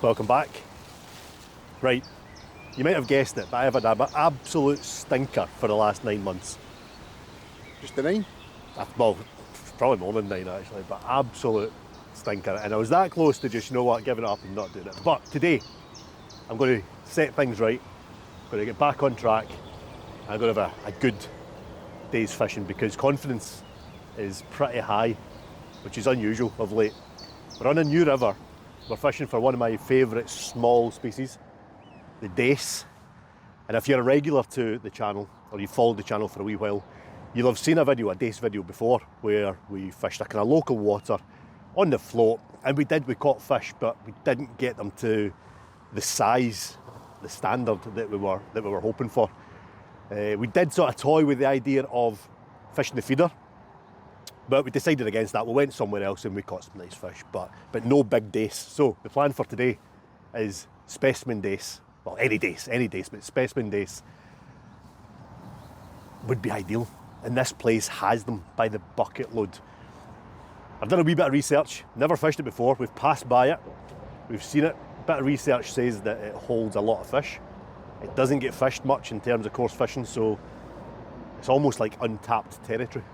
Welcome back. Right, you might have guessed it, but I have had an absolute stinker for the last 9 months. Just the 9? Well, probably more than 9 actually, but absolute stinker. And I was that close to just, you know what, giving it up and not doing it. But today, I'm going to set things right. I'm going to get back on track. I'm going to have a good day's fishing because confidence is pretty high, which is unusual of late. We're on a new river. We're fishing for one of my favourite small species, the Dace. And if you're a regular to the channel, or you've followed the channel for a wee while, you'll have seen a Dace video before, where we fished a kind of local water on the float. And we caught fish, but we didn't get them to the size, the standard that we were hoping for. We did sort of toy with the idea of fishing the feeder, but we decided against that. We went somewhere else and we caught some nice fish, but no big dace. So the plan for today is specimen dace. Well, any dace, but specimen dace would be ideal. And this place has them by the bucket load. I've done a wee bit of research, never fished it before. We've passed by it, we've seen it. A bit of research says that it holds a lot of fish. It doesn't get fished much in terms of coarse fishing, so it's almost like untapped territory.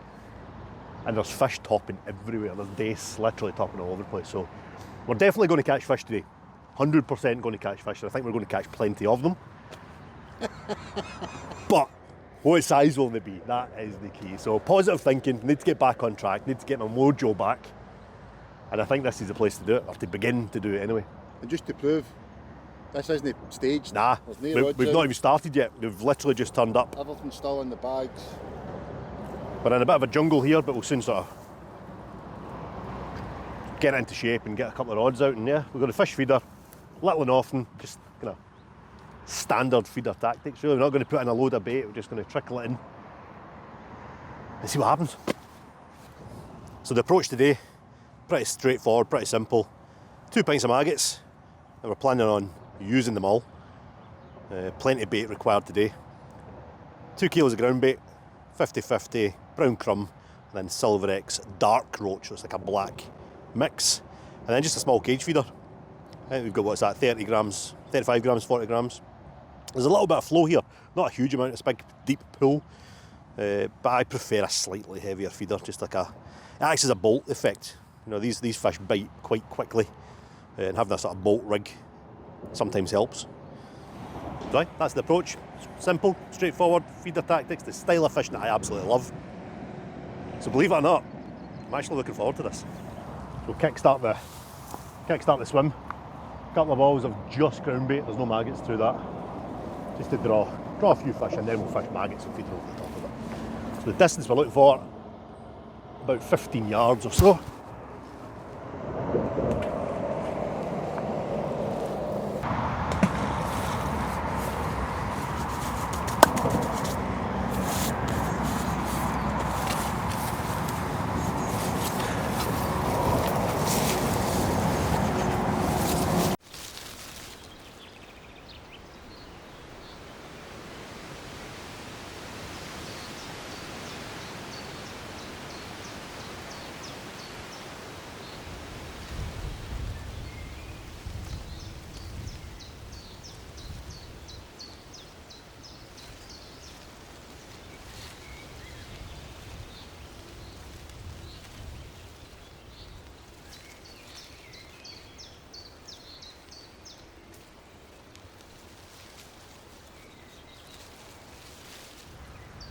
And there's fish topping everywhere. There's dace literally topping all over the place. So we're definitely going to catch fish today. 100% going to catch fish. And I think we're going to catch plenty of them. But what size will they be? That is the key. So positive thinking, need to get back on track, need to get my mojo back. And I think this is the place to do it, or to begin to do it anyway. And just to prove, this isn't staged. Nah, we've not even started yet. We've literally just turned up. Everything's still in the bags. We're in a bit of a jungle here, but we'll soon sort of get it into shape and get a couple of rods out. And yeah, we've got a fish feeder, little and often, just kind of standard feeder tactics. Really, we're not going to put in a load of bait. We're just going to trickle it in and see what happens. So the approach today, pretty straightforward, pretty simple. 2 pints of maggots, and we're planning on using them all. Plenty of bait required today. 2 kilos of ground bait, 50-50 brown crumb, and then Silver X dark roach, so it's like a black mix. And then just a small cage feeder. I think we've got, what's that, 30 grams, 35 grams, 40 grams. There's a little bit of flow here, not a huge amount, it's a big deep pool. But I prefer a slightly heavier feeder, just like it acts as a bolt effect. You know, these fish bite quite quickly, and having a sort of bolt rig sometimes helps. Right, that's the approach. Simple, straightforward feeder tactics, the style of fishing that I absolutely love. So believe it or not, I'm actually looking forward to this. So kickstart the swim. A couple of balls of just ground bait, there's no maggots through that. Just to draw a few fish, and then we'll fish maggots and feed them over the top of it. So the distance we're looking for, about 15 yards or so.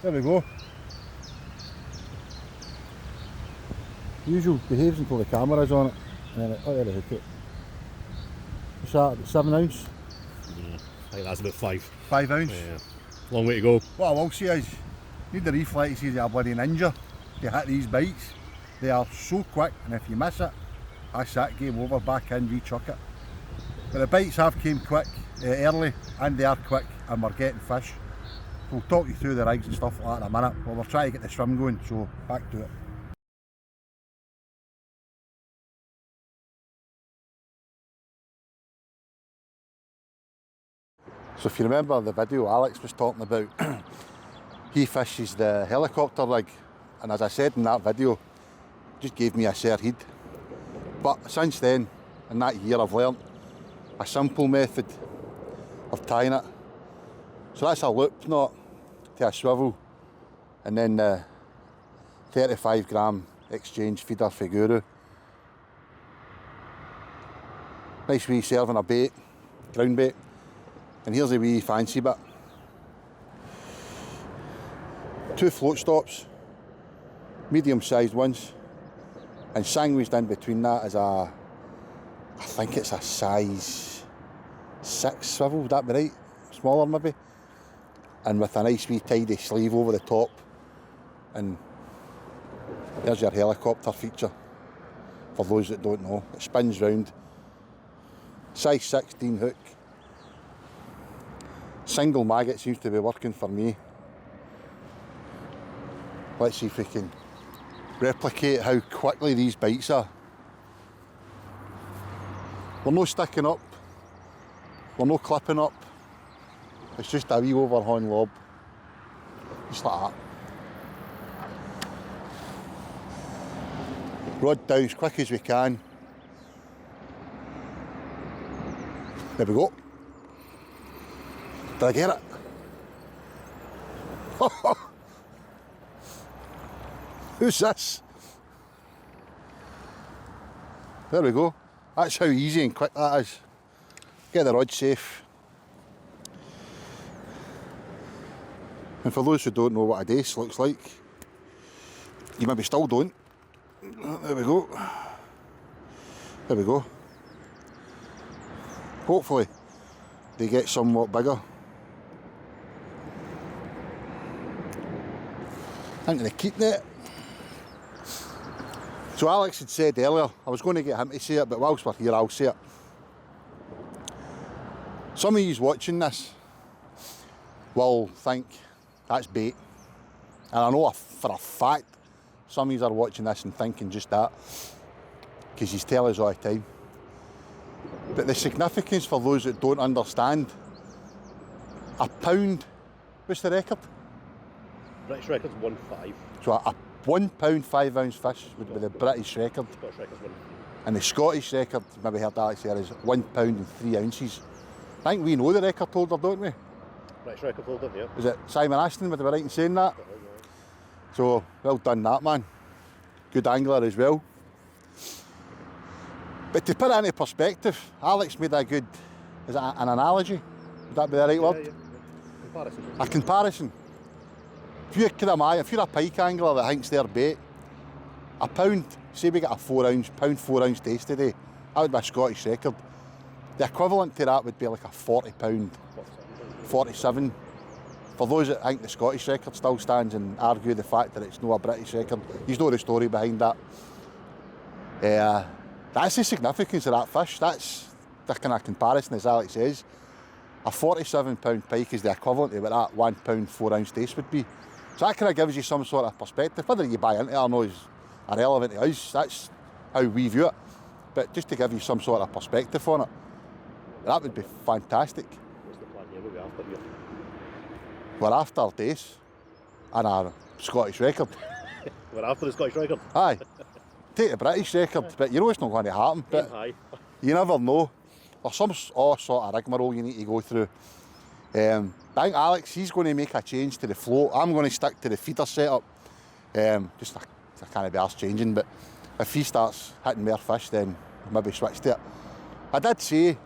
There we go. Usual behaves until the camera's on it, and then there we hook it. What's that, 7 ounce? Yeah, I think that's about 5. 5 ounce? Yeah. Long way to go. What I will say is, you need the reflexes of a bloody ninja to hit these bites. They are so quick, and if you miss it, that's that, game over, back in, re-chuck it. But the bites have came quick, early, and they are quick, and we're getting fish. We'll talk you through the rigs and stuff like that in a minute, but we're trying to get the swim going, so back to it. So if you remember the video Alex was talking about, he fishes the helicopter rig, and as I said in that video, just gave me a sore head. But since then, in that year, I've learnt a simple method of tying it. So that's a loop knot to a swivel, and then the 35 gram exchange feeder for Guru. Nice wee serving a bait, ground bait, and here's a wee fancy bit. 2 float stops, medium sized ones, and sandwiched in between that is I think it's a size 6 swivel, would that be right? Smaller maybe. And with a nice wee tidy sleeve over the top. And there's your helicopter feature, for those that don't know. It spins round. Size 16 hook. Single maggot seems to be working for me. Let's see if we can replicate how quickly these bites are. We're no sticking up, we're no clipping up, it's just a wee overhand lob, just like that. Rod down as quick as we can. There we go. Did I get it? Who's this? There we go. That's how easy and quick that is. Get the rod safe. And for those who don't know what a dace looks like, you maybe still don't. There we go. There we go. Hopefully they get somewhat bigger. Into the keep net. So Alex had said earlier, I was going to get him to say it, but whilst we're here I'll say it. Some of you watching this will think that's bait. And I know for a fact some of you are watching this and thinking just that, because you tell us all the time. But the significance for those that don't understand, a pound, what's the record? British record's 1.5. So a £1 5 ounce fish would be the British record. Scottish record's 1. And the Scottish record, maybe heard Alex there, is £1 and 3 ounces. I think we know the record holder, don't we? British record holder, yeah. Is it Simon Aston, would I be right in saying that? So, well done that, man. Good angler as well. But to put it into perspective, Alex made a good, is it an analogy? Would that be the right word? Yeah. Comparison. A comparison. If you're a pike angler that thinks they're bait, a pound, say we get a 4 ounce Dace today, that would be a Scottish record. The equivalent to that would be like a £40, 47. For those that think the Scottish record still stands and argue the fact that it's not a British record, you know the story behind that. That's the significance of that fish. That's the kind of comparison, as Alex says. A £47 pike is the equivalent to what that £1 4 ounce Dace would be. So that kind of gives you some sort of perspective. Whether you buy into it or not is irrelevant to us. That's how we view it. But just to give you some sort of perspective on it, that would be fantastic. What's the plan here? What are we after here? We're after Dace and our Scottish record. We're after the Scottish record. Aye. Take the British record, but you know it's not going to happen. But Aye. you never know. There's some sort of rigmarole you need to go through. I think Alex, he's going to make a change to the float. I'm going to stick to the feeder setup. Just I can't be arsed changing, but if he starts hitting more fish, then I'll maybe switch to it. I did say,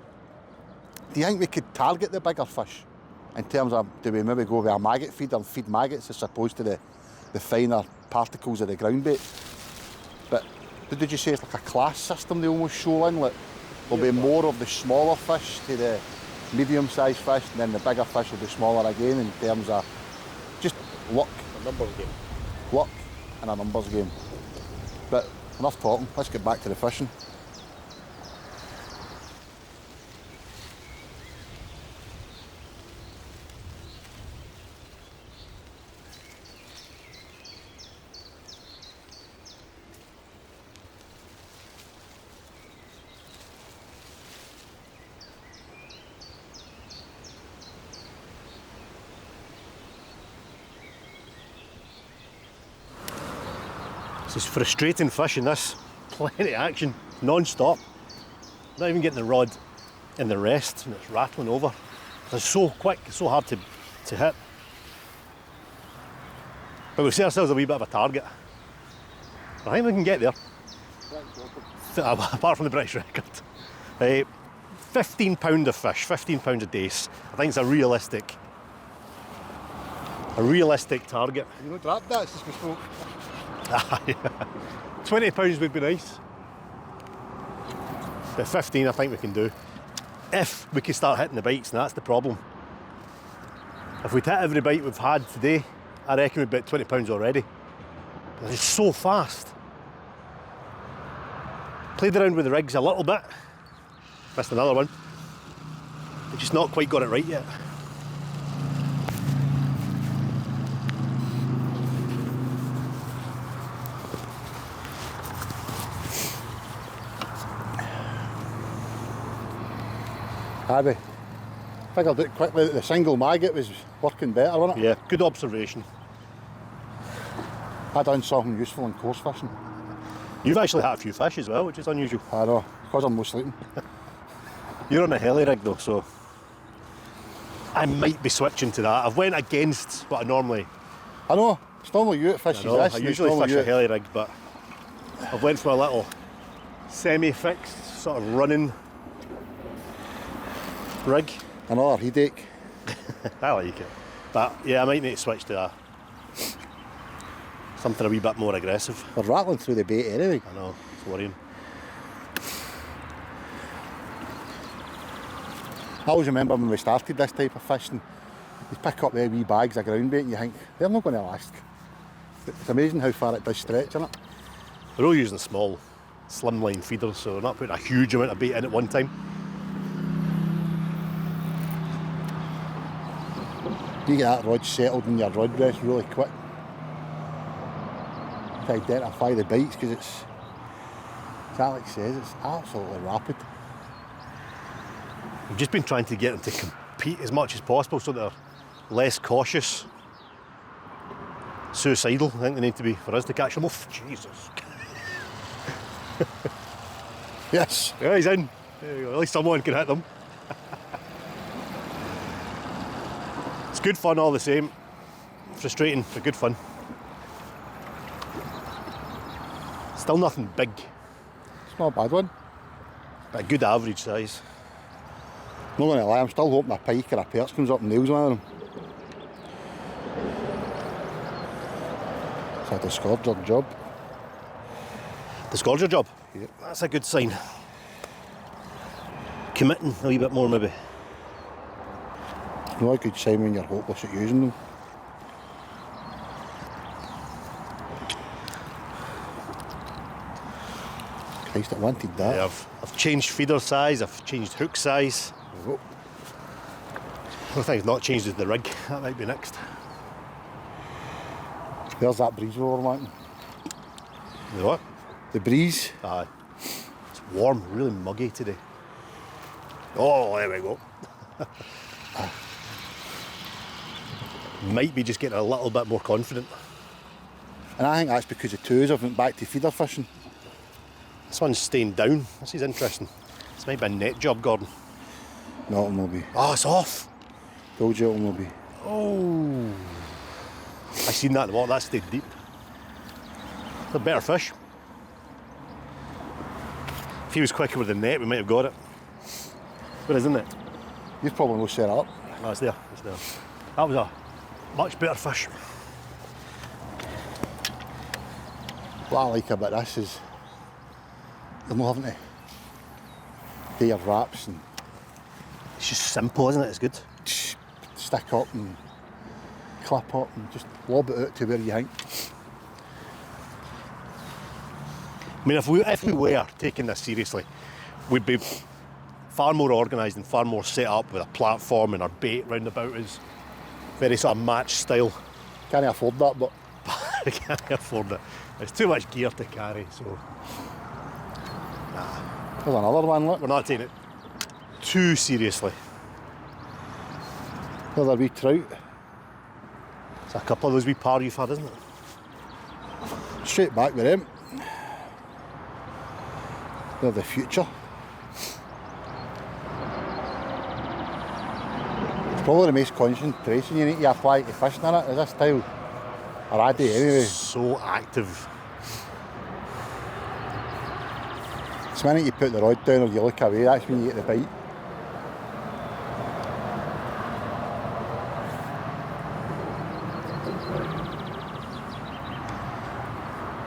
do you think we could target the bigger fish? In terms of, do we maybe go with a maggot feeder and feed maggots as opposed to the finer particles of the ground bait? But did you say it's like a class system they almost show in? Like there'll be more of the smaller fish to the medium-sized fish, and then the bigger fish will be smaller again in terms of just luck. A numbers game. Luck and a numbers game. But enough talking, let's get back to the fishing. This is frustrating fishing, this. Plenty of action, non-stop. Not even getting the rod in the rest and it's rattling over. It's so quick, it's so hard to hit. But we've set ourselves a wee bit of a target. I think we can get there. Apart from the British record. £15 of fish, £15 a dace. I think it's a realistic target. You know, drop that since we spoke. £20 would be nice. But 15 I think we can do. If we can start hitting the bites, and that's the problem. If we'd hit every bite we've had today, I reckon we'd be at £20 already. But it's so fast. Played around with the rigs a little bit. Missed another one. We've just not quite got it right yet. I figured out quickly that the single maggot was working better, wasn't it? Yeah, good observation. I done something useful in coarse fishing. You've actually had a few fish as well, which is unusual. I know, because I'm no sleeping. You're on a heli rig though, so I might be switching to that. I've went against what I normally... I know, it's normally you that fishes this. I usually fish a heli rig, but I've went for a little semi-fixed, sort of running rig. Another headache. I like it. But yeah, I might need to switch to something a wee bit more aggressive. We're rattling through the bait anyway. I know, it's worrying. I always remember when we started this type of fishing, you pick up the wee bags of ground bait and you think, they're not going to last. It's amazing how far it does stretch, isn't it? We're all using small, slimline feeders, so we're not putting a huge amount of bait in at one time. You get that rod settled in your rod rest really quick to identify the bites, because it's, as Alex says, it's absolutely rapid. We've just been trying to get them to compete as much as possible so they're less cautious. Suicidal, I think they need to be for us to catch them off. Jesus. Yes. Yeah, he's in. There you go. At least someone can hit them. It's good fun all the same. Frustrating, but good fun. Still nothing big, It's not a bad one. but a good average size. Not going to lie, I'm still hoping a pike or a perch comes up and nails one of them. It's a discorder job. Disgorge your job? Yep. That's a good sign. Committing a wee bit more maybe. Not a good sign when you're hopeless at using them. Christ, I wanted that. Yeah, I've changed feeder size, I've changed hook size. Oh, One thing I've not changed is the rig. That might be next. there's that breeze we were wanting. The what? The breeze. Aye. It's warm, really muggy today. Oh, there we go. Might be just getting a little bit more confident. And I think that's because the twos have went back to feeder fishing. This one's staying down. This is interesting. This might be a net job, Gordon. No, it'll not be. Oh, it's off. Told you it'll not be. Oh. I seen that in the water. That stayed deep. It's a better fish. If he was quicker with the net, we might have got it. But isn't it? You've probably not set up. No, it's there. It's there. That was a much better fish. What I like about this is you're not having to do your wraps and It's just simple, isn't it? It's good. stick up and clip up and just lob it out to where you think. I mean, if we were taking this seriously, we'd be far more organised and far more set up with a platform and our bait round about us. Very sort of match style. Can't afford that, but I can't afford it. It's too much gear to carry, so there's another one, look. we're not taking it too seriously. Another wee trout. It's a couple of those wee par you've had, isn't it? Straight back with them. They're the future. Probably the most concentration you need to apply to fishing in it is this style. Or I do anyway. So active. It's the minute you put the rod down or you look away, that's when you get the bite.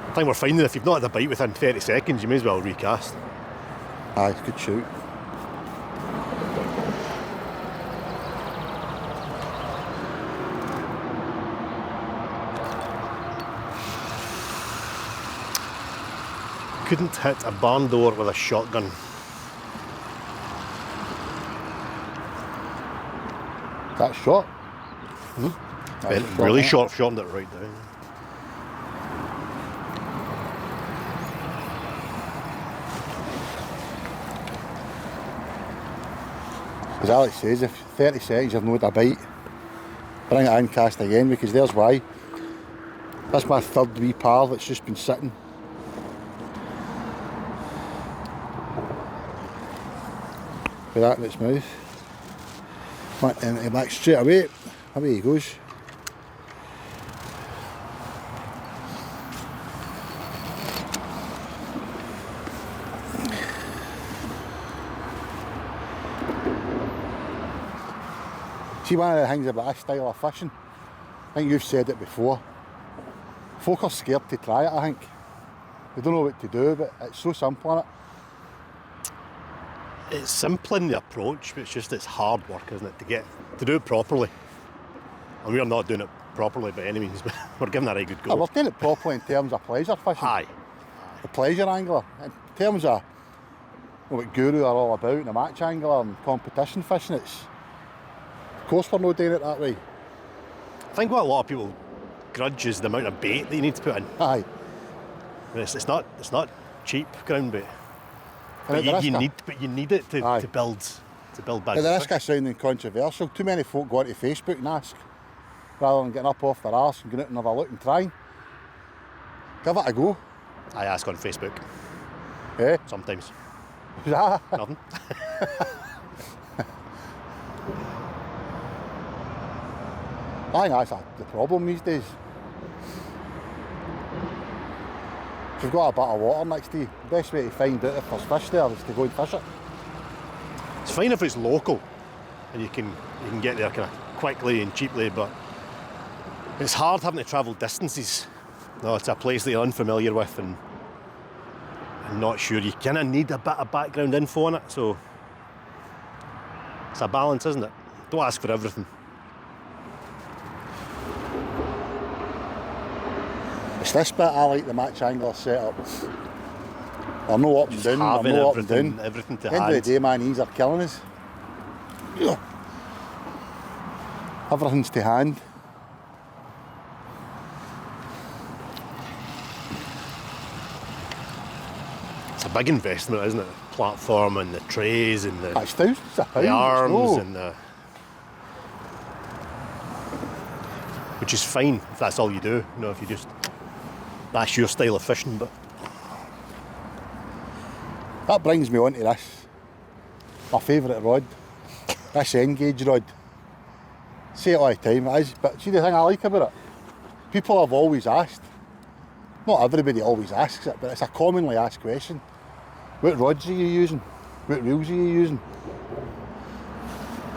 I think we're finding if you've not had a bite within 30 seconds, you may as well recast. Aye, it's a good shoot. Couldn't hit a barn door with a shotgun. That shot? Really shortened it right down. As Alex says, if 30 seconds you've not had a bite, bring it in, cast again, because there's why. That's my third wee par that's just been sitting. With that in its mouth. And back straight away he goes. See, one of the things about this style of fishing, I think you've said it before, folk are scared to try it, I think. They don't know what to do, but it's so simple, isn't it? It's simple in the approach, but it's hard work, isn't it, to do it properly. And we're not doing it properly by any means, but we're giving it a right good go. We're doing it properly in terms of pleasure fishing. Aye. The pleasure angler. In terms of what Guru are all about, and the match angler and competition fishing, of course we're not doing it that way. I think what a lot of people grudge is the amount of bait that you need to put in. Aye. And it's not cheap ground bait. And But you need it to build big. At the risk of sounding controversial, too many folk go onto Facebook and ask, rather than getting up off their arse and going out and have a look and trying. Give it a go. I ask on Facebook. Eh? Sometimes. Nothing. I think that's the problem these days. If you've got a bit of water next to you, the best way to find out if there's fish there is to go and fish it. It's fine if it's local and you can get there kind of quickly and cheaply, but it's hard having to travel distances. No, it's a place that you're unfamiliar with and not sure. You kind of need a bit of background info on it, so it's a balance, isn't it? Don't ask for everything. It's this bit I like the match angler setup. They're no up and down, Having they're no up and down. everything to At the end hand. of the day, man, these are killing us. Everything's to hand. It's a big investment, isn't it? The platform and the trays and That's thousands of pounds. the arms no. and the... Which is fine if that's all you do, you know, if you just... That's your style of fishing, but... That brings me on to this. My favourite rod. This N-gauge rod. Say it all the time, it is, but see the thing I like about it? People have always asked, not everybody always asks it, but it's a commonly asked question. What rods are you using? What reels are you using?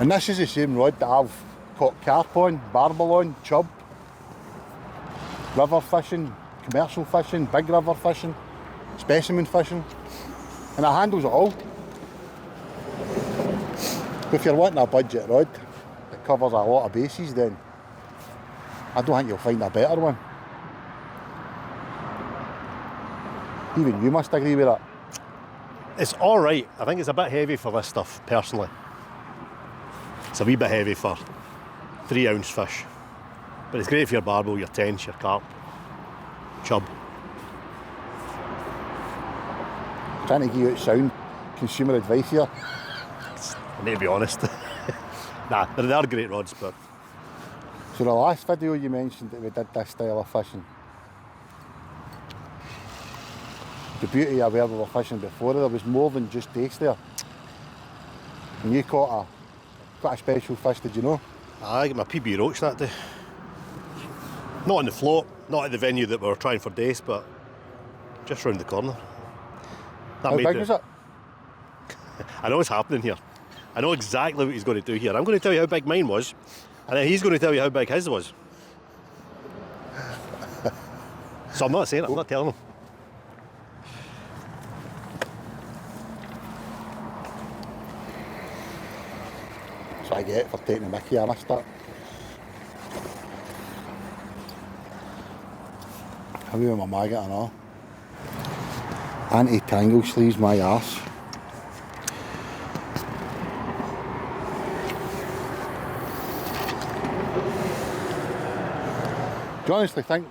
And this is the same rod that I've caught carp on, barbel on, chub, river fishing, commercial fishing, big river fishing, specimen fishing, and it handles it all. If you're wanting a budget rod that covers a lot of bases, then I don't think you'll find a better one. Even you must agree with that. It's alright. I think it's a bit heavy for this stuff, personally. It's a wee bit heavy for 3 ounce fish. But it's great for your barbel, your tench, your carp, chub. Trying to give you sound consumer advice here. I need to be honest. Nah, they are great rods, but... So the last video you mentioned that we did this style of fishing, the beauty of where we were fishing before, there was more than just Dace there. And you caught Quite a special fish, did you know? I got my PB roach that day. Not on the float, not at the venue that we were trying for Dace, but just round the corner. How big was it? I know what's happening here. I know exactly what he's going to do here. I'm going to tell you how big mine was, and then he's going to tell you how big his was. So I'm not saying it, I'm not telling him. So I get for taking the mickey, I missed that. Have you with my maggot and all? Anti-tangle sleeves my arse. Do you honestly think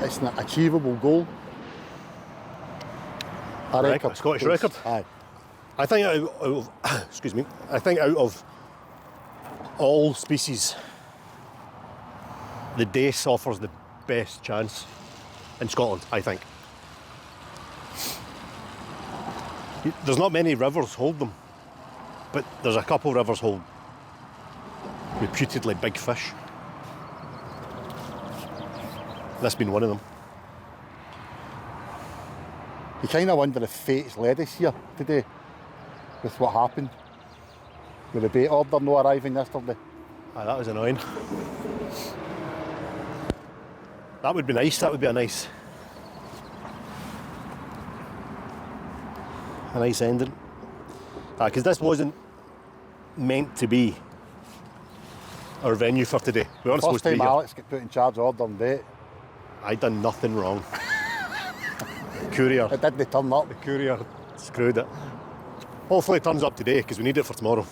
it's an achievable goal? A Scottish record? Aye. I think out of excuse me, I think out of all species, the Dace offers the best chance in Scotland, I think. There's not many rivers hold them, but there's a couple rivers hold reputedly big fish. This being one of them. You kind of wonder if fate's led us here today with what happened with the bait order no arriving yesterday. Aye, that was annoying. That would be nice, that would be a nice ending. Because this wasn't meant to be our venue for today. We weren't supposed to be First time here. Alex got put in charge of ordering bait. I done nothing wrong. Courier. It didn't turn up. The courier screwed it. Hopefully it turns up today because we need it for tomorrow.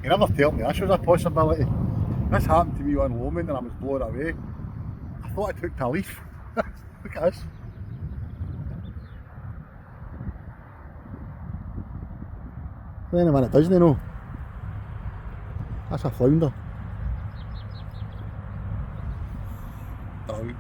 You never told me this was a possibility. This happened to me on Lomond and I was blown away. I thought I took a leaf. Look at this. Wait a minute, doesn't he know? That's a flounder. Brilliant.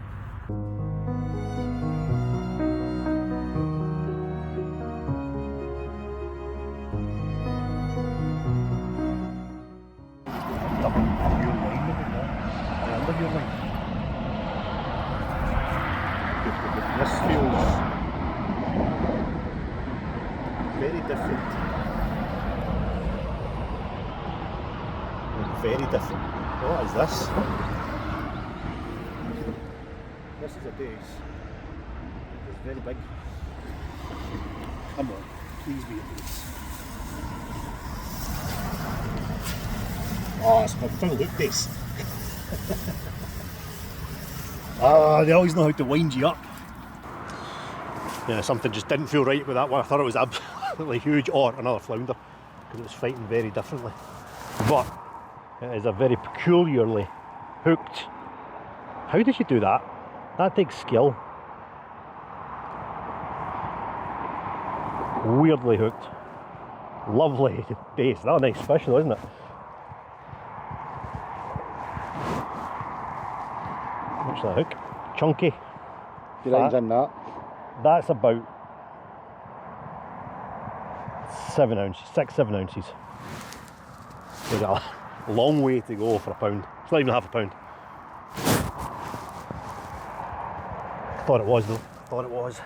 This feels very different. Very different. What is this? This is a Dace. It's very big. Come on, please be a Dace. Oh, it's my full look Dace. They always know how to wind you up. Yeah, something just didn't feel right with that one. I thought it was absolutely huge, or another flounder, because it was fighting very differently. But it is a very peculiarly hooked. How did you do that? That takes skill. Weirdly hooked. Lovely Dace. That's a nice fish though, isn't it? What's that hook? Chunky. You lines in that. That's about 7 ounces, 6-7 ounces. We've got a long way to go for a pound. It's not even half a pound. Thought it was though. Thought it was.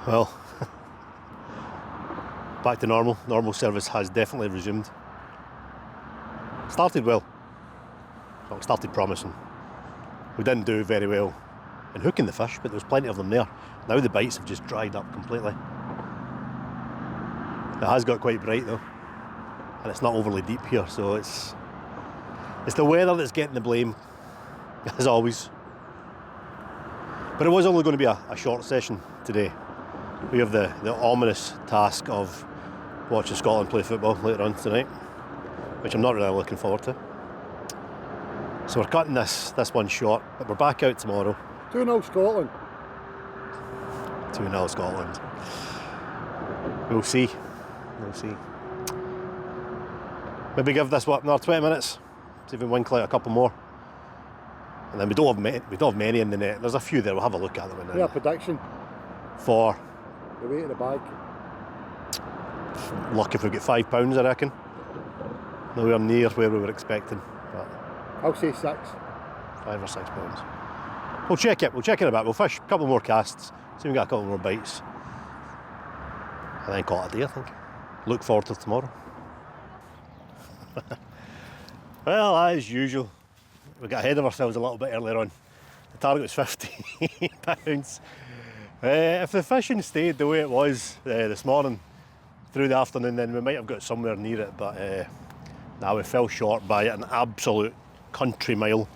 Well, back to normal. Normal service has definitely resumed. Started well. Well, started promising. We didn't do very well in hooking the fish, but there was plenty of them there. Now the bites have just dried up completely. It has got quite bright though, and it's not overly deep here, so it's the weather that's getting the blame, as always. But it was only going to be a short session today. We have the ominous task of watching Scotland play football later on tonight, which I'm not really looking forward to. So we're cutting this one short, but we're back out tomorrow. 2-0 Scotland. 2-0 Scotland. We'll see. We'll see. Maybe give this another 20 minutes. See if we winkle out a couple more. And then we don't have many in the net. There's a few there. We'll have a look at them. And then Yeah, prediction. For The weight of the bag. lucky if we get £5, I reckon. Nowhere near where we were expecting. But I'll say 6. £5 or £6. We'll check it. We'll check it in a bit. We'll fish a couple more casts. See if we get a couple more bites. And then call it a day, I think. Look forward to tomorrow. Well, as usual, we got ahead of ourselves a little bit earlier on. The target was £15. If the fishing stayed the way it was this morning through the afternoon, then we might have got somewhere near it, but now we fell short by an absolute country mile.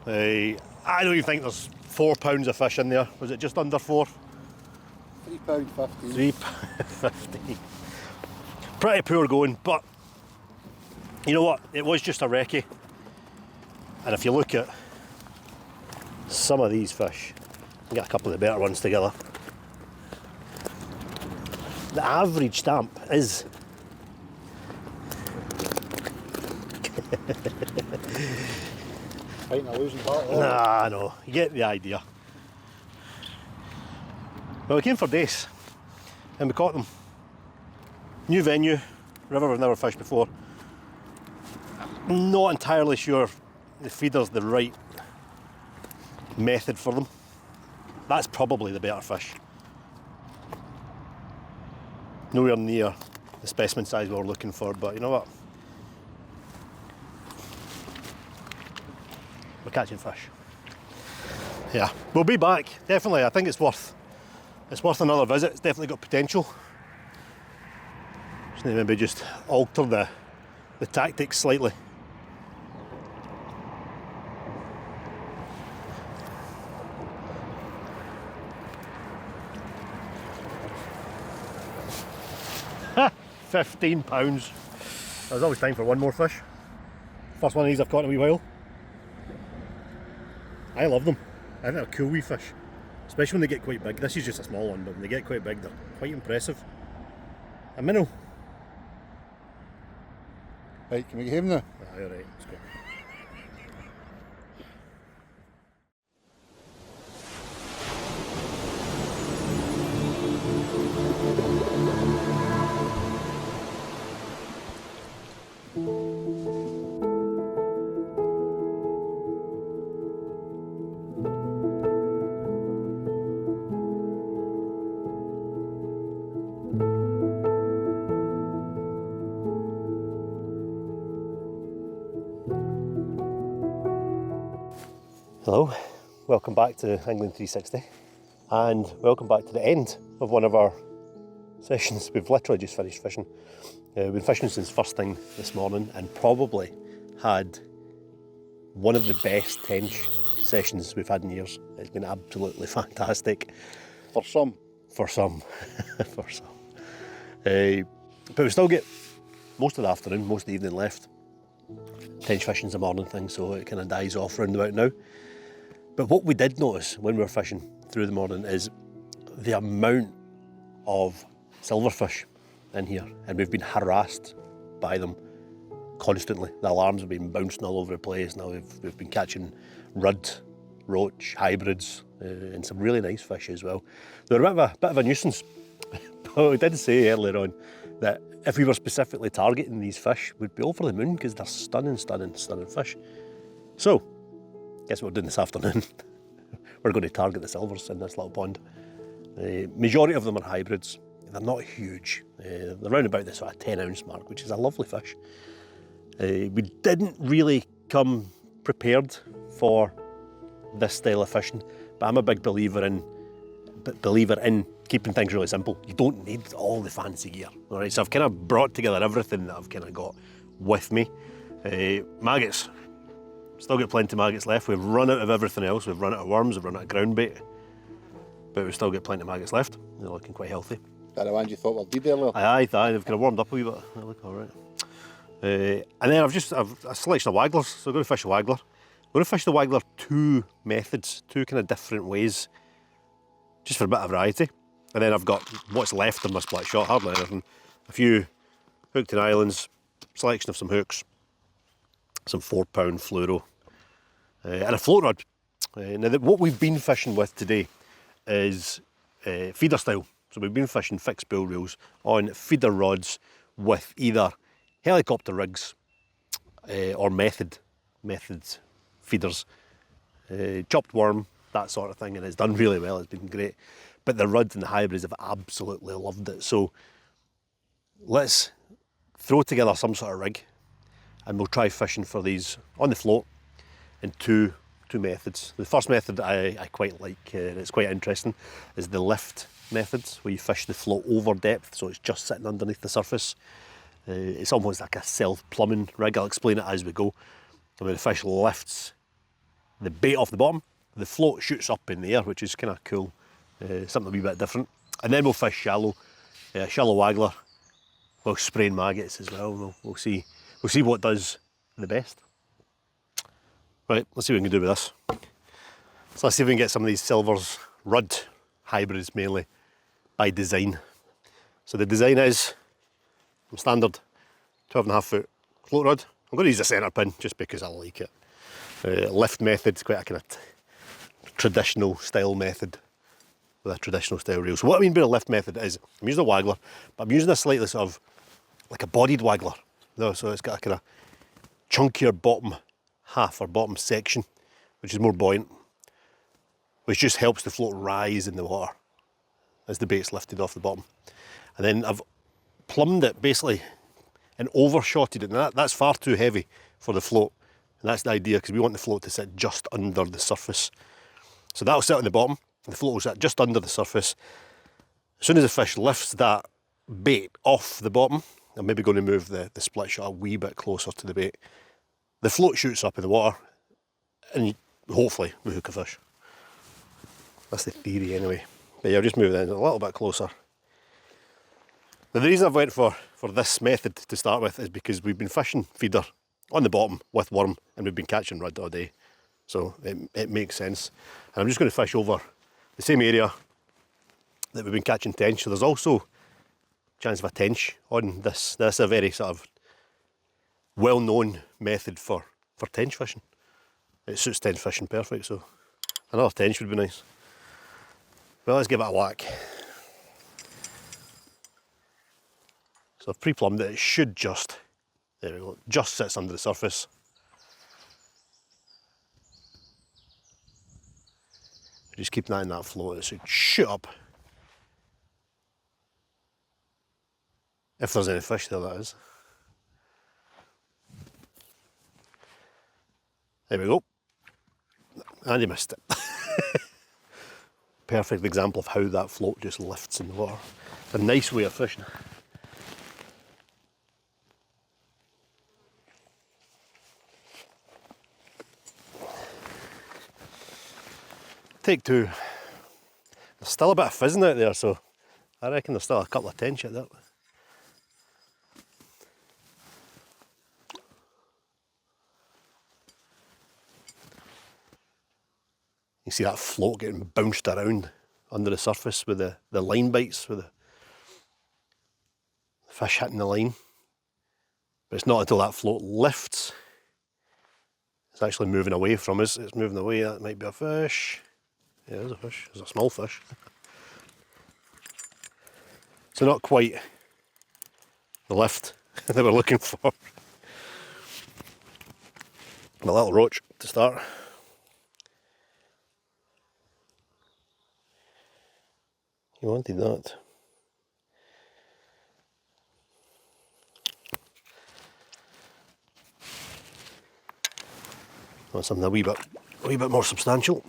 I don't even think there's £4 of fish in there. Was it just under 4? £3.50. £3.50. Pretty poor going, but you know what? It was just a recce. And if you look at some of these fish, you get a couple of the better ones together. The average stamp is Fighting a losing battle. nah, no, you get the idea. Well, we came for Dace and we caught them. New venue, river we've never fished before. Not entirely sure the feeder's the right method for them. That's probably the better fish. Nowhere near the specimen size we were looking for, but you know what? We're catching fish. Yeah, we'll be back. Definitely, I think it's worth another visit. It's definitely got potential. Just need to maybe just alter the tactics slightly. £15. There's always time for one more fish. First one of these I've caught in a wee while. I love them. I think they're cool wee fish. Especially when they get quite big. This is just a small one, but when they get quite big, they're quite impressive. A minnow. Right, can we get him now? Aye, alright, let's go. Hello, welcome back to England 360 and welcome back to the end of one of our sessions. We've literally just finished fishing. We've been fishing since first thing this morning and probably had one of the best tench sessions we've had in years. It's been absolutely fantastic. For some. For some. For some. But we still get most of the afternoon, most of the evening left. Tench fishing's a morning thing, so it kind of dies off round about now. But what we did notice when we were fishing through the morning is the amount of silverfish in here, and we've been harassed by them constantly. The alarms have been bouncing all over the place. Now we've been catching rudd, roach, hybrids, and some really nice fish as well. They're a bit of a nuisance, but we did say earlier on that if we were specifically targeting these fish, we'd be over the moon because they're stunning, stunning, stunning fish. So, guess what we're doing this afternoon? We're going to target the silvers in this little pond. Majority of them are hybrids. They're not huge. They're around about the sort of 10-ounce mark, which is a lovely fish. We didn't really come prepared for this style of fishing, but I'm a big believer in keeping things really simple. You don't need all the fancy gear. All right, so I've kind of brought together everything that I've kind of got with me. Maggots, still got plenty of maggots left. We've run out of everything else. We've run out of worms, we've run out of ground bait, but we've still got plenty of maggots left. They're looking quite healthy. Are the ones you thought were dead earlier? Aye, they've kind of warmed up a wee bit. They look all right. And then I've a selection of wagglers, so I'm going to fish a waggler. I'm going to fish the waggler two methods, two kind of different ways, just for a bit of variety. And then I've got what's left of my split shot, hardly anything. A few hooked in islands, selection of some hooks, some 4-pound fluoro, and a float rod. Now, what we've been fishing with today is feeder style. So we've been fishing fixed bull reels on feeder rods with either helicopter rigs or method feeders, chopped worm, that sort of thing, and it's done really well. It's been great. But the Rudd and the hybrids have absolutely loved it. So let's throw together some sort of rig and we'll try fishing for these on the float in two methods. The first method I quite like, and it's quite interesting, is the lift method, where you fish the float over depth, so it's just sitting underneath the surface. It's almost like a self-plumbing rig. I'll explain it as we go. So when the fish lifts the bait off the bottom, the float shoots up in the air, which is kind of cool, something a wee bit different. And then we'll fish shallow waggler. We'll spraying maggots as well. We'll see what does the best. Right, let's see what we can do with this. So let's see if we can get some of these silvers, Rudd hybrids mainly, by design. So the design is standard 12.5 foot float rod. I'm going to use a centre pin just because I like it. Lift method, quite a kind of traditional style method with a traditional style reel. So what I mean by a lift method is, I'm using a waggler, but I'm using a slightly sort of like a bodied waggler. No, so it's got a kind of chunkier bottom half or bottom section, which is more buoyant, which just helps the float rise in the water as the bait's lifted off the bottom. And then I've plumbed it basically and overshotted it, and that's far too heavy for the float. And that's the idea, because we want the float to sit just under the surface. So that'll sit on the bottom, and the float will sit just under the surface. As soon as the fish lifts that bait off the bottom, I'm maybe going to move the split shot a wee bit closer to the bait. The float shoots up in the water, and hopefully we hook a fish. That's the theory anyway. But yeah, I'll just move that in a little bit closer. Now the reason I've went for this method to start with is because we've been fishing feeder on the bottom with worm, and we've been catching rudd all day. So it makes sense. And I'm just going to fish over the same area that we've been catching tench. So there's also a chance of a tench on this. This is a very sort of well-known method for tench fishing. It suits tench fishing perfect, so another tench would be nice. Well, let's give it a whack. So I've pre-plumbed it. It should just, there we go, just sits under the surface. Just keeping that in that float, it should shoot up. If there's any fish there, that is. There we go. And he missed it. Perfect example of how that float just lifts in the water. It's a nice way of fishing. Take two. There's still a bit of fizzing out there, so I reckon there's still a couple of tench out there. You see that float getting bounced around under the surface with the line bites, with the fish hitting the line. But it's not until that float lifts, it's actually moving away from us. It's moving away. That might be a fish. Yeah, there's a fish. There's a small fish. So not quite the lift that we're looking for. A little roach to start. You wanted that. Want something a wee bit more substantial.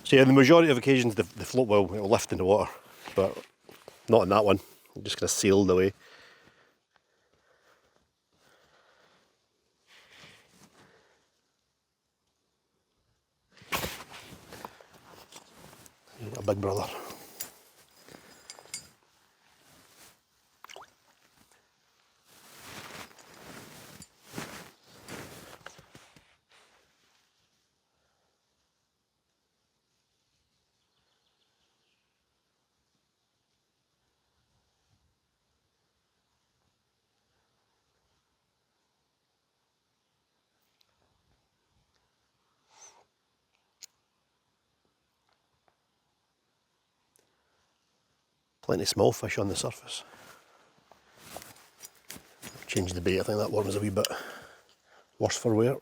So yeah, the majority of occasions the float will lift in the water, but not in that one. I'm just going to sail away. A big brother. Plenty of small fish on the surface. Changed the bait, I think that one was a wee bit worse for wear.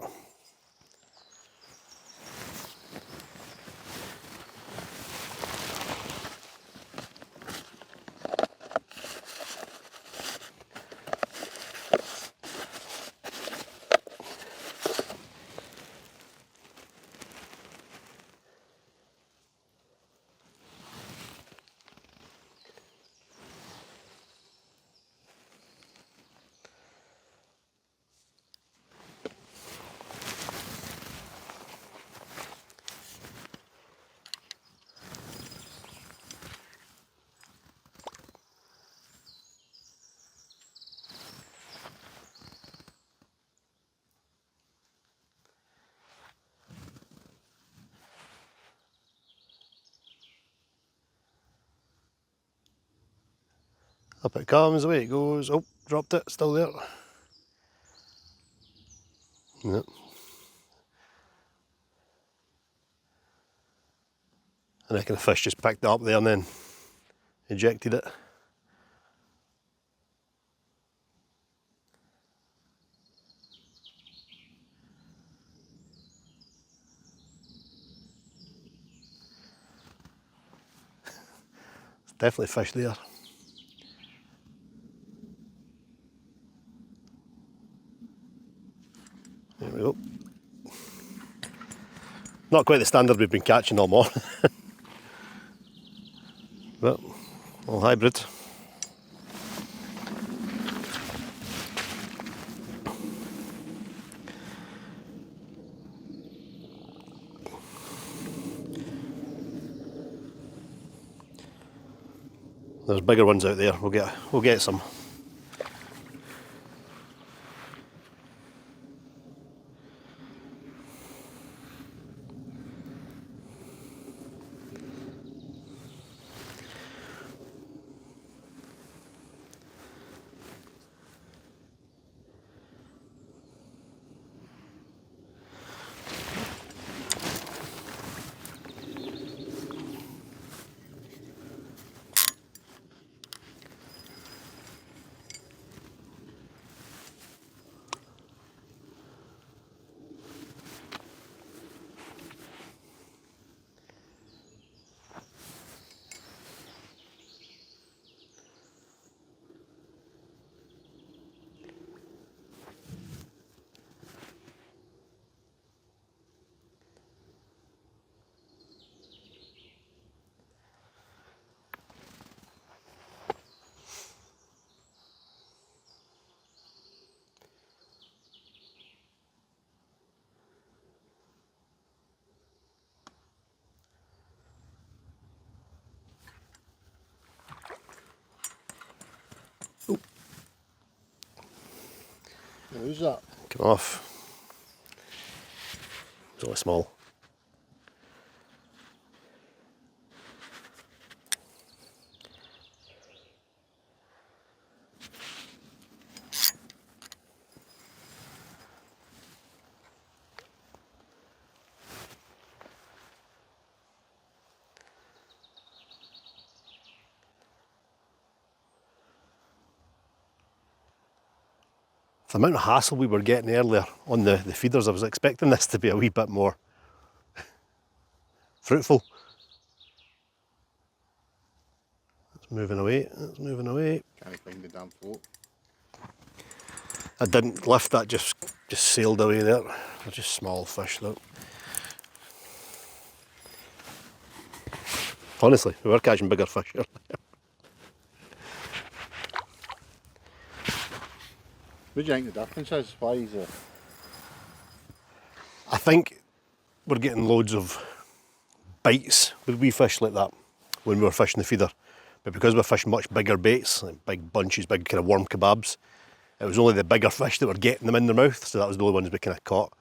Up it comes, away it goes. Oh, dropped it, still there. Yep. I reckon the fish just picked it up there and then ejected it. There's definitely fish there. There we go. Not quite the standard we've been catching all morning. But, all hybrid. There's bigger ones out there, we'll get some. Who's that? Come off. It's only small. The amount of hassle we were getting earlier on the feeders, I was expecting this to be a wee bit more fruitful. It's moving away, it's moving away. Can't find the damn float. I didn't lift, that just sailed away there. They're just small fish though. Honestly, we were catching bigger fish here. What do you think the difference is? Why is it? I think we're getting loads of bites with wee fish like that when we were fishing the feeder. But because we're fishing much bigger baits, like big bunches, big kind of worm kebabs, it was only the bigger fish that were getting them in their mouth, so that was the only ones we kind of caught.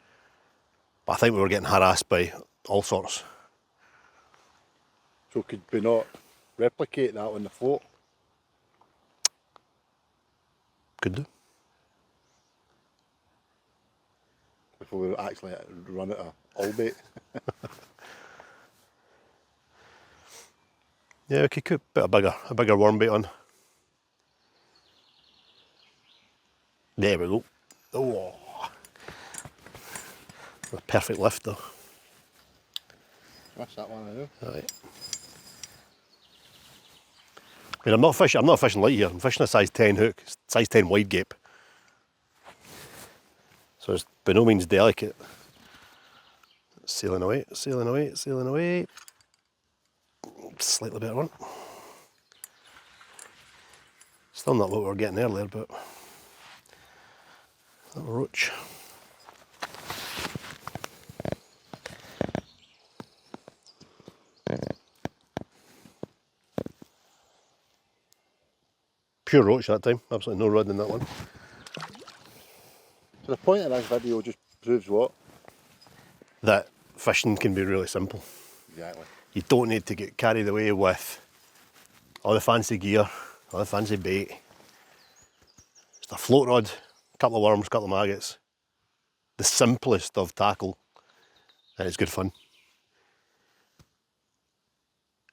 But I think we were getting harassed by all sorts. So could we not replicate that on the float? Could do. If we actually run it all bait. Yeah, we could put a bigger worm bait on. There we go. Oh, a perfect lift though. That's that one I know. Right. I mean, I'm not fishing light here. I'm fishing a size 10 hook, size 10 wide gape. So it's by no means delicate. It's sailing away, sailing away, sailing away. Slightly better one. Still not what we were getting earlier, but little roach. Pure roach that time, absolutely no rod in that one. So the point of this video just proves what? That fishing can be really simple. Exactly. You don't need to get carried away with all the fancy gear, all the fancy bait. Just a float rod, a couple of worms, a couple of maggots. The simplest of tackle, and it's good fun.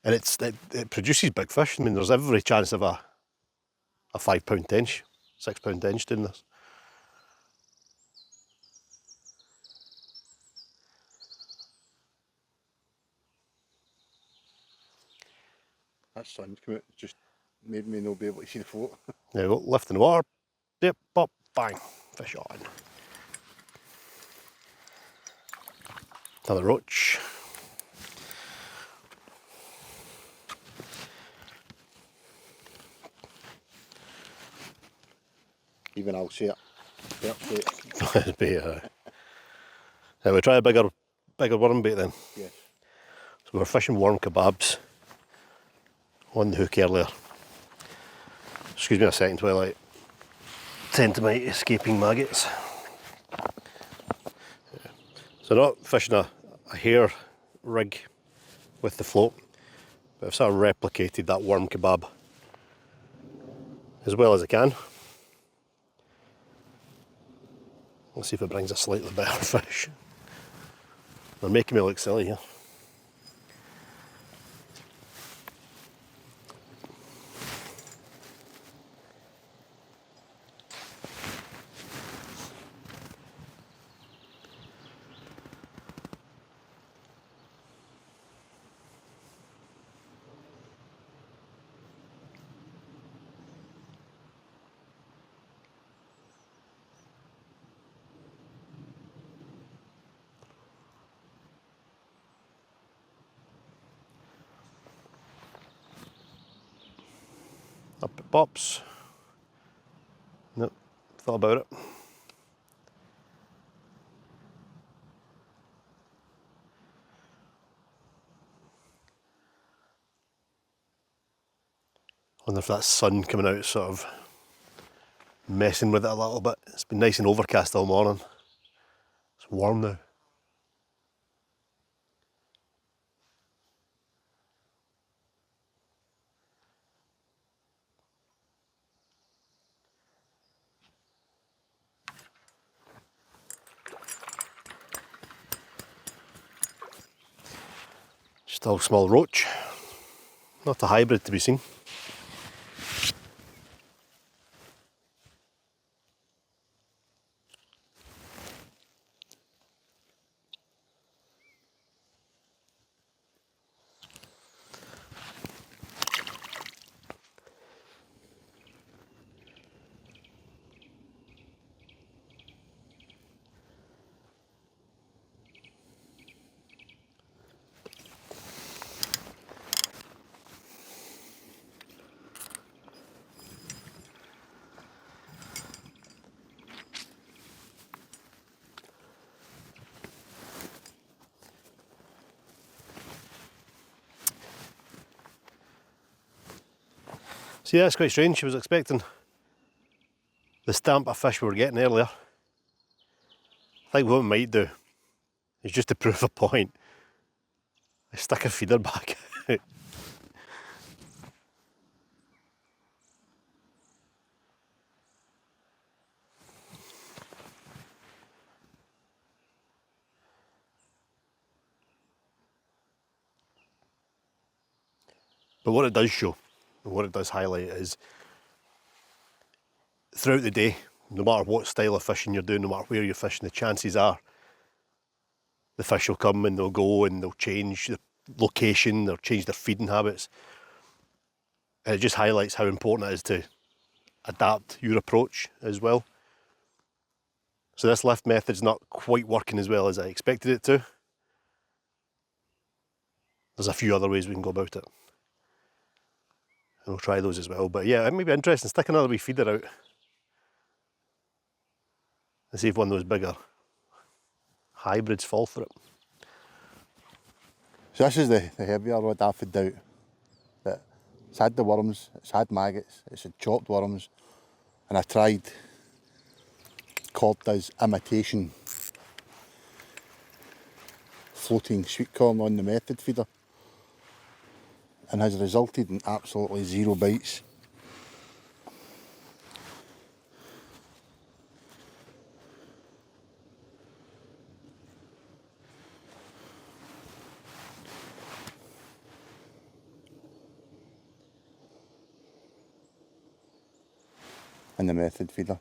And it produces big fish. I mean, there's every chance of a 5 pound tench, 6 pound tench doing this. That sun's come out, just made me not be able to see the float. There we go, lift in the water, dip, pop, bang, fish on. Another roach. Even I'll say it. It'd be, yeah, we try a bigger worm bait then. Yes. So we were fishing worm kebabs on the hook earlier. Excuse me a second while I tend to my escaping maggots. So not fishing a hair rig with the float, but I've sort of replicated that worm kebab as well as I can. Let's see if it brings a slightly better fish. They're making me look silly here. Up it pops. Nope, thought about it. Wonder if that sun coming out sort of messing with it a little bit. It's been nice and overcast all morning. It's warm now. Still small roach. Not a hybrid to be seen. See, that's quite strange. I was expecting the stamp of fish we were getting earlier. I think what we might do is just to prove a point, I stick a feeder back out. But what it does show, and what it does highlight is throughout the day, no matter what style of fishing you're doing, no matter where you're fishing, the chances are the fish will come and they'll go and they'll change the location, they'll change their feeding habits. And it just highlights how important it is to adapt your approach as well. So this lift method's not quite working as well as I expected it to. There's a few other ways we can go about it. And we'll try those as well. But yeah, it may be interesting. Stick another wee feeder out and see if one of those bigger hybrids fall for it. So this is the heavier rod I fed out. That it's had the worms, it's had maggots, it's had chopped worms, and I tried Carp's imitation floating sweet corn on the method feeder, and has resulted in absolutely 0 bites. In the method feeder,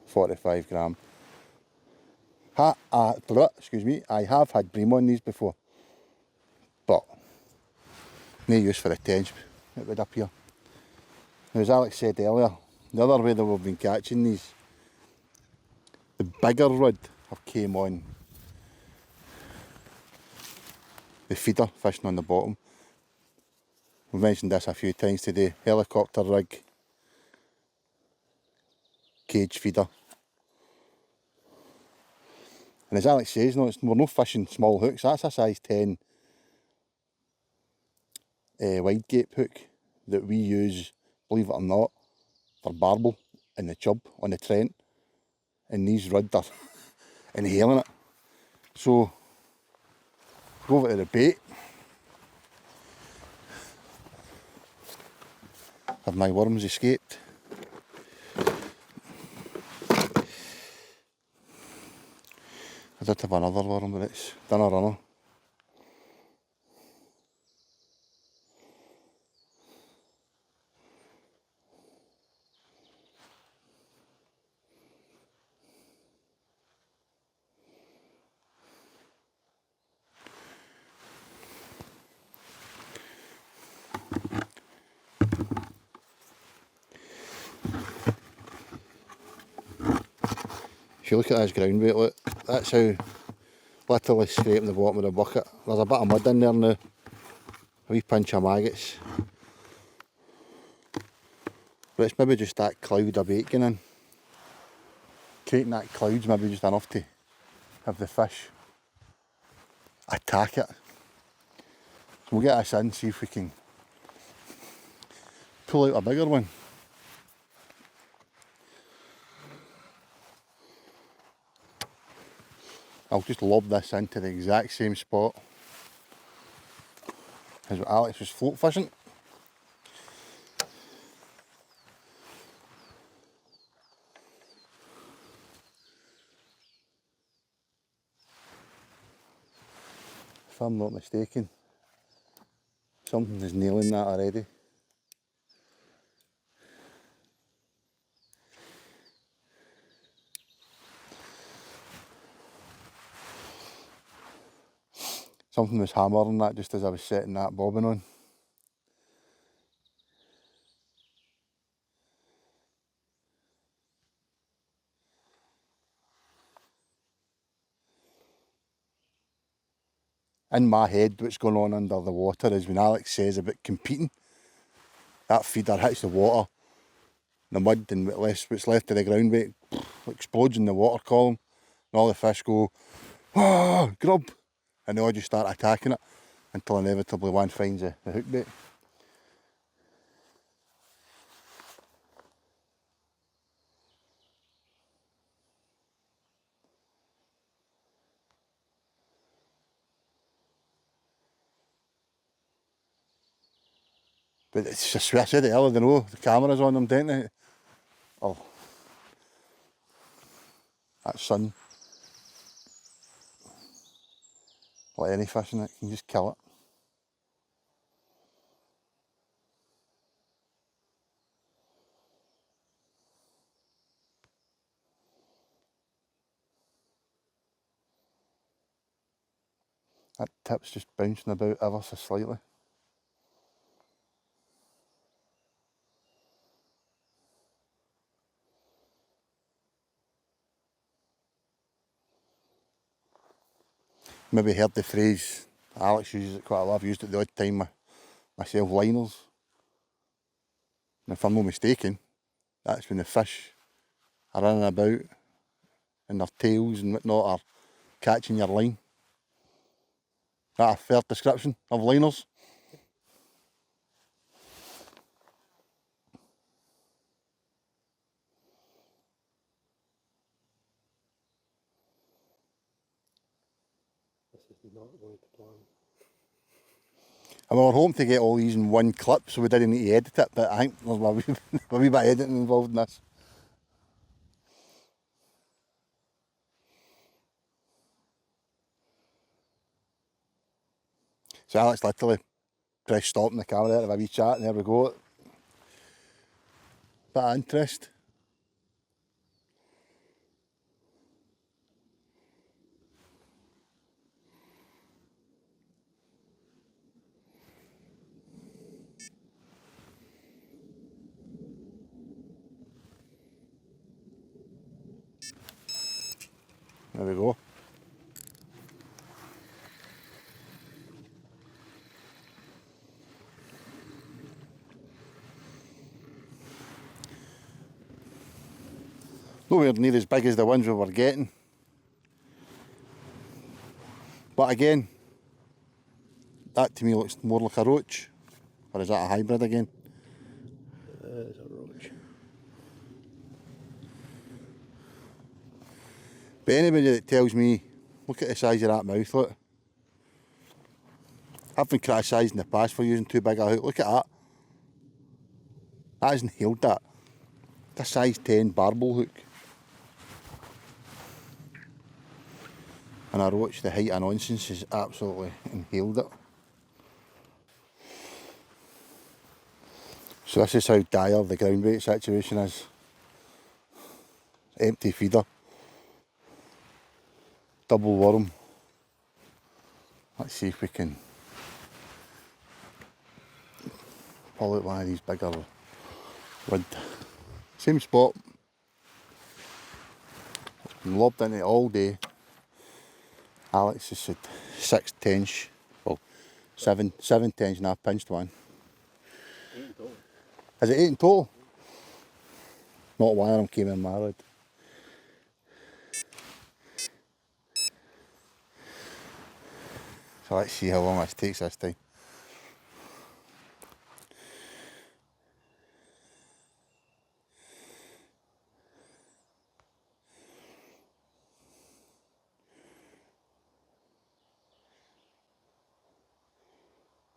45 gram. Excuse me, I have had bream on these before, but no use for a tench it would appear. Now, as Alex said earlier, the other way that we've been catching these, the bigger rod have came on the feeder, fishing on the bottom. We've mentioned this a few times today, helicopter rig, cage feeder. And as Alex says, no, we're not fishing small hooks, that's a size 10 wide gape hook that we use, believe it or not, for barbel in the chub on the Trent, and these rods are inhaling it. So go over to the bait. Have my worms escaped? I did have another worm, but it's done a runner. If you look at this ground weight, look, that's how literally scraping the bottom of the bucket. There's a bit of mud in there now, a wee pinch of maggots. But it's maybe just that cloud of bait going in. Creating that cloud's maybe just enough to have the fish attack it. So we'll get this in, see if we can pull out a bigger one. I'll just lob this into the exact same spot as what Alex was float fishing. If I'm not mistaken, something is nailing that already. Something was hammering that just as I was setting that bobbin on. In my head, what's going on under the water is when Alex says about competing, that feeder hits the water, the mud and what's left of the ground weight explodes in the water column, and all the fish go, "Ah, grub," and they all just start attacking it until inevitably one finds the hook bait. But it's just, I said it earlier, they know the camera's on them, don't they? Oh, that sun. Like any fish in it, can just kill it. That tip's just bouncing about ever so slightly. Maybe heard the phrase, Alex uses it quite a lot, I've used it the odd time myself, liners. And if I'm not mistaken, that's when the fish are running about and their tails and whatnot are catching your line. Is that a fair description of liners? This is not going to plan. And we were hoping to get all these in one clip so we didn't need to edit it, but I think there's a wee bit of editing involved in this. So Alex literally pressed stop in the camera there, have a wee chat, and there we go. Bit of interest. There we go. Nowhere near as big as the ones we were getting. But again, that to me looks more like a roach. Or is that a hybrid again? It's a roach. But anybody that tells me, look at the size of that mouth, look. I've been criticised in the past for using too big a hook. Look at that. That hasn't healed that. That's a size 10 barbel hook. And a roach the height of nonsense has absolutely inhaled it. So this is how dire the ground bait situation is. Empty feeder. Double worm. Let's see if we can pull out one of these bigger wood. Same spot. Been lobbed in it all day. Alex has said 6 tench, well 7 tench and I've pinched one. 8 in total. Is it 8 in total? Not one of them came in my rod. So let's see how long this takes this time.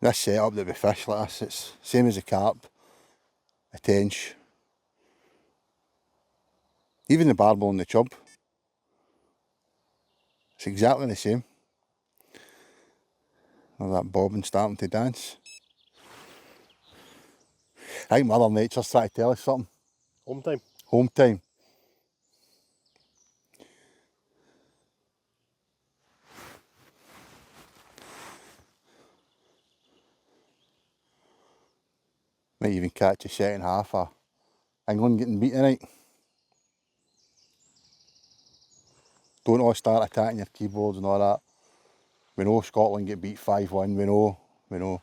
This setup that we fish like this, it's same as the carp, the tench, even the barbel and the chub. It's exactly the same. There's that bobbin starting to dance. I think Mother Nature's trying to tell us something. Home time. Home time. Might even catch a second half of England getting beat tonight. Don't all start attacking your keyboards and all that. We know Scotland get beat 5-1, we know. We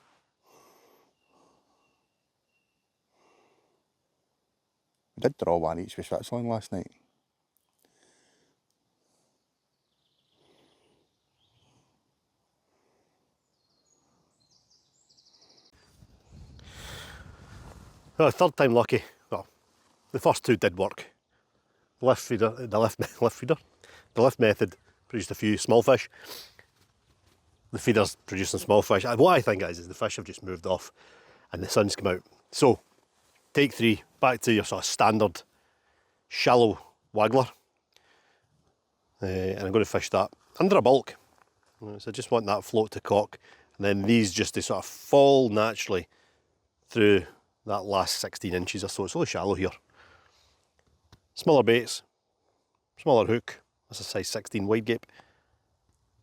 did draw 1 each with Switzerland last night. Well, third time lucky. Well, the first two did work. The lift feeder, the lift method produced a few small fish. The feeder's producing small fish. What I think is the fish have just moved off. and the sun's come out. So, take 3, back to your sort of standard shallow waggler. And I'm going to fish that under a bulk. So I just want that float to cock, and then these just to sort of fall naturally through that last 16 inches or so. It's really shallow here. Smaller baits, smaller hook, that's a size 16 wide gape,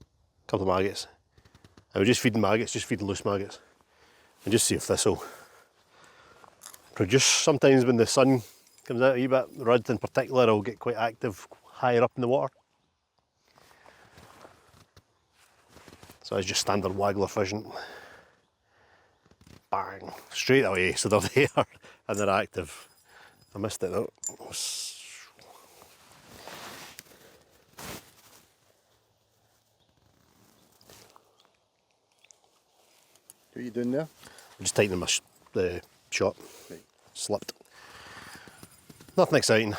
a couple of maggots. And we're just feeding maggots, just feeding loose maggots. And just see if this will produce. Sometimes when the sun comes out a wee bit, the rudd in particular will get quite active higher up in the water. So it's just standard waggler fishing. Bang, straight away, so they're there and they're active. I missed it though. What are you doing there? I'm just tightening my the shot. Right. Slipped. Nothing exciting.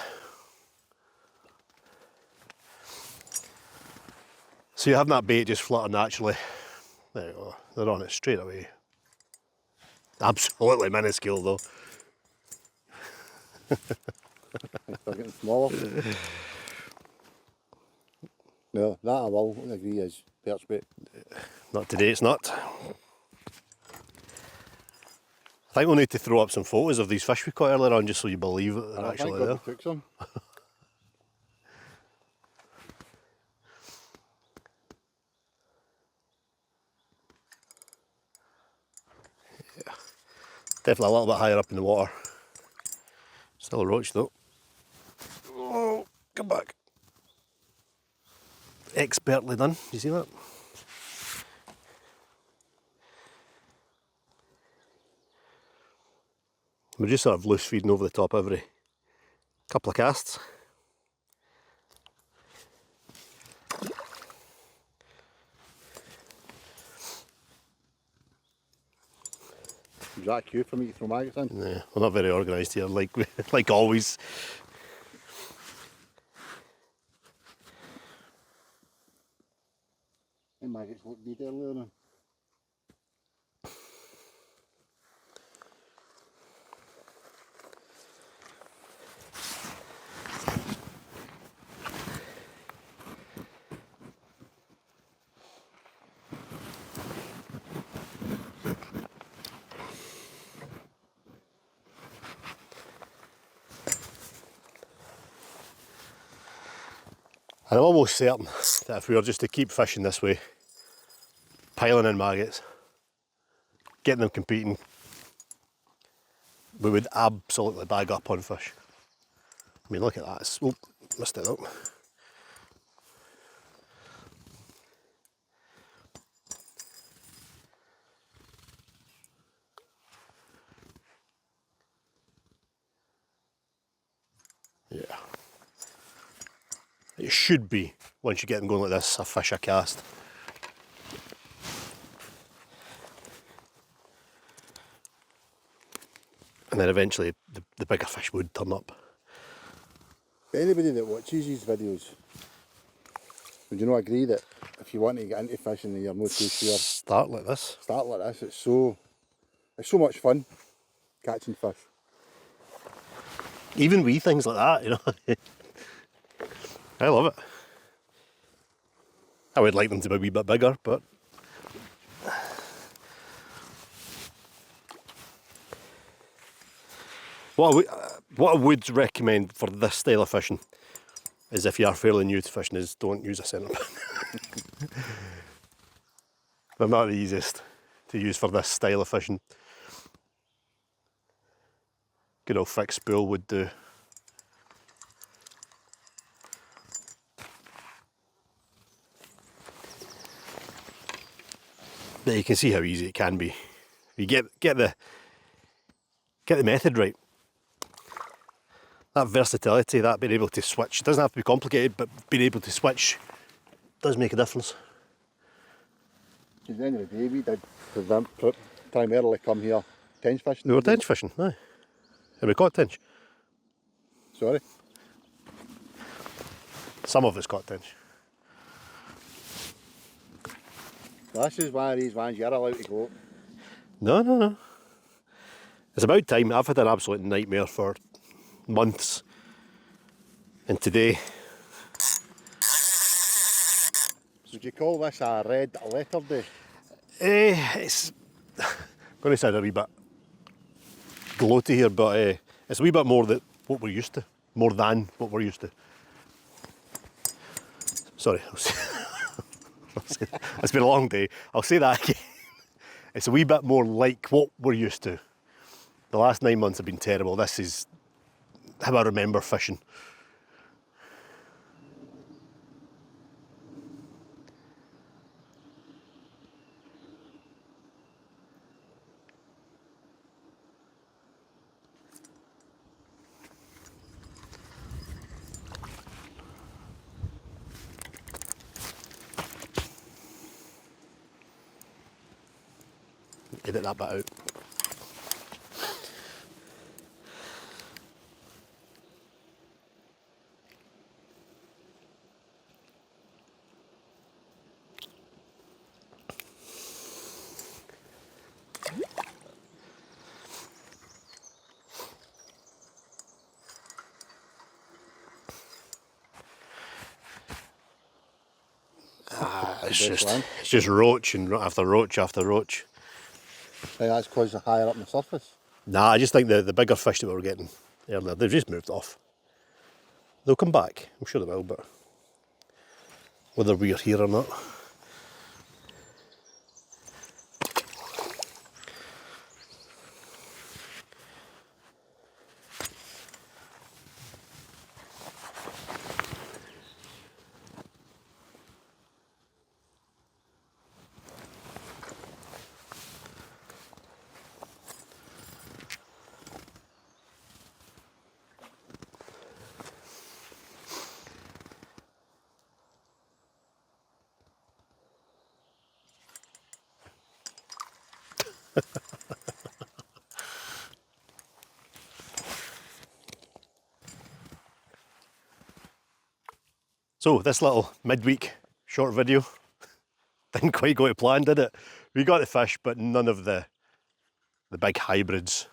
So you're having that bait just flutter naturally. There you go. They're on it straight away. Absolutely minuscule though. They're getting smaller. No, that I will agree is perch bait. Not today, it's not. I think we'll need to throw up some photos of these fish we caught earlier on just so you believe that they're actually there. I think we took some. Yeah. Definitely a little bit higher up in the water. Still a roach though. Oh, come back. Expertly done, you see that? We're just sort of loose feeding over the top every couple of casts. Was that a cue for me to throw maggots in? Yeah, we're not very organised here, like like always. The maggots look good earlier on. And I'm almost certain that if we were just to keep fishing this way, piling in maggots, getting them competing, we would absolutely bag up on fish. I mean, look at that. Oh, missed it out. Yeah. It should be, once you get them going like this, a fish a cast. And then eventually the bigger fish would turn up. Anybody that watches these videos, would you not agree that if you want to get into fishing and you're not too sure, Start like this. start like this? It's so much fun catching fish. Even wee things like that, you know. I love it. I would like them to be a wee bit bigger, but what I would recommend for this style of fishing is, if you are fairly new to fishing, is don't use a centre pin. They're not the easiest to use for this style of fishing. Good old fixed spool would do. But you can see how easy it can be. You get the method right. That versatility, that being able to switch, it doesn't have to be complicated, but being able to switch does make a difference. Because at the end of the day, we did primarily come here tench fishing. We were tench fishing, aye. And we caught tench. Sorry? Some of us caught tench. This is one of these ones you're allowed to go. No. It's about time. I've had an absolute nightmare for months. And today... Would you call this a red letter day? It's going to sound a wee bit gloaty here, but it's a wee bit more than what we're used to. More than what we're used to. Sorry. It's been a long day. I'll say that again. It's a wee bit more like what we're used to. The last 9 months have been terrible. This is how I remember fishing. Edit that bit out. It's just roach and after roach after roach. Hey, that's because they're higher up on the surface. Nah, I just think the bigger fish that we were getting earlier, they've just moved off. They'll come back, I'm sure they will, but whether we're here or not. So this little midweek short video didn't quite go to plan, did it? We got the fish, but none of the big hybrids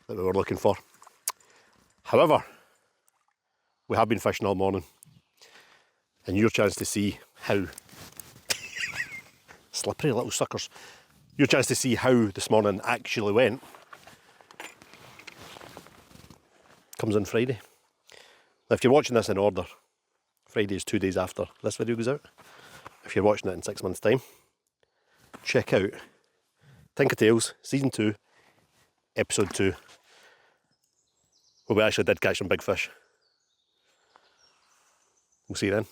that we were looking for. However, we have been fishing all morning, and your chance to see how slippery little suckers. Your chance to see how this morning actually went comes on Friday. Now, if you're watching this in order, Friday is 2 days after this video goes out. If you're watching it in 6 months' time, check out Tinker Tales Season 2, Episode 2, where we actually did catch some big fish. We'll see you then.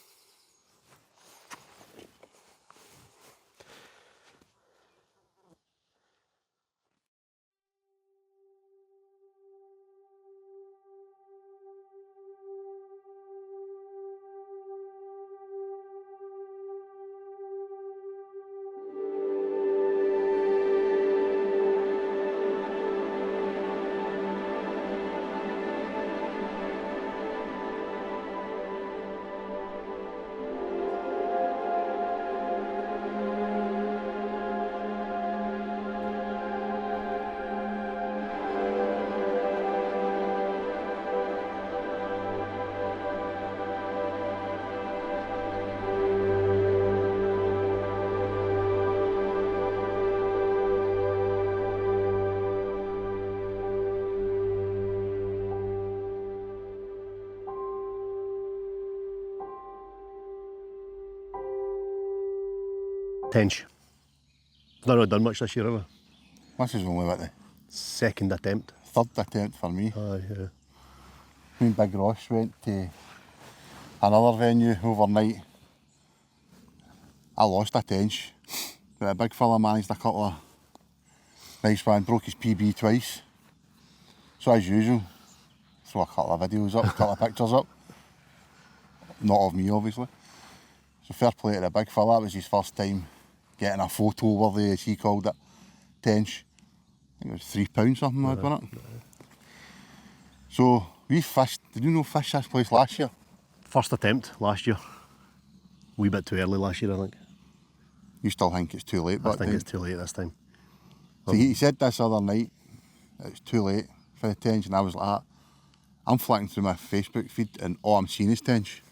Tench. I've not really done much this year, have I? This is only what the Second attempt. third attempt for me. Aye, yeah. Me and Big Ross went to another venue overnight. I lost a tench, but a big fella managed a couple of nice ones, broke his PB twice. So as usual, throw a couple of videos up, a couple of pictures up. Not of me, obviously. So fair play to the big fella, that was his first time getting a photo worthy, as he called it, tench. I think it was £3 something, wasn't it? So we fished, did you know fish this place last year? First attempt last year. A wee bit too early last year, I think. You still think it's too late, I but think it's too late this time. so he said this other night, it's too late for the Tench, and I was like that. I'm flicking through my Facebook feed and all I'm seeing is Tench.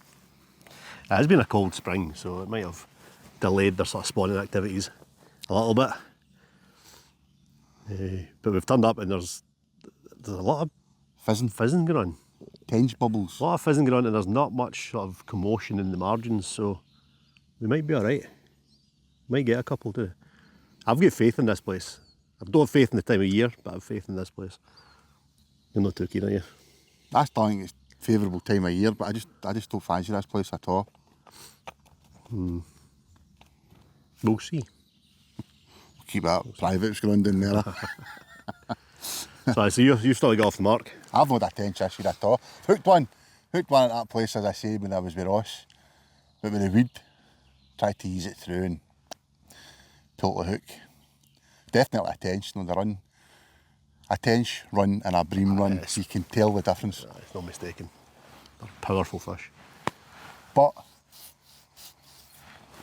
It has been a cold spring, so it might have delayed their sort of spawning activities a little bit. But we've turned up and there's a lot of fizzing going on. Tench bubbles. A lot of fizzing going on, and there's not much sort of commotion in the margins, so we might be alright. Might get a couple too. I've got faith in this place. I don't have faith in the time of year, but I have faith in this place. You're not too keen, are you? I still think it's favourable time of year, but I just don't fancy this place at all. We'll see. Keep that private going down there. So you've still got off the mark. I've not had a Tench this year at all. Hooked one at that place, as I say, when I was with Ross. But with the weed, tried to ease it through and pull the hook. Definitely a Tench on the run. A Tench run and a bream run, so you can tell the difference. It's no mistaken. They're powerful fish. But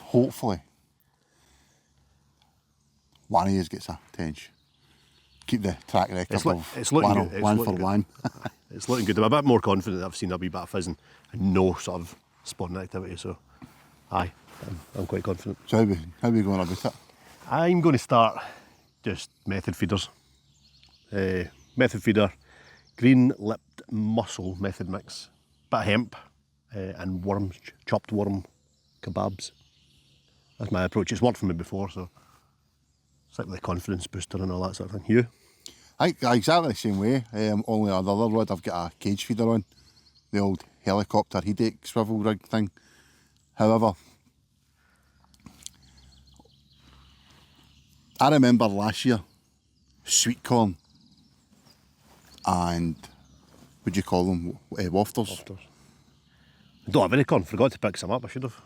hopefully one of you gets a Tench. Keep the track record It's of looking one, good. one for one. It's looking good. I'm a bit more confident that I've seen a wee bit of fizzing and no sort of spawning activity, so aye, I'm quite confident. So how we going about it? I'm going to start just method feeders. Method feeder, green lipped mussel method mix, bit of hemp and worms, chopped worm kebabs. That's my approach. It's worked for me before, so it's like the confidence booster and all that sort of thing. You? I exactly the same way, only on the other rod I've got a cage feeder on, the old helicopter headache swivel rig thing. However, I remember last year, sweet corn and, what do you call them, wafters, I don't have any corn, forgot to pick some up, I should have.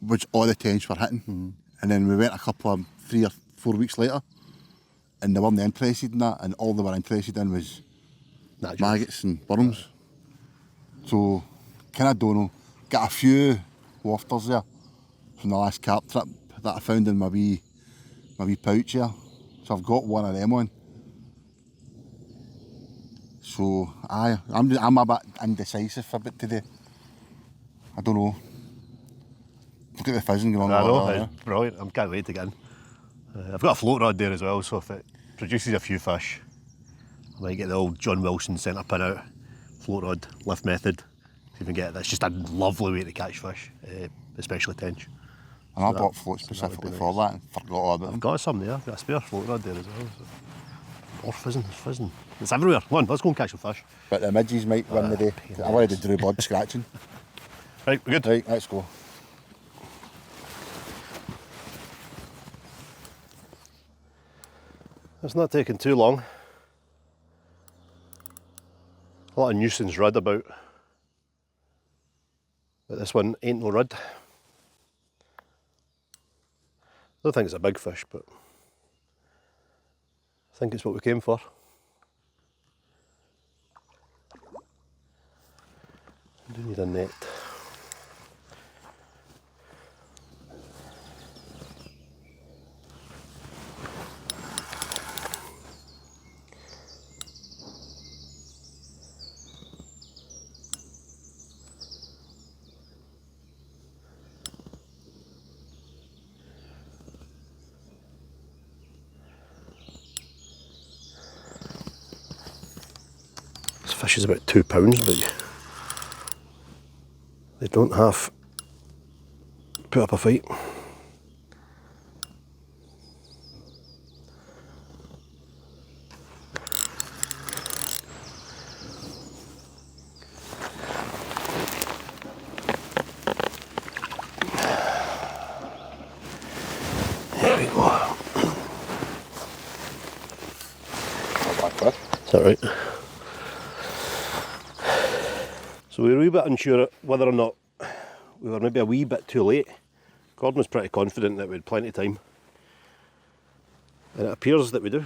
which all the Tench were hitting. And then we went a couple of 3 or 4 weeks later, and they weren't interested in that, and all they were interested in was maggots and worms. So, kind of don't know. Got a few wafters there from the last carp trip that I found in my wee pouch here. So I've got one of them on. So I'm a bit indecisive a bit today. I don't know. Look at the fizzing going on. I know, it's brilliant. I can't wait to get in. I've got a float rod there as well, so if it produces a few fish, I might get the old John Wilson centre pin out, float rod, lift method. See if we can get it. It's just a lovely way to catch fish, especially tench. And I bought floats specifically for that and forgot all about them. I've got some there. I've got a spare float rod there as well. So. More fizzing, it's fizzing. It's everywhere. Come on, let's go and catch some fish. But the midges might win the day. I wanted to do blood scratching. Right, we're good? Right, let's go. It's not taking too long. A lot of nuisance rudd about. But this one ain't no rudd. I don't think it's a big fish, but I think it's what we came for. I do need a net. This fish is about 2 pounds, but they don't half put up a fight. There we go. Is that right? So we were a wee bit unsure whether or not we were maybe a wee bit too late. Gordon was pretty confident that we had plenty of time. And it appears that we do.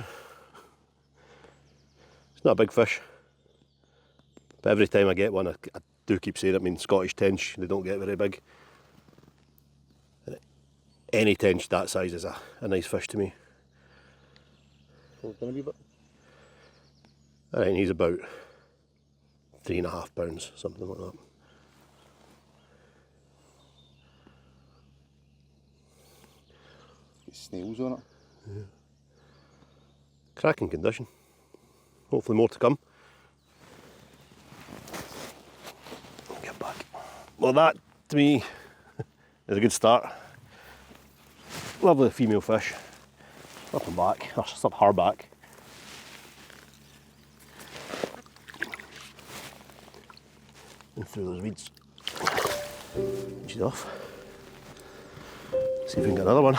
It's not a big fish. But every time I get one, I do keep saying it. I mean, Scottish tench, they don't get very big. And any tench that size is a nice fish to me. I reckon he's about 3.5 pounds, something like that. Got snails on it. Yeah. Cracking condition. Hopefully more to come. Get back. Well, that to me is a good start. Lovely female fish. Up and back, or just up her back. And through those weeds. She's off. See if we can get another one.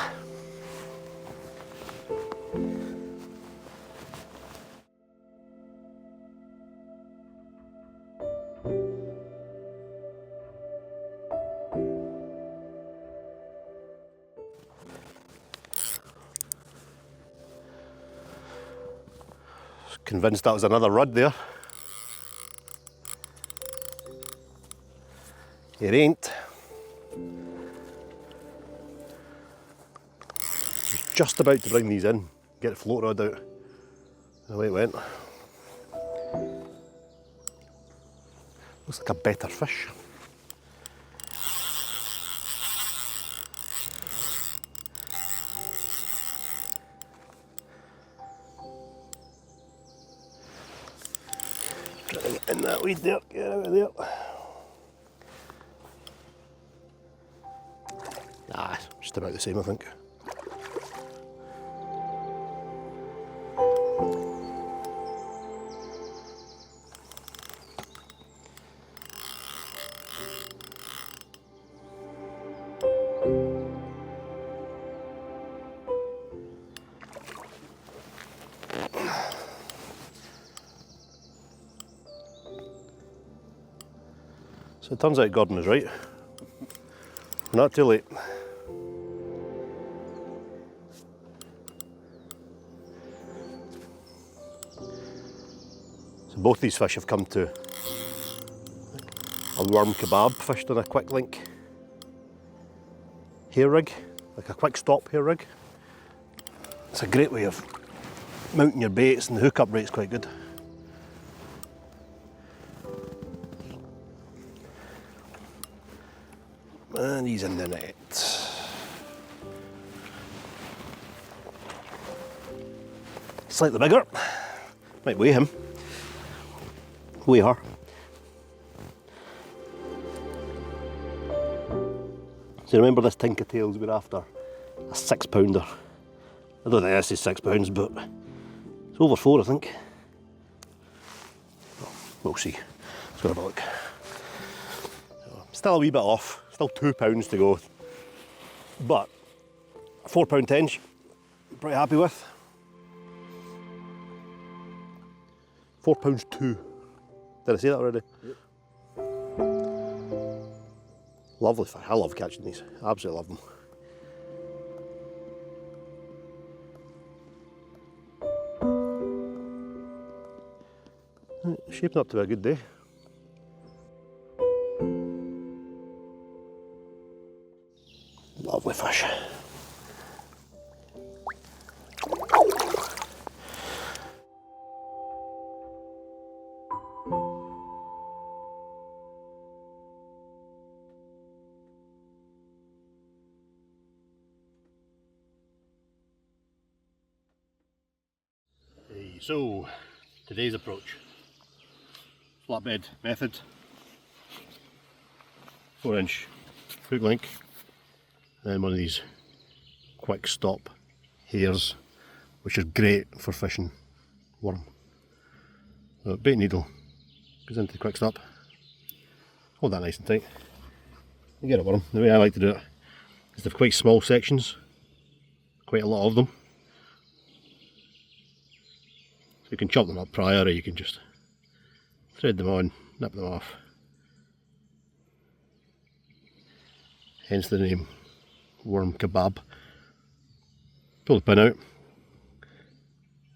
Convinced that was another rudd there. It ain't. Just about to bring these in, get the float rod out. And away it went. Looks like a better fish. Get in that weed there, get out of there. Ah, just about the same, I think. So it turns out Gordon was right. We're not too late. So both these fish have come to a worm kebab fished on a quick link hair rig, like a quick stop hair rig. It's a great way of mounting your baits, and the hookup rate's quite good. And he's in the net. Slightly bigger. Might weigh him. Weigh her. So remember this tinker tails we're after? A 6-pounder. I don't think this is 6 pounds, but it's over 4, I think. We'll see. Let's go have a look. Still a wee bit off. Still 2 pounds to go, but a 4-pound tench, I'm pretty happy with. 4 pounds 2. Did I say that already? Yep. Lovely fish. I love catching these. Absolutely love them. Right, shaping up to be a good day. Lovely fish. Hey, so today's approach. Flatbed method. 4-inch hook link. And one of these quick stop hairs, which are great for fishing worm. So bait needle goes into the quick stop. Hold that nice and tight. You get a worm. The way I like to do it is they have quite small sections, quite a lot of them. So you can chop them up prior, or you can just thread them on, nip them off. Hence the name. Worm kebab. Pull the pin out,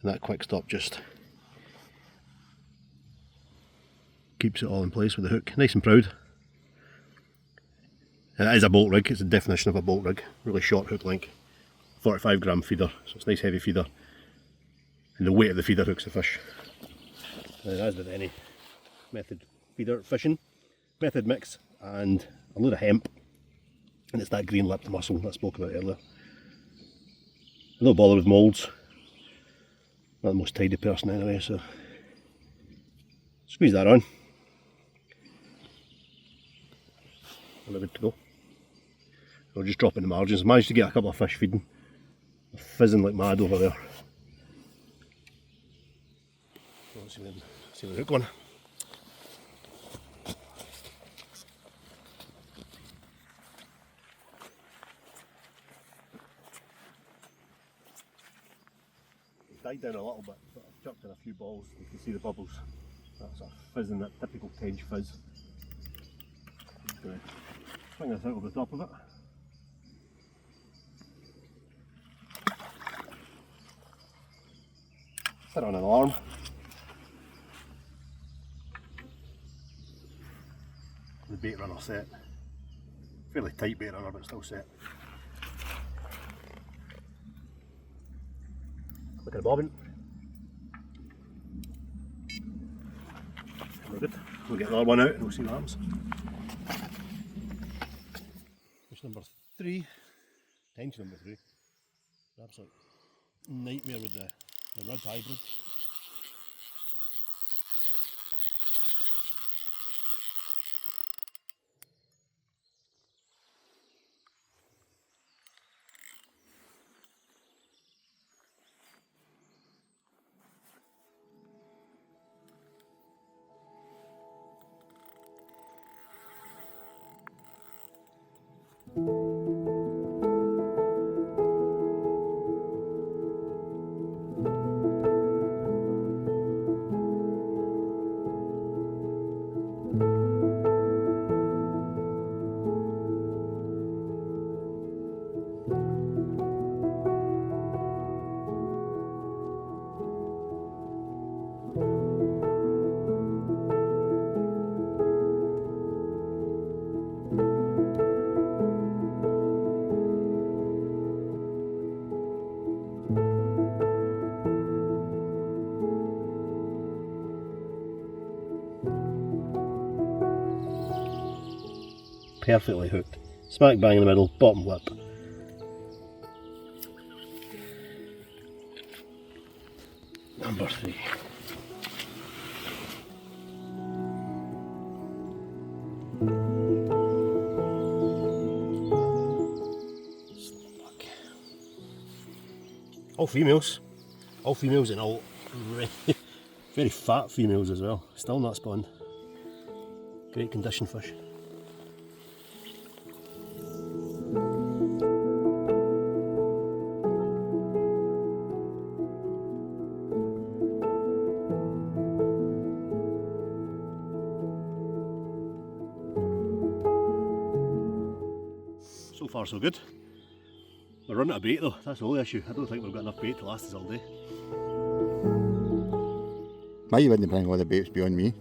and that quick stop just keeps it all in place with the hook, nice and proud. And it is a bolt rig, it's the definition of a bolt rig, really short hook length, 45 gram feeder, so it's a nice heavy feeder, and the weight of the feeder hooks the fish. And as with any method feeder fishing, method mix and a load of hemp, and it's that green lipped mussel that I spoke about earlier. I don't bother with moulds, not the most tidy person anyway, so squeeze that on and we're good to go. I'll just drop in the margins. I managed to get a couple of fish feeding. They're fizzing like mad over there. Let's see the hook one. Died down a little bit, but I've chucked in a few balls. You can see the bubbles. That's a fizzing, that typical Tench fizz. Just going to swing this out over the top of it. Set on an alarm. The bait runner set. Fairly tight bait runner, but still set. Look at the bobbin. We're good. We'll get the other one out and we'll see what happens. Fish number 3. Tench number 3. Absolute nightmare with the red hybrid. Perfectly hooked. Smack bang in the middle, bottom lip. Number 3. All females. All females and all very fat females as well. Still not spawned. Great condition fish. So far so good. We're running out of bait though, that's the only issue. I don't think we've got enough bait to last us all day. Why you wouldn't bring all the baits beyond me?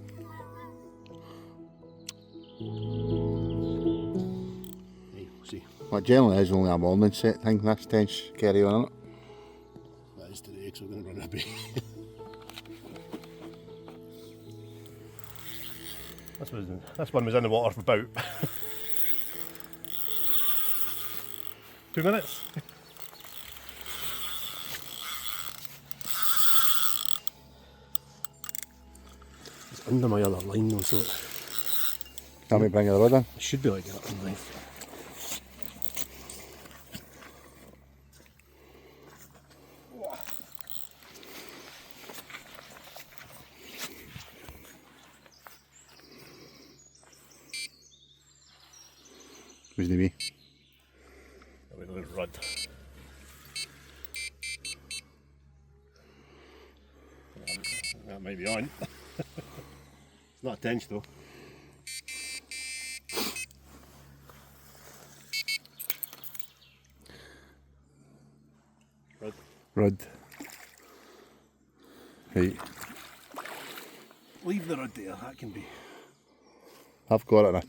Hey, we'll see. Well, generally is only a morning set thing, this Tench carry on it. That is today, so we're going to run out of bait. This one was in the water for about 2 minutes. It's under my other line though, so Can we bring the rod in? I should be able to get up in line. Who's the wee? With a little rod. That might be on. It's not a Tench though. Rod. Rod. Right. Leave the rod there, that can be. I've got it in a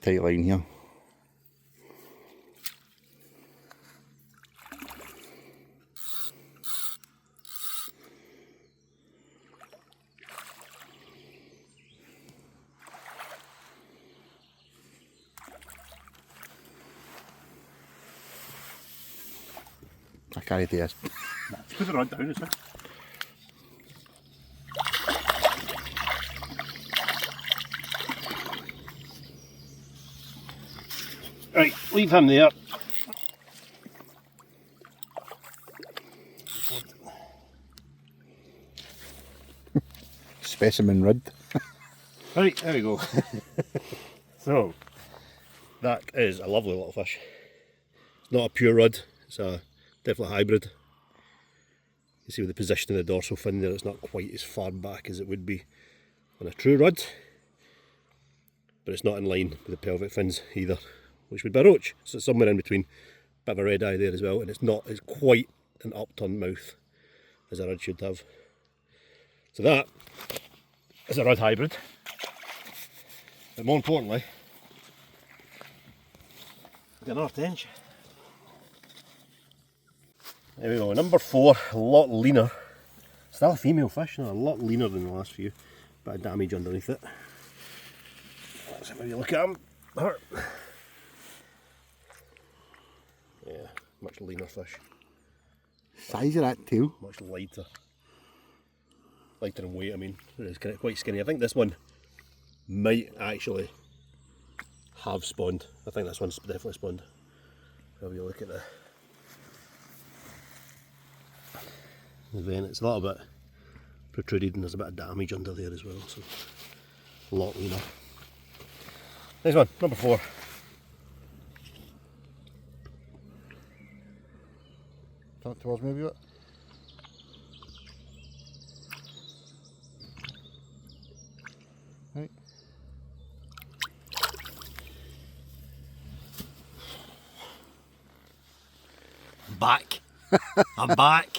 tight line here. I can't do this. Let's put the rod down, it's fine. Right, leave him there. Specimen rod. Right, there we go. So, that is a lovely little fish. It's not a pure rod, it's a definitely hybrid. You see with the position of the dorsal fin there, it's not quite as far back as it would be on a true rod. But it's not in line with the pelvic fins either, which would be a roach. So it's somewhere in between. Bit of a red eye there as well, and it's not as quite an upturned mouth as a rod should have. So that is a rod hybrid. But more importantly, we've got another tench. There we go, number 4, a lot leaner. Still a female fish, a lot leaner than the last few. Bit of damage underneath it. Let's have a look at him. Yeah, much leaner fish. Size of that tail? Much lighter. Lighter in weight, I mean. It's quite skinny. I think this one might actually have spawned. I think this one's definitely spawned. Have a look at the vein. It's a little bit protruded and there's a bit of damage under there as well, so a lot leaner. Next one, number 4. Turn it towards me a wee bit. Right. Back. I'm back.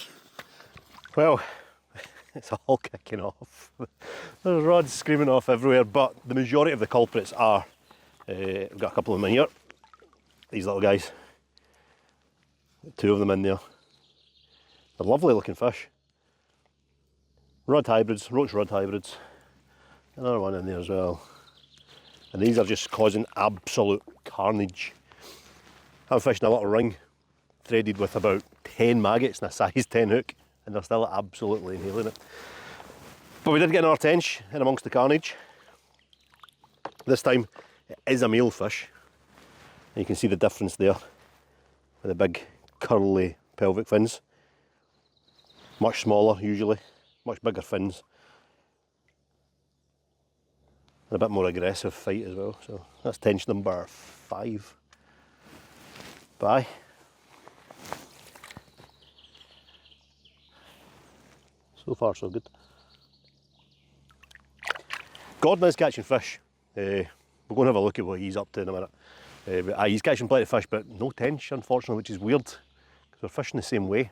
Well, it's all kicking off. There's rods screaming off everywhere, but the majority of the culprits are, we've got a couple of them in here. These little guys. 2 of them in there. They're lovely looking fish. Rod hybrids, roach rod hybrids. Another one in there as well. And these are just causing absolute carnage. I'm fishing a little ring, threaded with about 10 maggots and a size 10 hook, and they're still absolutely nailing it. But we did get another tench in amongst the carnage. This time it is a male fish. And you can see the difference there with the big curly pelvic fins. Much smaller usually, much bigger fins. And a bit more aggressive fight as well. So that's tench number 5. Bye. So far so good. Gordon is catching fish. We're going to have a look at what he's up to in a minute. But he's catching plenty of fish, but no tench unfortunately, which is weird because we're fishing the same way.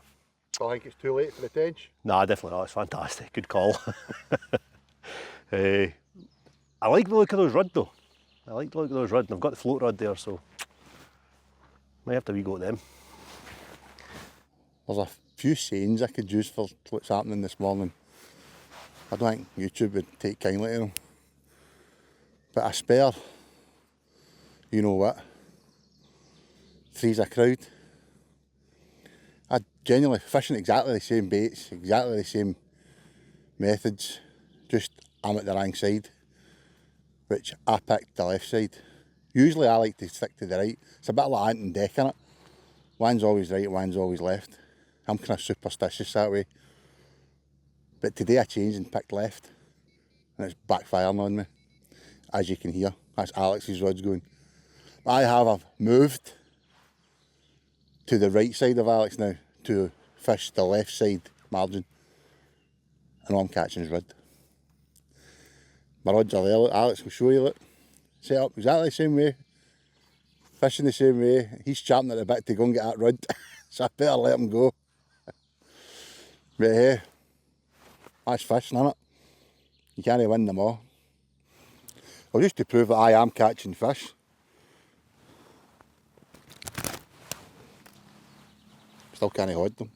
I think it's too late for the tench. Nah, definitely not. It's fantastic. Good call. I like the look of those rod though. I like the look of those rod, and I've got the float rod there, so might have to wee go at them. There's a few sayings I could use for what's happening this morning. I don't think YouTube would take kindly to them. But a spare, you know what, frees a crowd. I genuinely fishing exactly the same baits, exactly the same methods, just I'm at the wrong side, which I picked the left side. Usually I like to stick to the right. It's a bit like ant and deck in it. One's always right, one's always left. I'm kind of superstitious that way. But today I changed and picked left, and it's backfiring on me. As you can hear, that's Alex's rods going. I've moved to the right side of Alex now to fish the left side margin, and all I'm catching is rod. My rods are there, look, Alex will show you, look. Set up exactly the same way, fishing the same way. He's champing at the bit to go and get that rod, so I better let him go. But hey, that's fishing, innit? You can't win them all. Well, just to prove that I am catching fish, still can't hold them.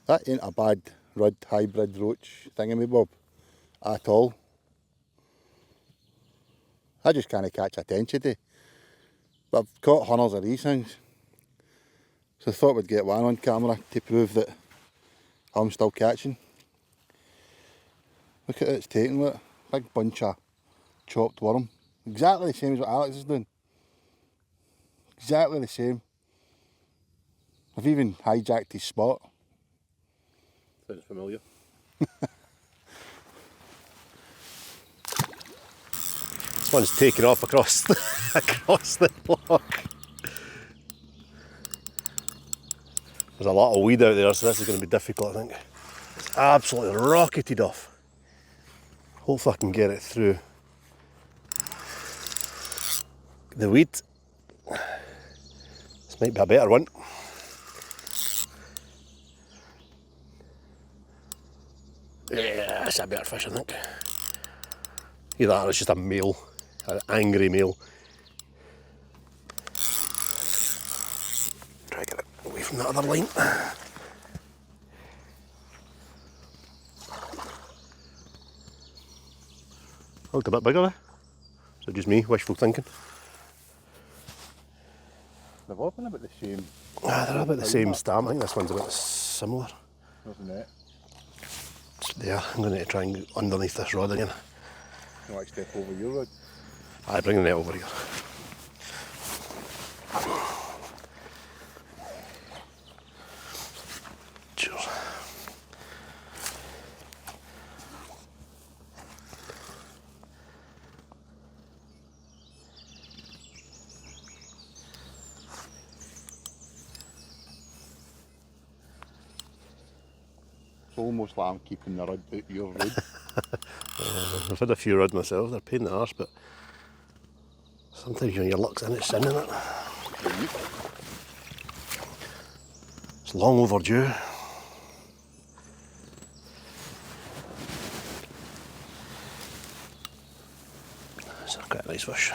That ain't a bad rod hybrid roach thingamy-bob at all. I just can't catch a tench today. But I've caught hundreds of these things. So I thought we'd get one on camera to prove that I'm still catching. Look at it, it's taking it. Big bunch of chopped worm. Exactly the same as what Alex is doing. Exactly the same. I've even hijacked his spot. Sounds familiar. This one's taken off across the block. There's a lot of weed out there, so this is going to be difficult, I think. It's absolutely rocketed off. Hopefully I can get it through the weed. This might be a better one. Yeah, that's a better fish, I think. Either that or it's just a male, an angry male. Try to get it away from that other line. Looked a bit bigger there. So just me, wishful thinking. They've all been about the same. They're about the same stamp. I think this one's a bit similar. There's a net. Yeah, I'm going to try and get underneath this rod again. You want to step over your rod? I bring the net over here. Cheers. It's almost like I'm keeping the rod out your rod. I've had a few rods myself, they're a pain in the arse, but sometimes when your luck's in, it's in it. It's long overdue. It's quite a nice fish.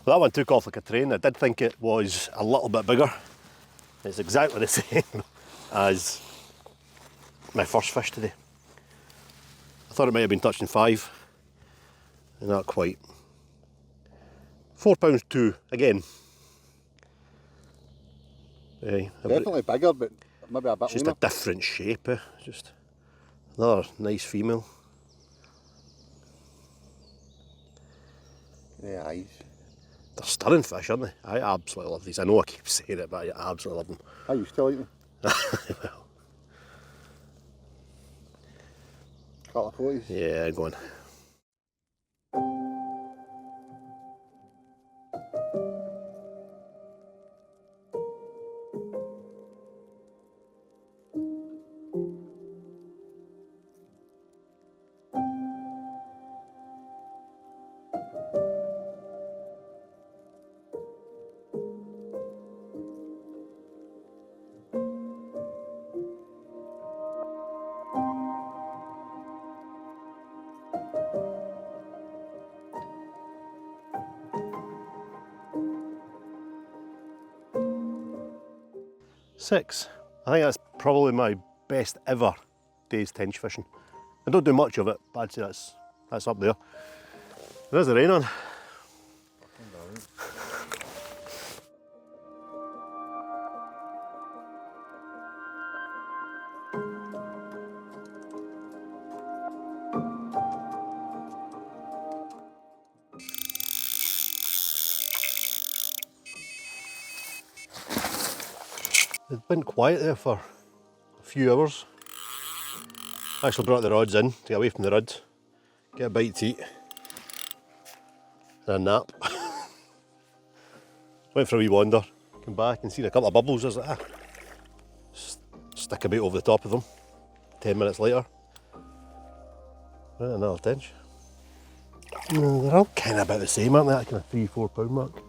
Well, that one took off like a train. I did think it was a little bit bigger. It's exactly the same as my first fish today. I thought it might have been touching 5, and not quite. 4 pounds 2 again. Definitely bigger, but maybe a bit It's just leaner. a different shape. Just another nice female. Yeah, eyes. They're stunning fish, aren't they? I absolutely love these. I know I keep saying it, but I absolutely love them. I used to like them. Well, Couple of 40s. yeah, go on. Six. I think that's probably my best ever day's tench fishing. I don't do much of it, but I'd say that's up there. There's the rain on. It's been quiet there for a few hours. I actually brought the rods in to get away from the rod, get a bite to eat, and a nap. Went for a wee wander, come back and seen a couple of bubbles. I was like, stick a bait over the top of them. 10 minutes later, right, another tench. They're all kind of about the same, aren't they? That kind of 3-4 pound mark.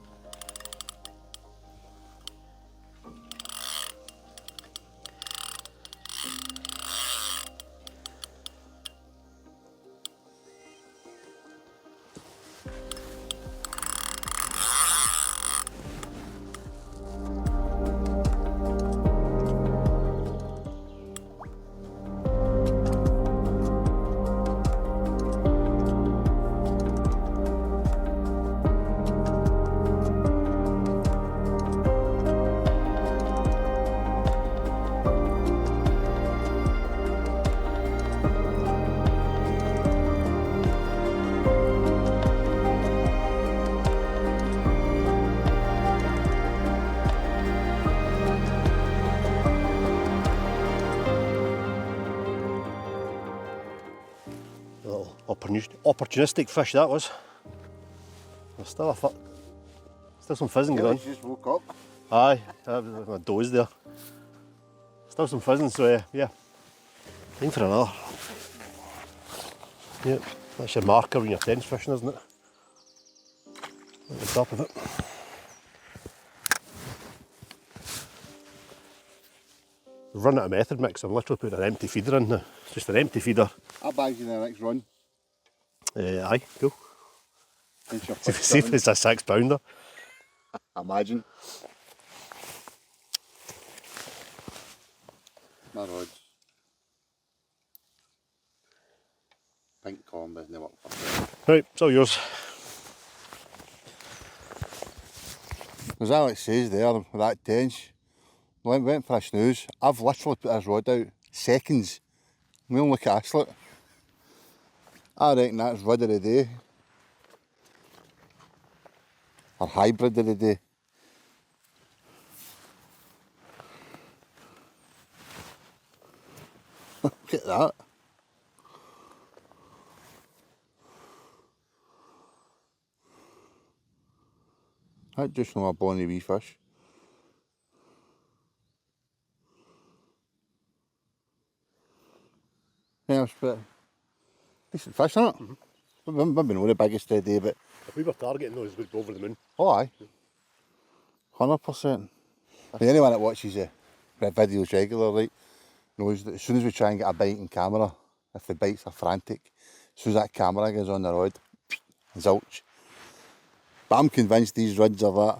little opportunistic fish that was. There's still still some fizzing going on. Just woke up. Aye, I was a doze there. Still some fizzing, so yeah. Time for another. Yep, that's your marker when you're tench fishing, isn't it? At the top of it. We've run out of method mix, I'm literally putting an empty feeder in now. It's just an empty feeder. I'll buy you the next run. Aye, cool. See See if it's a 6 pounder. Imagine. My rods. Pink comb isn't what Right, it's all yours. As Alex says there, with that tench, went for a snooze. I've literally put his rod out seconds. We'll look at this, look. I reckon that's rod of the day. Or hybrid of the day. Look at that. That's just not a bonny wee fish. Yeah, it's a decent fish, isn't it? Mm-hmm. Maybe not the biggest today, but... If we were targeting those, we'd go over the moon. Oh aye. 100%. Anyone that watches the videos regularly knows that as soon as we try and get a bite in camera, if the bites are frantic, as soon as that camera goes on the rod, zilch. But I'm convinced these rods are that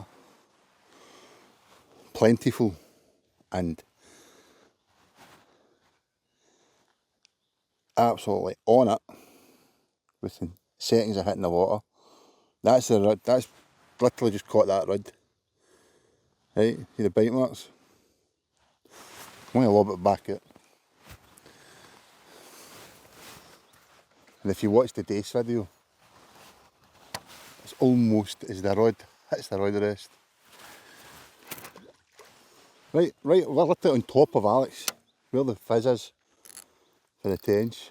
plentiful and absolutely on it with the settings of hitting the water. That's the rod, that's literally just caught that rod. Right, see the bite marks? I'm going to lob it back out. And if you watch the Dace video, it's almost as the rod hits the rod rest. Right, we're literally on top of Alex, where the fizz is for the tench.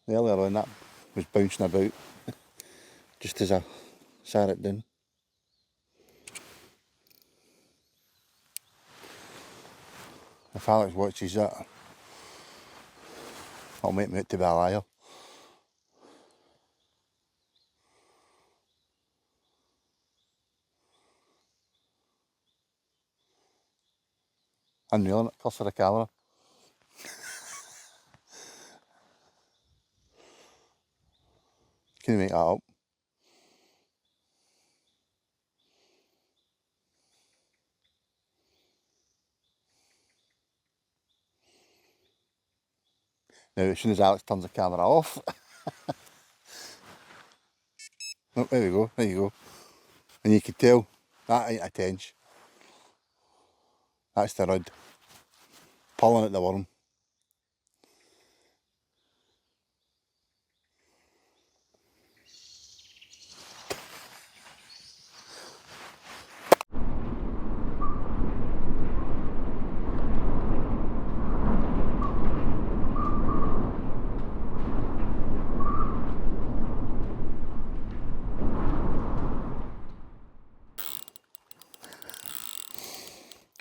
Earlier on that was bouncing about, just as I sat it down. If Alex watches that, I'll make me out to be a liar. Unreal, isn't it? Curse for the camera. Can you make that up? Now, as soon as Alex turns the camera off, oh, there we go, there you go. And you can tell that ain't a tench. That's the rod. Pulling at the worm.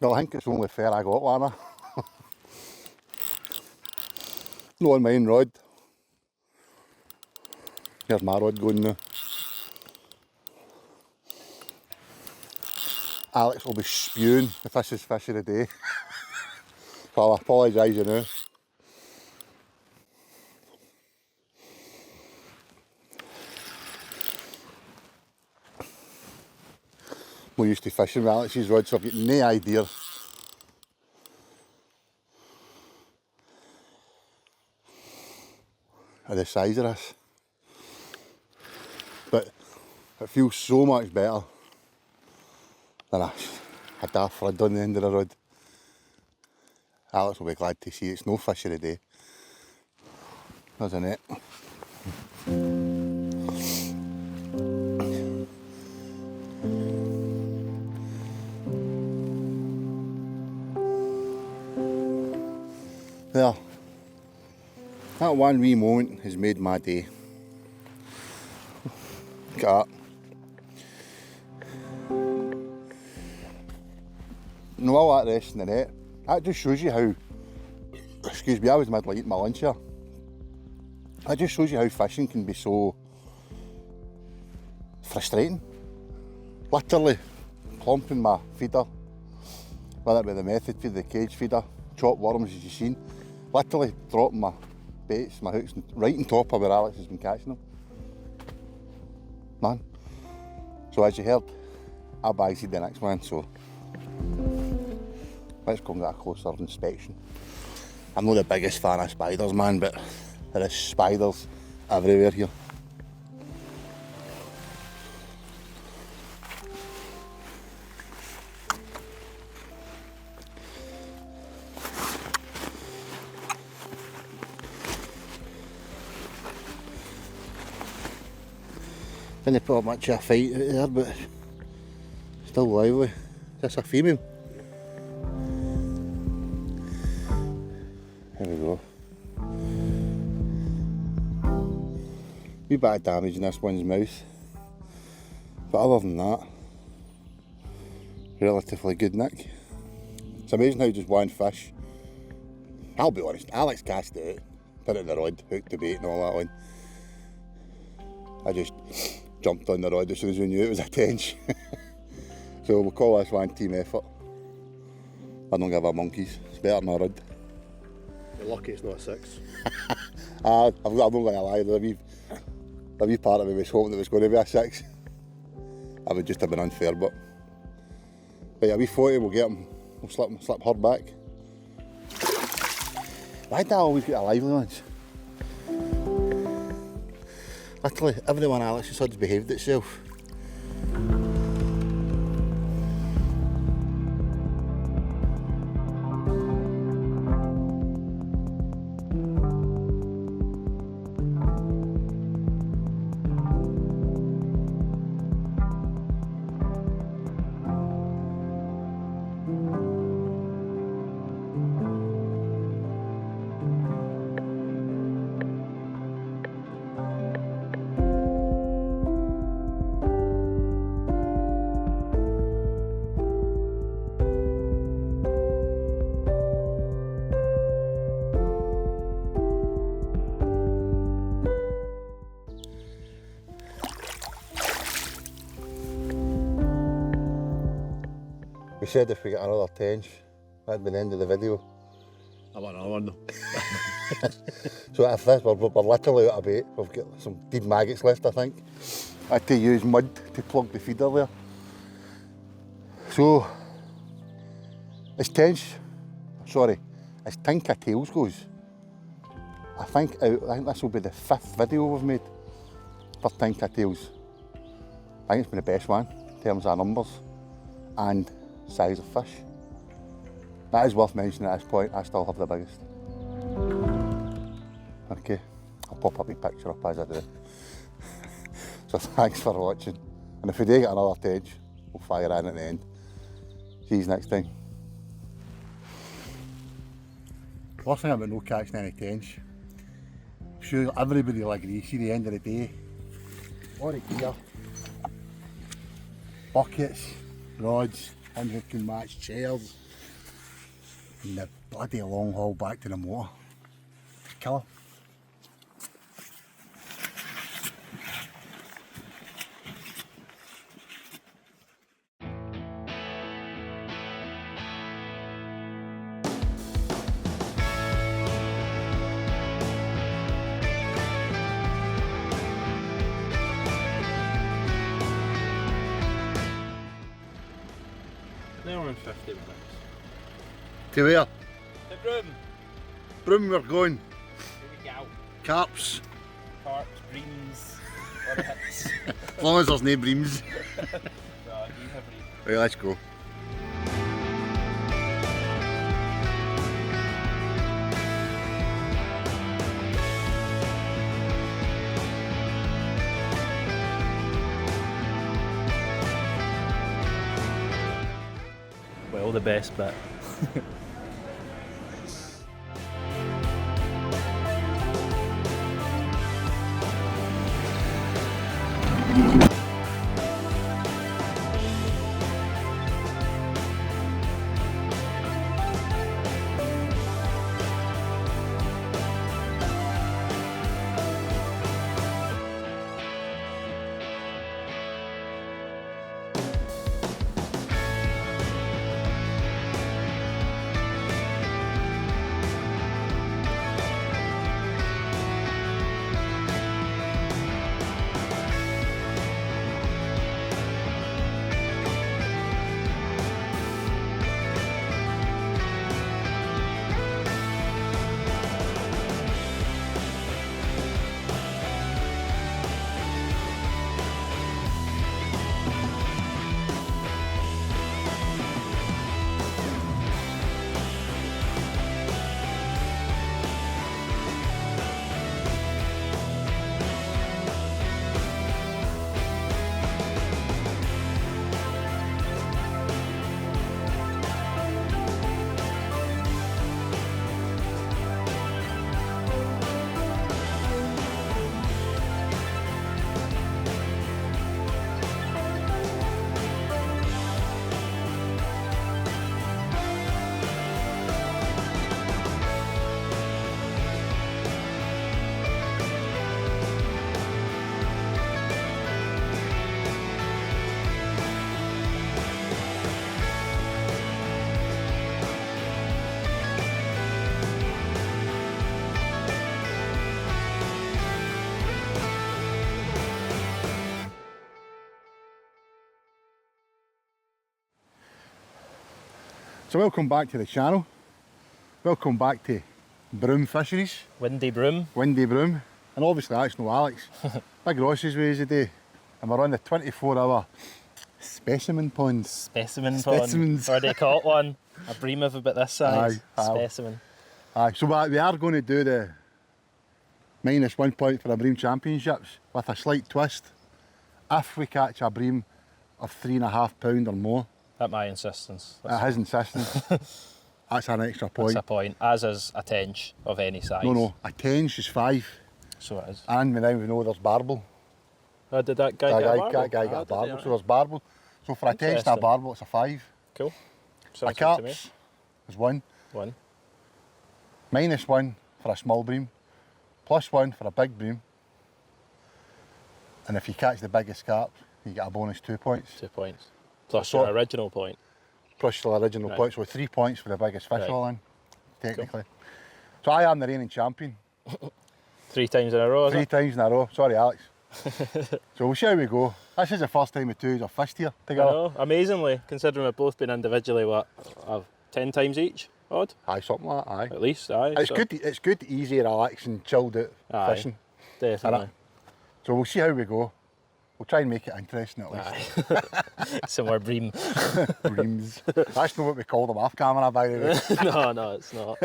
Well, I think it's only fair I got one. No on mine rod. Here's my rod going now. Alex will be spewing if this is fish of the day. So I'll apologise, you know. We're used to fishing with Alex's rod, so I've got no idea of the size of this. But it feels so much better than a daft rod on the end of the rod. Alex will be glad to see it's no fish of the day. There's a net. There. That one wee moment has made my day. Look at that. No, all that rest in the net. That just shows you how, excuse me, I was mid eating my lunch here. That just shows you how fishing can be so frustrating. Literally clumping my feeder, whether it be the method feeder, the cage feeder, chopped worms as you've seen, literally dropping my baits, my hooks right on top of where Alex has been catching them. Man. So as you heard, I bagged the next one, so let's go and get a closer inspection. I'm not the biggest fan of spiders, man, but there is spiders everywhere here. Didn't put up much of a fight out there, but still lively. Is this a female? There we go. Wee bit of damage in this one's mouth, but other than that, relatively good nick. It's amazing how just one fish, I'll be honest, Alex cast it out, put it in the rod, hooked the bait and all that on. I just jumped on the rod as soon as we knew it was a tench. So we'll call this one team effort. I don't give a monkeys, it's better than a rod. You're lucky it's not a 6. I'm not going to lie, the wee part of me was hoping it was going to be a 6. I would just have been unfair, but yeah, we 40, we'll get him, we'll slip her back. Why do I always get a lively ones? Literally everyone Alex has had behaved itself. We said if we get another tench, that'd be the end of the video. I want another one though. So if this, we're literally out of bait. We've got some dead maggots left, I think. I had to use mud to plug the feeder there. So, as Tinker Tails goes, I think this will be the 5th video we've made for Tinker Tails. I think it's been the best one in terms of numbers and size of fish. That is worth mentioning at this point, I still have the biggest. Okay, I'll pop up a picture up as I do. So thanks for watching, and if we do get another tench, we'll fire in at the end. See you next time. First thing about no catching any tench, I'm sure everybody will agree, see the end of the day, all the gear, buckets, rods, unhooking match chairs, and the bloody long haul back to the motor. Killer. An hour and 50 minutes. To where? The broom. Broom we're going. Here we go. Carps. Carp, breams, or hits. As long as there's no breams. No, you have bream. Right, let's go. Well, the best bit. So welcome back to the channel. Welcome back to Broom Fisheries, Windy Broom. Windy Broom. And obviously that's no Alex. Big Ross's ways today. And we're on the 24-hour specimen ponds. Specimens. Already caught one. A bream of about this size. Aye, Specimen. Aye, so we are going to do the -1 point for a bream championships with a slight twist. If we catch a bream of 3.5 pound or more. At my insistence. At his insistence. That's an extra point. That's a point. As is a tench of any size. No, a tench is 5. So it is. And now we know there's barbel. Did that guy get a barbel? That guy got a barbel, so there's barbel. So for a tench and a barbel, it's a 5. Cool. A Sounds good to me. carps is 1. 1. -1 for a small bream. +1 for a big bream. And if you catch the biggest carp, you get a bonus 2 points. 2 points. Plus So- your original point. Plus the original Right. points, so 3 points for the biggest fish Right. all in, technically. So I am the reigning champion. 3 times in a row, is 3 it? times in a row. Sorry, Alex. So we'll see how we go. This is the first time we two have fished here I together. know. Amazingly, considering we've both been individually, what, 10 times each? Odd? Aye, something like that, aye. At least, aye. It's so- good. It's good, easy, relaxing, chilled out Aye. fishing. Definitely. So we'll see how we go. We'll try and make it interesting at least. Aye. Some more bream. Breams. That's not what we call them off camera, by the way. No, it's not.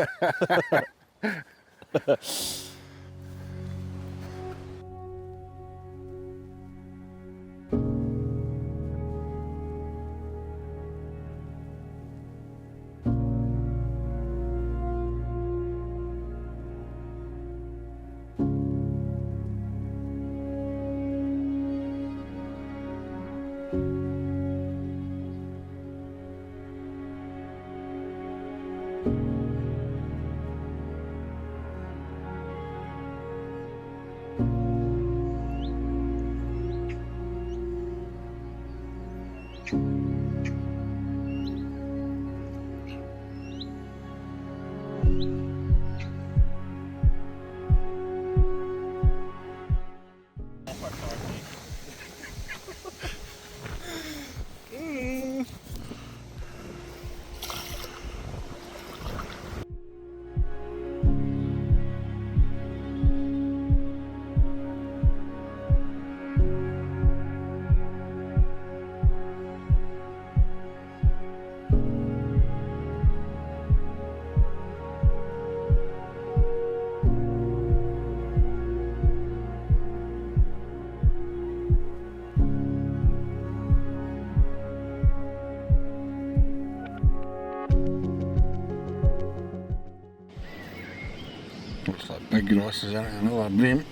Looks like big Ross is in it, another bream.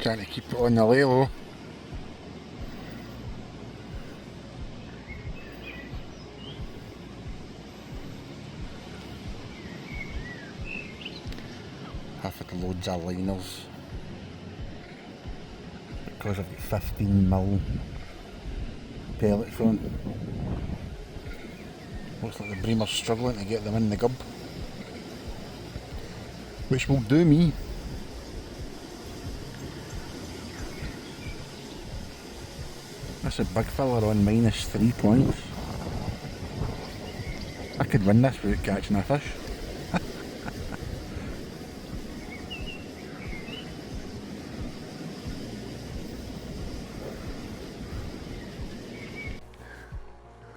Trying to keep it on the lay low. I've had loads of liners because I've got 15mm pellets on. Looks like the breamer's struggling to get them in the gub, which will do me. That's a big fella on -3 points. I could win this without catching a fish.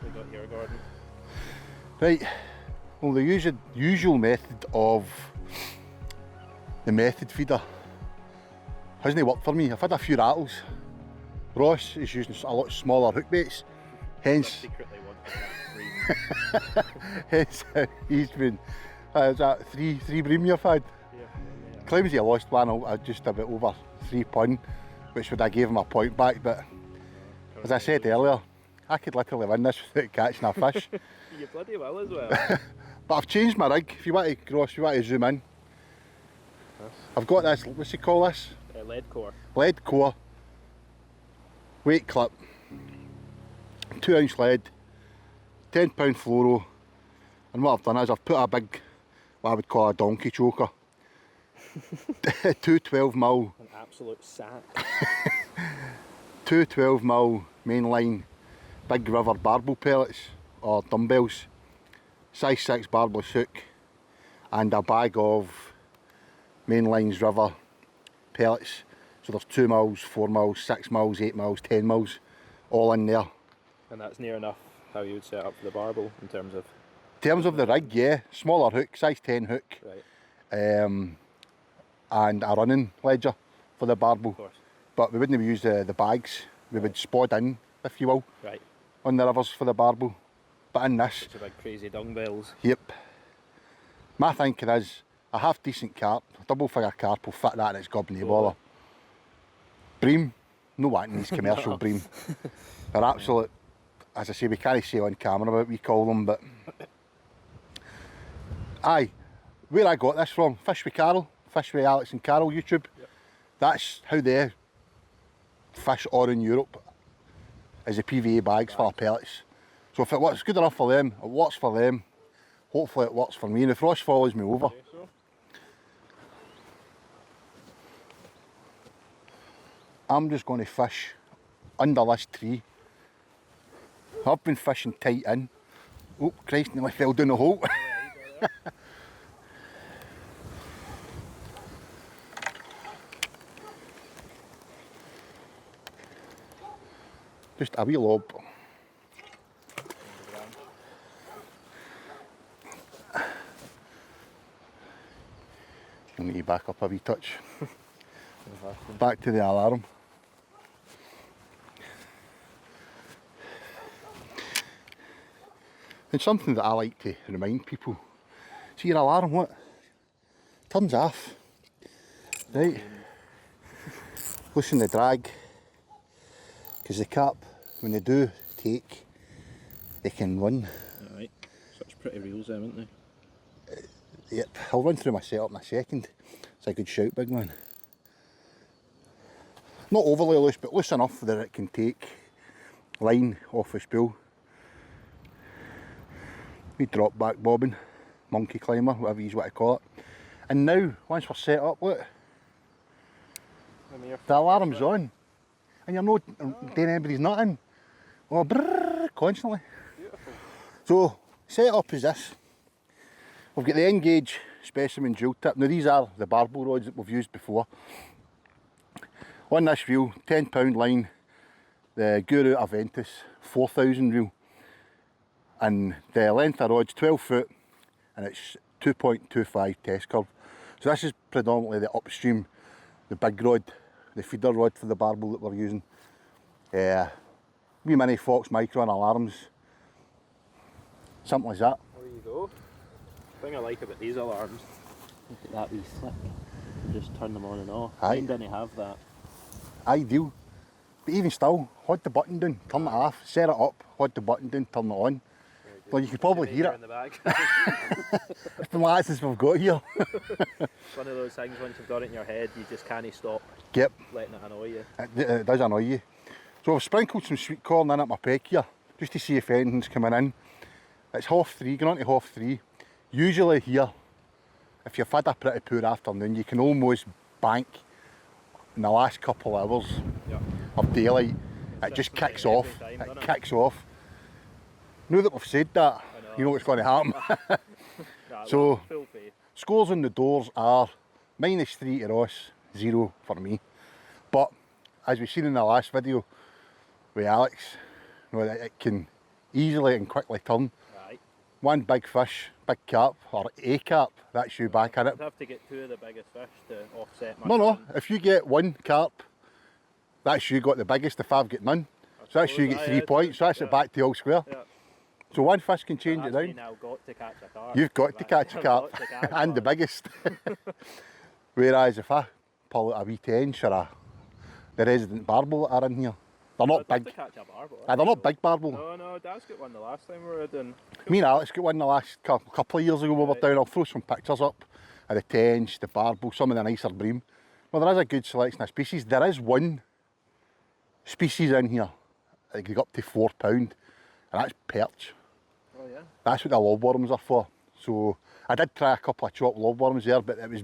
We got here, Gordon. Right, well the usual method of the method feeder hasn't worked for me. I've had a few rattles. Ross is using a lot smaller hook baits, hence Secretly want that bream. hence he's been, is that three bream you've had? Yeah. Claims he lost one at just a bit over 3 pound, which would have gave him a point back, but as I said earlier, I could literally win this without catching a fish. You bloody well as well. But I've changed my rig. If you want to, Ross, if you want to zoom in, I've got this, what's he call this? Lead core. Lead core, weight clip, 2-ounce lead, £10 fluoro, and what I've done is I've put a big, what I would call a donkey choker, 2 12mm, An absolute sack. 2 12mm mainline Big River barbell pellets or dumbbells, size 6 barbless hook, and a bag of Mainlines River pellets. So there's 2mm, 4mm, 6mm, 8mm, 10mm, all in there. And that's near enough how you would set up for the barbell in terms of... In terms of the rig, yeah, smaller hook, size 10 hook, Right, and a running ledger for the barbell. of course. But we wouldn't use the bags, we would spod in, if you will, Right. on the rivers for the barbell. But in this, It's a big crazy dumbbells. yep. My thinking is, a half decent carp, a double figure carp will fit that in its gob, no bother. Bream, no wanting these commercial No. bream. They're absolute, as I say, we can't say on camera what we call them, but aye, where I got this from, Fish with Carol, Fish with Alex and Carol YouTube. Yep. That's how they fish all in Europe, is the PVA bags full of pellets. So if it works good enough for them, it works for them. Hopefully it works for me, and if Ross follows me over, Okay, so. I'm just going to fish under this tree. I've been fishing tight in. Oh Christ, nearly fell down the hole. Just a wee lob. I need to back up a wee touch. Back to the alarm. And something that I like to remind people, see your alarm, what? Turns off. Right. Loosen the drag, because the carp, when they do take, they can run. Alright, such pretty reels there, aren't they? Yep, I'll run through my setup in a second. It's a good shout, big man. Not overly loose, but loose enough that it can take line off the spool. We drop back bobbing, monkey climber, whatever you want to call it. And now, once we're set up, look, the alarm's on. And you're not doing anybody's nothing. Oh, brrrr, constantly. Beautiful. So, set up is this. We've got the N-gauge specimen jewel tip. Now these are the barbell rods that we've used before. On this reel, £10 line, the Guru Aventus 4000 reel. And the length of the rod's 12 foot and it's 2.25 test curve. So this is predominantly the upstream, the big rod, the feeder rod for the barbell that we're using. Wee mini Fox micro and alarms. Simple as that. There you go. The thing I like about these alarms, look at that wee flick. You just turn them on and off. Aye. Mine didn't have that. Ideal. But even still, hold the button down, turn it off, set it up, hold the button down, turn it on. Well, you could probably hear in it. the back. It's the molasses we've got here. It's one of those things, once you've got it in your head, you just can't stop Yep, letting it annoy you. it does annoy you. So I've sprinkled some sweet corn in at my peck here, just to see if anything's coming in. It's 3:30, going on to 3:30. Usually here, if you've had a pretty poor afternoon, you can almost bank in the last couple of hours of daylight. It just kicks off. It kicks off. Now that we've said that, you know what's going to happen. So, full faith. scores on the doors are -3 to Ross, 0 for me. But as we've seen in the last video with Alex, you know, it can easily and quickly turn. Right. One big fish, big carp, or a carp, that's you back in it. I'd have to get 2 of the biggest fish to offset my No, turn. if you get 1 carp, that's you got the biggest. If I've got none, so that's you get 3 points. So that's it back to all square. Yeah. So one fish can change So it that's me down. now got to catch a carp. You've got to catch a I've carp, got to catch and the one. biggest. Whereas if I pull out a wee tench or the resident barbel that are in here, they're not I'd have big. to catch a barbel. They're not big barbel. No, Dad's got one the last time we were doing. Me and Alex got one the last couple of years ago we were Right. down. I'll throw some pictures up of the tench, the barbel, some of the nicer bream. Well, there is a good selection of species. There is one species in here that can go up to £4, and that's perch. Oh yeah. That's what the lobworms are for. So I did try a couple of chopped lobworms there, but it was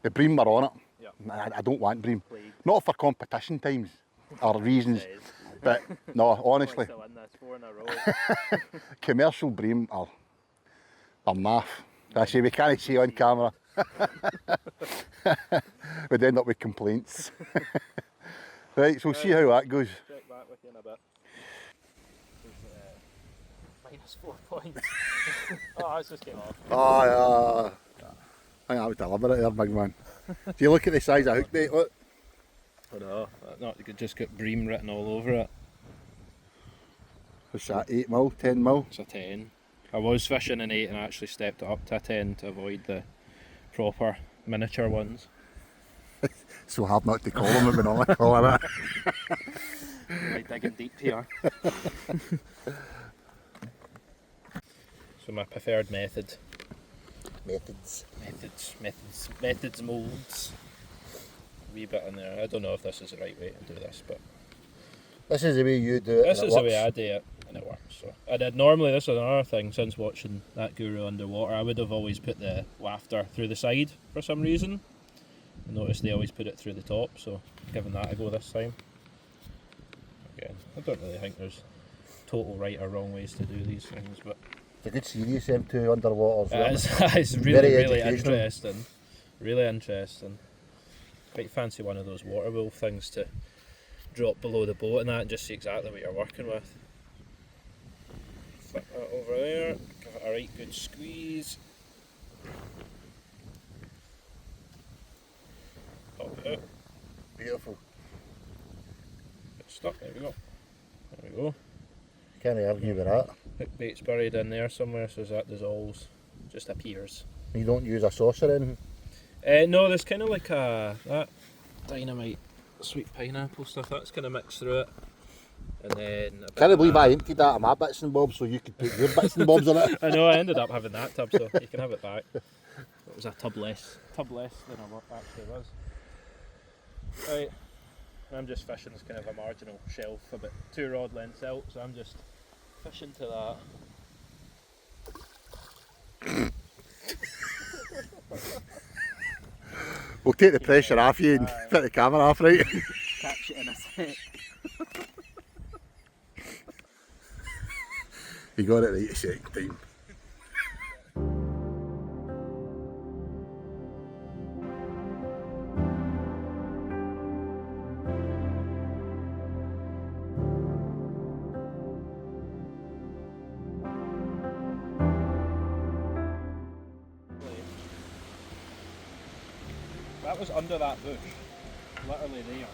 the bream were on it. Yeah. I don't want bream. Please. Not for competition times or reasons, Says. but no, honestly, Still in this 4 in a row. commercial bream are naff. I say we can't see on camera. We'd end up with complaints. Right, so we'll see how that goes. Check back with you in a bit. -4 points. Oh, that's just came off. Oh, yeah. I think that was deliberate there, big man. Do you look at the size of hook, mate? Look. Oh no, not, you could just get bream written all over it. What's that, 8mm, 10mm? It's a 10. I was fishing an 8 and I actually stepped it up to a 10 to avoid the proper miniature ones. So hard not to call them, but not calling it. Right, digging deep here. So my preferred method. Methods, moulds. A wee bit in there. I don't know if this is the right way to do this, but This is the way you do it. this and is it the way I works. do it, and it works. So I did normally. This is another thing. Since watching that guru underwater, I would have always put the wafter through the side for some reason. I noticed they always put it through the top, so giving that a go this time. Again, I don't really think there's total right or wrong ways to do these things, but It's a good series, them two underwater. it's really, Very really educational. interesting. Really interesting. Quite fancy one of those water wolf things to drop below the boat and that and just see exactly what you're working with. Flip that over there, give it a right good squeeze. Pop it out. Beautiful. Good stuff, there we go. There we go. Can't argue with that. Hook bait's buried in there somewhere so as that dissolves, just appears. You don't use a sauce or anything? No, there's kind of like that dynamite sweet pineapple stuff, that's kind of mixed through it. And then a bit Can't of believe that. I emptied that of my bits and bobs so you could put your bits and bobs in it. I know, I ended up having that tub, so you can have it back. It was a tub less than I actually was. Right, I'm just fishing as kind of a marginal shelf, about 2 rod lengths out, so I'm just fishing to that. We'll take the pressure off you and put the camera off, right? Catch it in a sec. You got it right the second time. That was under that bush, literally there.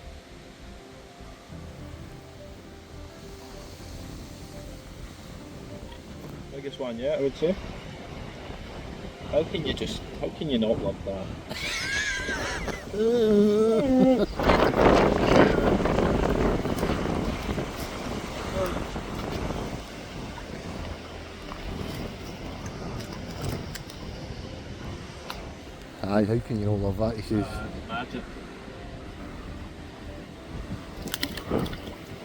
Biggest one yet, I would say. How can you not love that? Aye, how can you not love that? He says. Magic.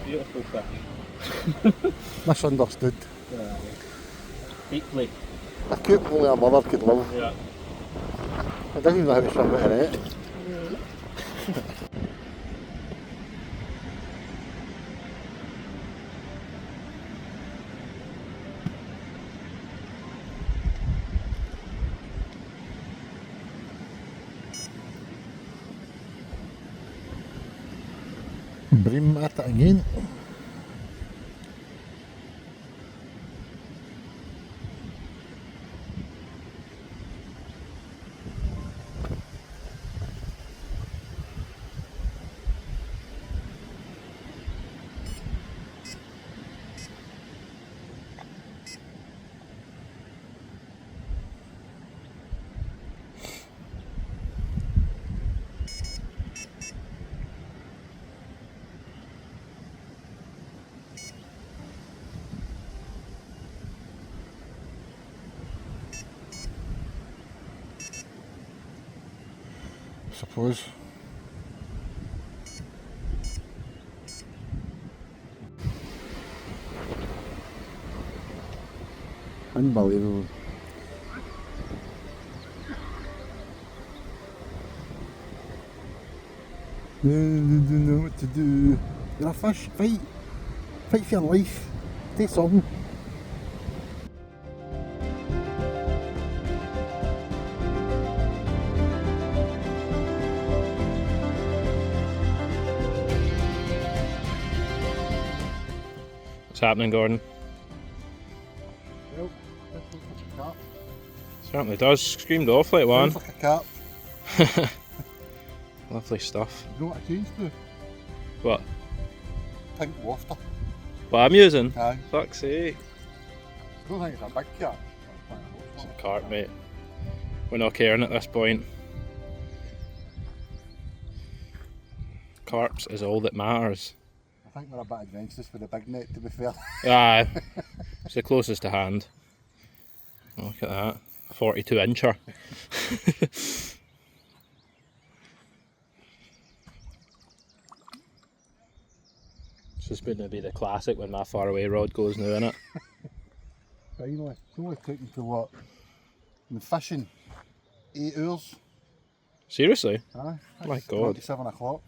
Beautiful fish. Misunderstood. Deeply. A coop only a mother could love. Yeah. I didn't even know how to swim with a net. Bream at it again. Suppose. Unbelievable. They don't know what to do. You're a fish, fight. Fight for your life. Do something. What's happening, Gordon? Well, this looks like a carp. Certainly does. Screamed off like one. Looks like a carp. Lovely stuff. You know what I changed to? What? Pink water. What I'm using? Aye. Fuck's sake. I don't think it's a big carp. It's a carp, mate. We're not caring at this point. Carps is all that matters. I think we're a bit adventurous with the big net, to be fair. Aye. It's the closest to hand. Look at that. 42 incher. This is going to be the classic when my faraway rod goes now, innit? Finally. It's only taken to what? Been fishing 8 hours. Seriously? Aye. Oh my It's God. 7 o'clock.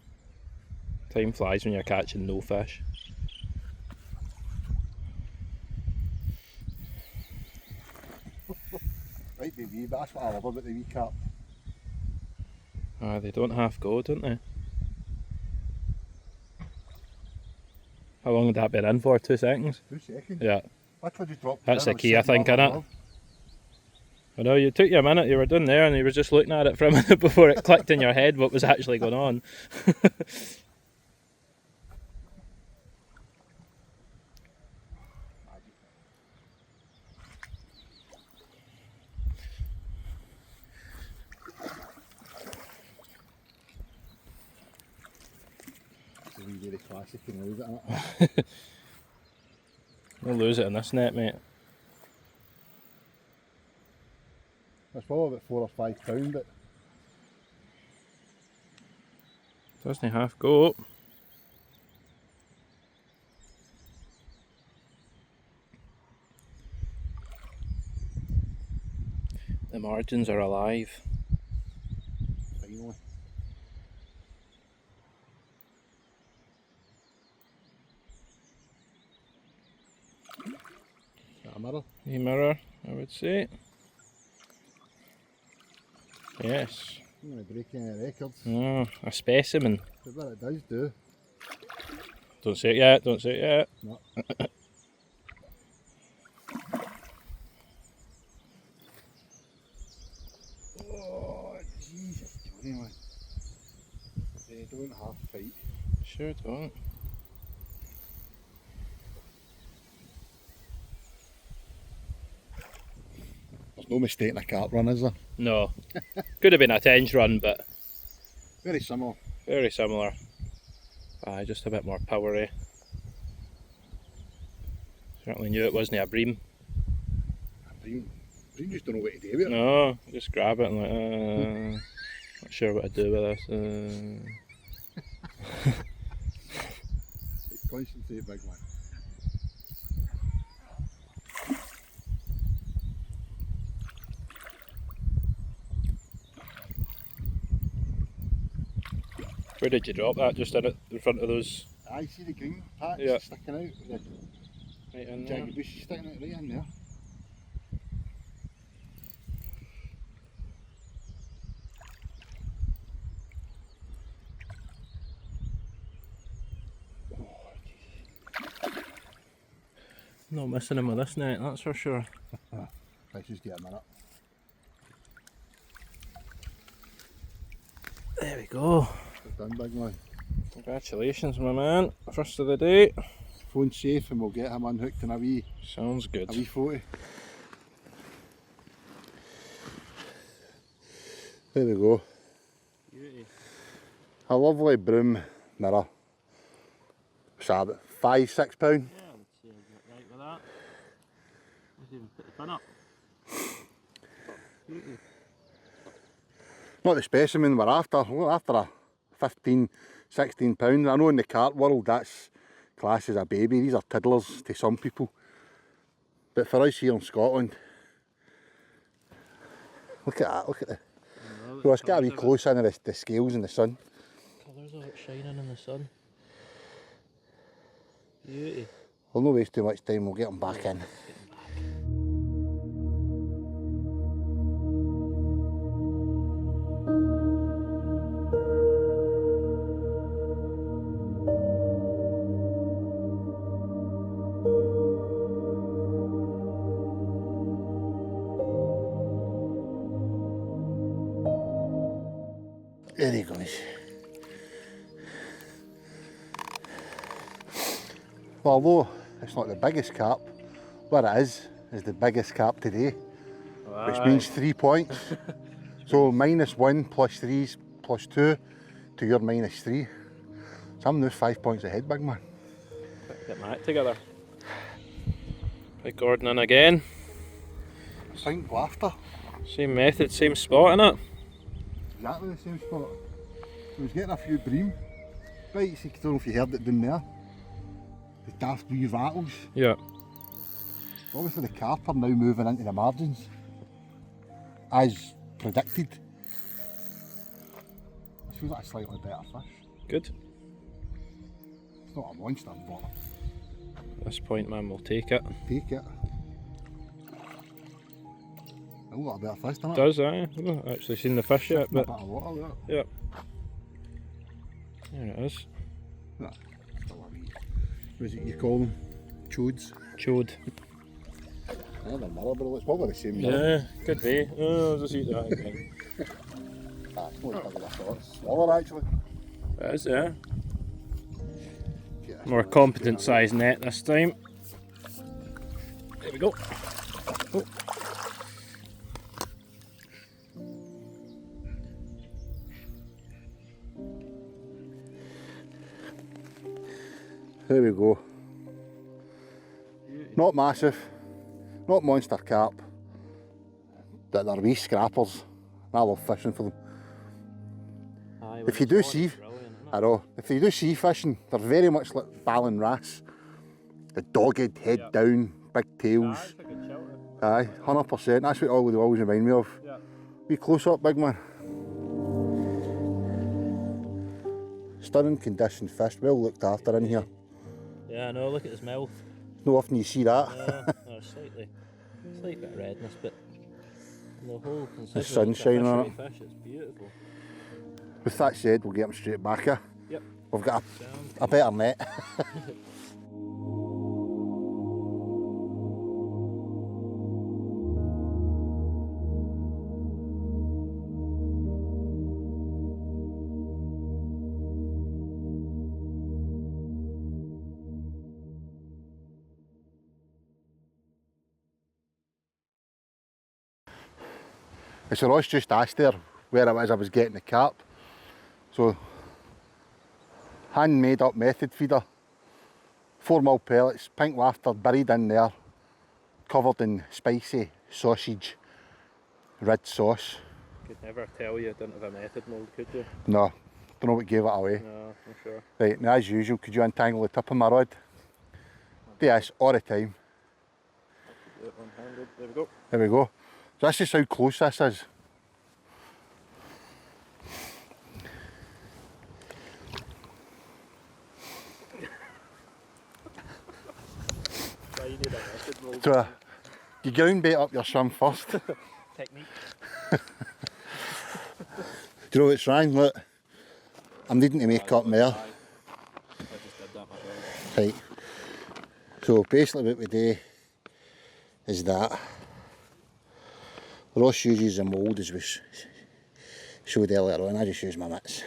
Time flies when you're catching no fish. Right, the wee, but that's what I love about the wee carp. They don't half go, don't they? How long had that been in for? 2 seconds? 2 seconds. Yeah. That's what you dropped. That's down, the key, I sitting think, up innit? above. I know, you took you a minute, you were done there and you were just looking at it for a minute before it clicked in your head what was actually going on. It's a wee very classic and lose it, innit? We'll lose it in this net, mate. It's probably about 4 or 5 pound, but Doesn't half go. The margins are alive. finally. Is that a mirror? A mirror, I would say. Yes. I'm going to break any records. Oh, a specimen. But what it does do. Don't say it yet, don't say it yet. No. Oh, Jesus, Johnny, man. They don't half fight. Sure don't. There's no mistake in a carp run, is there? No. Could have been a Tench run, but Very similar. very similar. Just a bit more powery. Certainly knew it wasn't a bream. A bream. You just don't know what to do with it. No, just grab it and like, not sure what to do with this. Concentrate, big man. Where did you drop that? Just in front of those? I see the green patch Yeah. sticking out. The Right in there. jagged bush sticking out right in there. Not missing him with this net, that's for sure. Let's just get a minute. There we go. Well done, big man. Congratulations, my man. First of the day. Phone's safe and we'll get him unhooked in a wee Sounds good. photo. There we go. Beauty. A lovely broom mirror. What's that, about £5, £6? Yeah, I would say I get right with that. Let's even put the pin up. Beauty. Not the specimen we're after. We're after a £15, £16. I know in the carp world that's classed as a baby. These are tiddlers to some people. But for us here in Scotland, look at that, look at the... Well, it's got to be close in the scales in the sun. Colours of it shining in the sun. Beauty. We'll not waste too much time, we'll get them back in. There he goes. Well, although it's not the biggest carp, what it is the biggest carp today, which means 3 points. So -1 plus 3 plus 2 to your -3. So I'm now 5 points ahead, big man. Get my act together. Big Gordon in again. Sink laughter. Same method, same spot in it. Exactly the same spot. I was getting a few bream bites, I don't know if you heard it down there. The daft wee rattles. Yeah. Obviously the carp are now moving into the margins, as predicted. This feels like a slightly better fish. Good. It's not a monster, but At this point, man, we'll take it. take it. A lot better fish, doesn't it? Does, aye. I've not actually seen the fish yet, but A bit of water there. yeah. There it is. No, still a wee. What is it you call them? Chodes? Chode. Another mirror, but it's probably the same mirror. Yeah, could be. Oh, I'll just eat that again. Ah, it's not as big as I thought. It's smaller actually. It is, yeah. Yeah, More competent size net this time. There we go. Oh. There we go. Not massive, not monster carp, but they're wee scrappers. I love fishing for them. Aye, If you do see, I know, if you do sea fishing, they're very much like Ballon wrasse. The dogged, head Yeah. down, big tails. Aye, 100%. That's what they always remind me of. Yeah. Be close up, big man. Stunning condition fish, well looked after in here. Yeah, I know, look at his mouth. Not often you see that. No, slight bit of redness, but the whole The sunshine on it. fish, it's beautiful. With that said, we'll get them straight back here. Yep. We've got a better net. So Ross just asked there where it was I was getting the carp. So, hand made up method feeder, 4mm pellets, pink wafter buried in there, covered in spicy sausage red sauce. Could never tell you didn't have a method mould, could you? No, don't know what gave it away. No, I'm sure. Right, now as usual, could you untangle the tip of my rod? Do this all the time. Do it one-handed. There we go. There we go. So that's just how close this is. Why you need a method mould? So you ground bait up your swim first. Technique. Do you know what's wrong? Look, I'm needing to make up more. I just did that myself. Right. So basically what we do is that Ross uses a mould as we showed earlier on. I just use my mitts.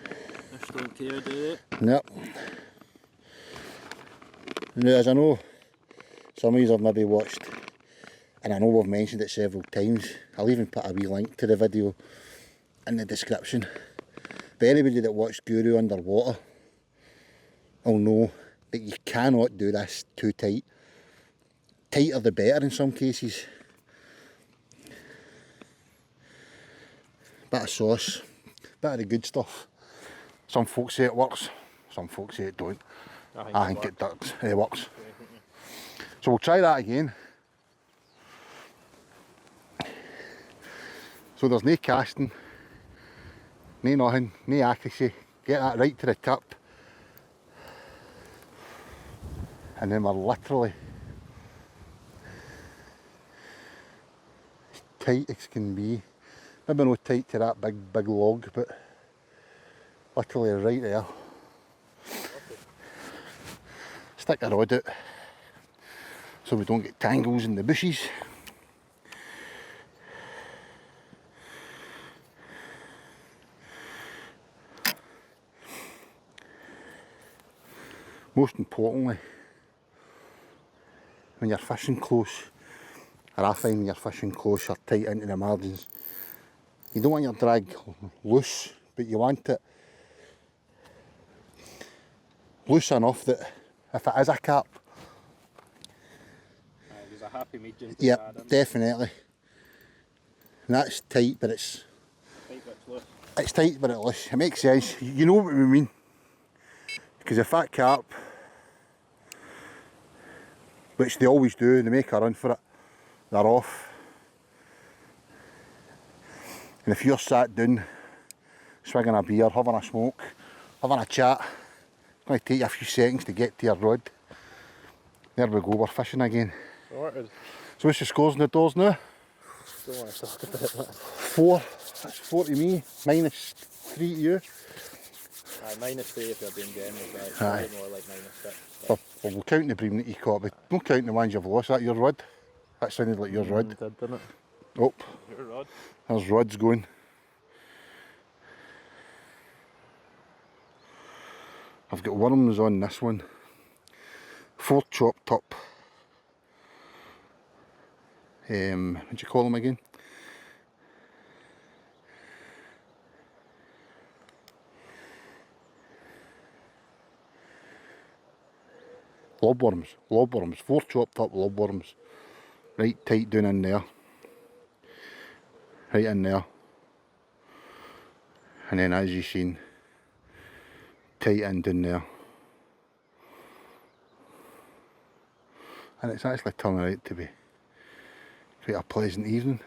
Fish don't care, do they? Nope. Now, as I know some of you have maybe watched, and I know we've mentioned it several times, I'll even put a wee link to the video in the description. But anybody that watched Guru underwater will know that you cannot do this too tight. Tighter the better in some cases. Bit of sauce, bit of the good stuff. Some folks say it works, some folks say it don't. I think it does, it works. So we'll try that again. So there's no casting, no nothing, no accuracy. Get that right to the tip. And then we're literally as tight as can be. Maybe not tight to that big log, but literally right there. Stick the rod out so we don't get tangles in the bushes. Most importantly, when you're fishing close, or I find when you're fishing close or tight into the margins, you don't want your drag loose, but you want it loose enough that if it is a carp, There's a happy medium. yep, definitely. And that's tight, but it's Tight but it's loose. it's tight, but it's loose. It makes sense. You know what we mean. Because if that carp, which they always do, they make a run for it, they're off. And if you're sat down, swigging a beer, having a smoke, having a chat, it's going to take you a few seconds to get to your rod. There we go, we're fishing again. Sorted. So what's the scores in the doors now? Don't want to talk about that. 4. That's 4 to me, minus 3 to you. Aye, -3 if you're being generous, but it's Aye. probably more like -6. Well, we'll count the bream that you caught, but don't count the ones you've lost. That your rod? That sounded like your rod. It did, didn't it? Oh, Your rod. there's rods going. I've got worms on this one. 4 chopped up. What do you call them again? Lobworms, 4 chopped up lobworms, right tight down in there, right in there, and then as you've seen, tight in down there, and it's actually turning out to be quite a pleasant evening.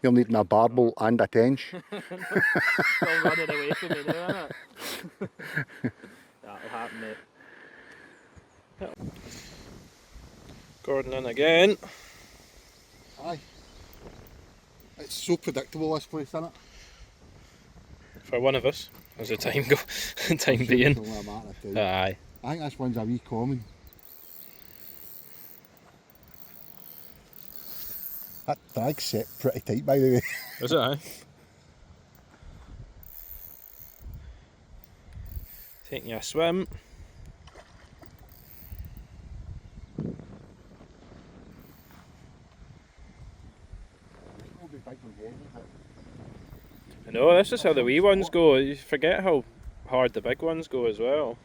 You're needing a barbel and a tench. Still running away from me now, isn't it? That'll happen, mate. Yep. Gordon in again. Aye. It's so predictable, this place, isn't it? For one of us, as the time time being. Aye. I think this one's a wee common. That drag's set pretty tight, by the way. Is it, aye? Taking you a swim. I know, this is how the wee ones go. You forget how hard the big ones go as well.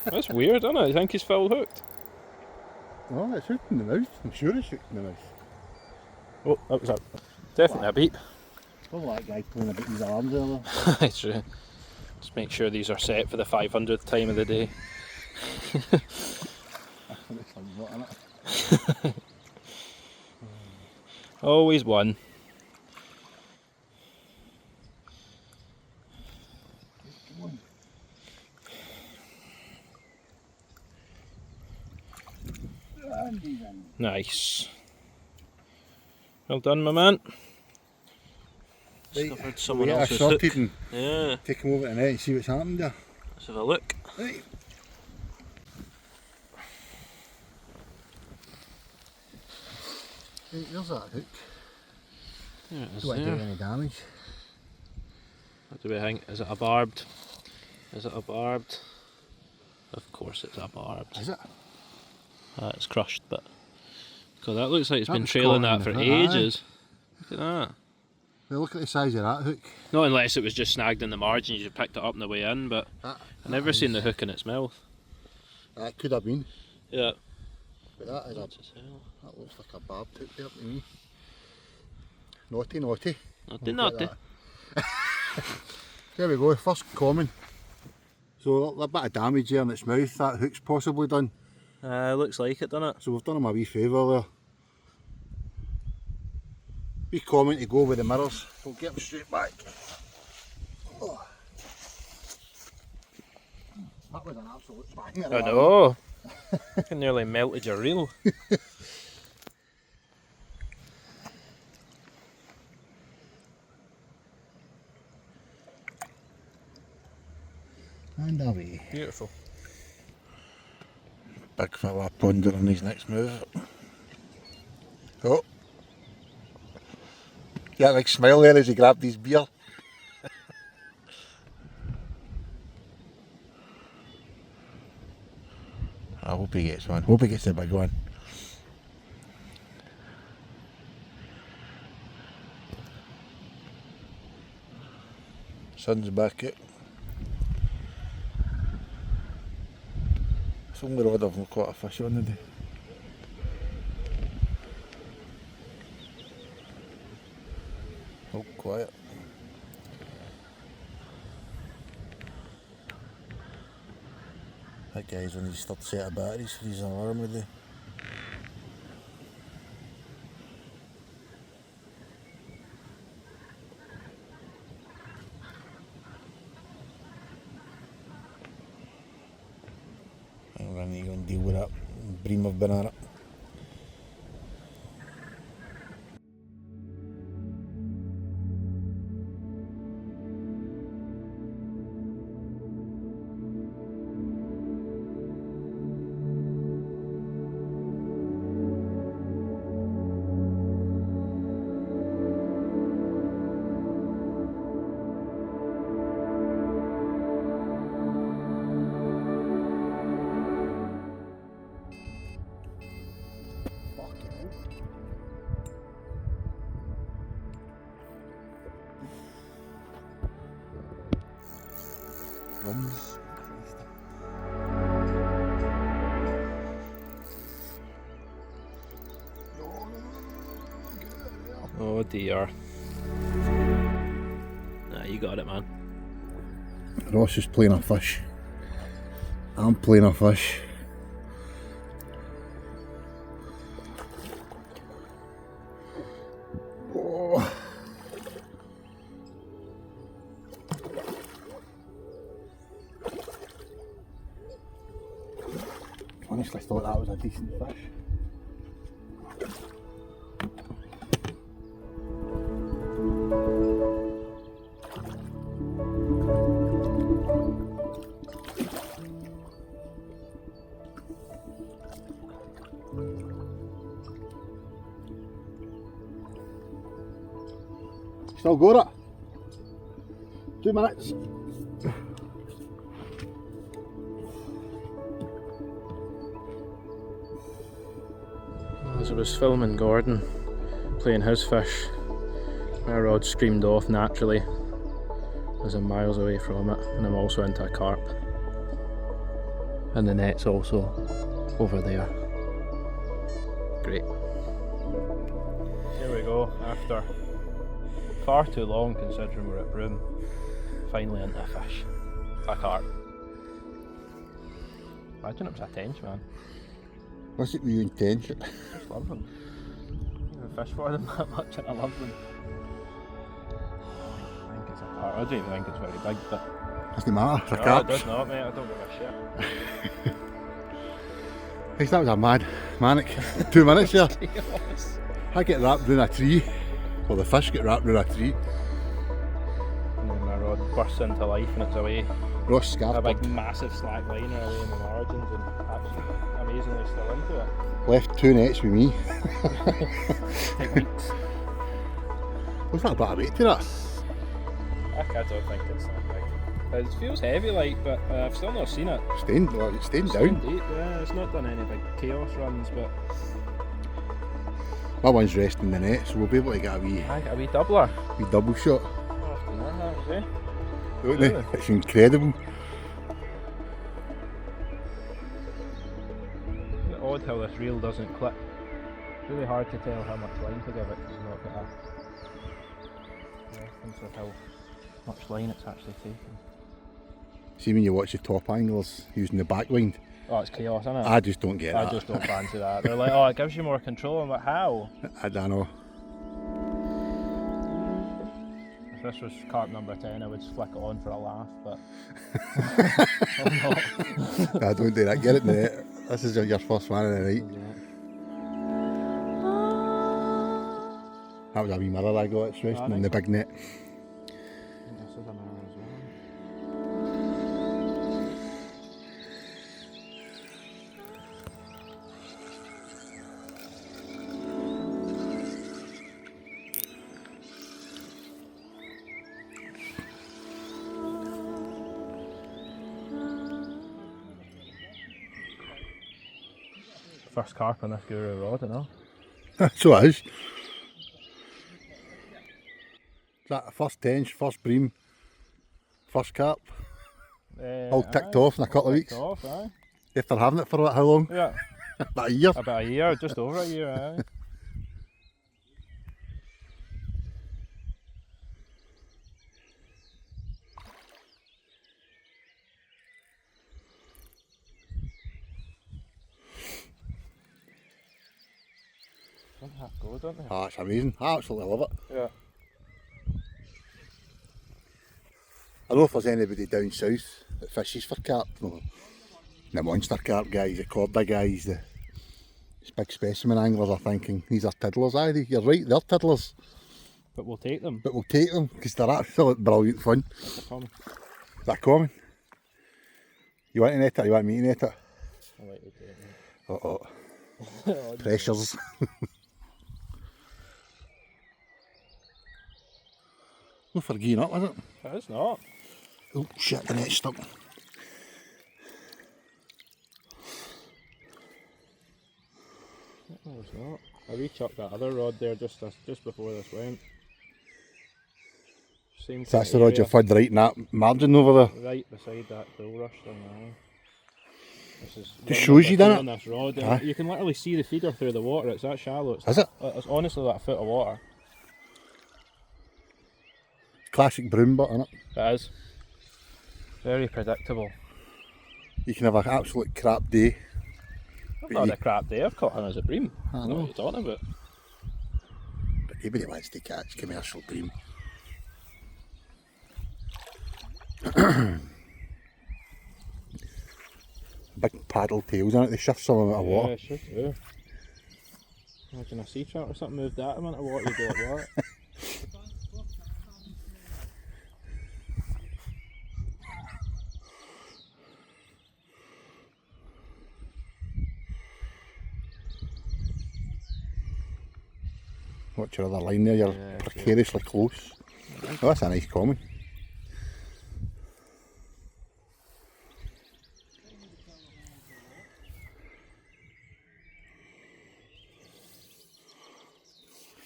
That's weird, isn't it? You think he's full hooked? Oh, it's hooked in the mouth. I'm sure it's hooked in the mouth. Oh, that was definitely a beep. It's probably that guy playing about his alarms earlier. It's true. Just make sure these are set for the 500th time of the day. Always one. Nice. Well done, my man. Discovered someone else's hook. And Yeah. take him over to the net and see what's happened there. Let's have a look. Right. Right, there's that hook. There it is. Don't want to There. do any damage. What do we think? Is it a barbed? Is it a barbed? Of course it's a barbed. Is it? It's crushed, but God, that looks like it's That been was trailing caught in that for the hook, aye. ages. Look at that. Well, look at the size of that hook. Not unless it was just snagged in the margin, you picked it up on the way in, but That, I've never seen the hook in its mouth. That could have been. Yeah. But that is That's as hell. that looks like a barbed hook there to me. Naughty, naughty. Naughty, Look at naughty. that. There we go, first common. So a bit of damage there in its mouth, that hook's possibly done. Looks like it, doesn't it? So we've done him a wee favour there. Wee common to go with the mirrors. We'll get him straight back. Oh. That was an absolute banger. I know. It nearly melted your reel. And away. Beautiful. Big fella pondering his next move. Oh. Yeah, big smile there as he grabbed his beer. I hope he gets one. Hope he gets the big one. Sun's back out. It's only rod I've caught a fish on today. Oh, quiet. That guy's on his third set of batteries for his alarm today. I'm going to go and deal with that bream of banana. Runs. Oh dear. Nah, you got it, man. Ross is playing a fish. I'm playing a fish. Oh. Honestly thought that was a decent fish. Still got it. 2 minutes. As I was filming Gordon playing his fish. My rod screamed off naturally as I'm miles away from it, and I'm also into a carp. And the net's also over there. Great. Here we go, after far too long considering we're at Broome, finally into a fish. A carp. Imagine it was a tench, man. What's it with you and Tench? Just love them. I don't fish for them that much and I love them. I think it's a carp. I don't even think it's very big, but Doesn't matter, it's a no, carp. it does not, mate. I don't give a shit. Hey, that was a manic 2 minutes there. Chaos. I get wrapped around a tree, or the fish get wrapped around a tree. And then my rod bursts into life and it's away. Ross A Scarp big massive slack liner away in the margins and absolutely amazingly still into it. left 2 nets with me. Techniques. What's that about a weight to that? I don't think it's that big. It feels heavy like, but I've still not seen it. Staying down. Deep, yeah, it's not done any big chaos runs, but My one's resting the net, so we'll be able to get a I got a wee doubler. wee double shot. Often that happens, eh? Don't they? Really? It's incredible. Isn't it odd how this reel doesn't clip? It's really hard to tell how much line to give it because you've not got a reference of how much line it's actually taking. See when you watch the top anglers using the back wind, Oh, it's chaos, isn't it? I just don't get I that. just don't fancy that. They're like, oh, it gives you more control. I'm like, how? I don't know. If this was carp number 10, I would just flick it on for a laugh, but I'm not. I don't do that. Get it in the net. This is your first one of the night. That was a wee mirror I got. It's resting in the big net. This is a mirror as well. First carp on this guru rod, I know. So it is. Is that first Tench, first Bream, first Carp? All ticked off in a couple of weeks. Off, aye. After having it for about how long? Yeah, About a year. about a year, just over a year, aye. Don't have to go, don't they? Ah, it's amazing. I absolutely love it. Yeah. I don't know if there's anybody down south that fishes for carp. No. The monster carp guys, the corda guys, the big specimen anglers are thinking these are tiddlers. Aye, you're right, they're tiddlers. But we'll take them. But we'll take them because they're absolute brilliant fun. They're common. Is that common? You want to net it or you want me to net it? I like to take them. Uh-oh. Oh, Pressures. No for geeing up, is it? no, it's not. Oh shit, the net's stuck. No, it's not. I rechucked that other rod there just before this went. Same So that's the kind of rod you area, flood right in that margin over there. right beside that bull rush thing. Aye. This is Just rod shows you, number doesn't two on this rod. Aye. You can literally see the feeder through the water. It's that shallow. Is it? It's honestly like a foot of water. Classic broom butt, innit? It is. Very predictable. You can have an absolute crap day. I've not had a crap day. I've caught him as a bream. I I know know. what you're talking about. But nobody wants to catch commercial bream. Big paddle tails on it, they shift some amount of water. Yeah, sure do. Imagine a sea trout or something moved that amount of water, you'd be like, what? Watch your other line there, you're Yeah, precariously close. Oh, that's a nice common.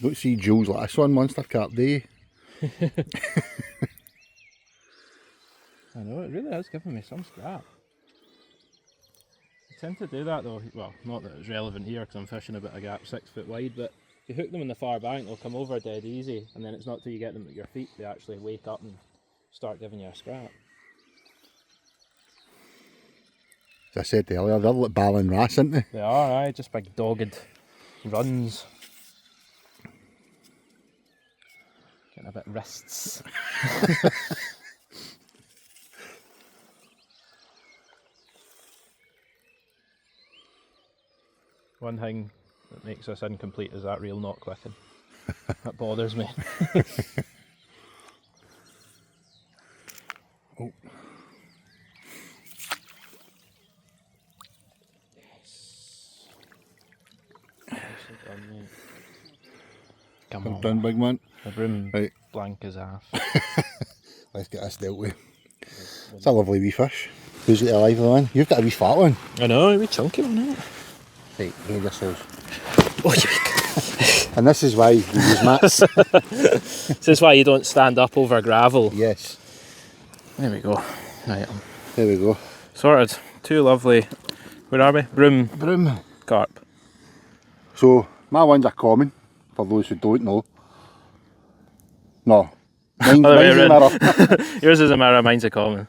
Don't see jewels like this one, Monster Carp, do you? I know, it really has given me some scrap. I tend to do that though, well, not that it's relevant here because I'm fishing about a gap 6 foot wide, but if you hook them in the far bank, they'll come over dead easy, and then it's not till you get them at your feet they actually wake up and start giving you a scrap. As I said earlier, they're like Ballon Wrasse, aren't they? They are, aye, just big dogged runs. Getting a bit wrists. One thing that makes this incomplete is that reel not clicking. That bothers me. Oh. Come Well on. done, big man. The room Right. blank as half. Let's get this dealt with. It's a lovely wee fish. Who's got the lively one? You've got a wee fat one. I know, a wee chunky one, isn't it? Right, here yourselves. Oh, And this is why we use mats. this is why you don't stand up over gravel. Yes. There we go. Right, There we go. sorted. Two lovely, where are we? Broom. Carp. So, my ones are common, for those who don't know. No. Mine's Other way a around. mirror. Yours is a mirror, mine's a common.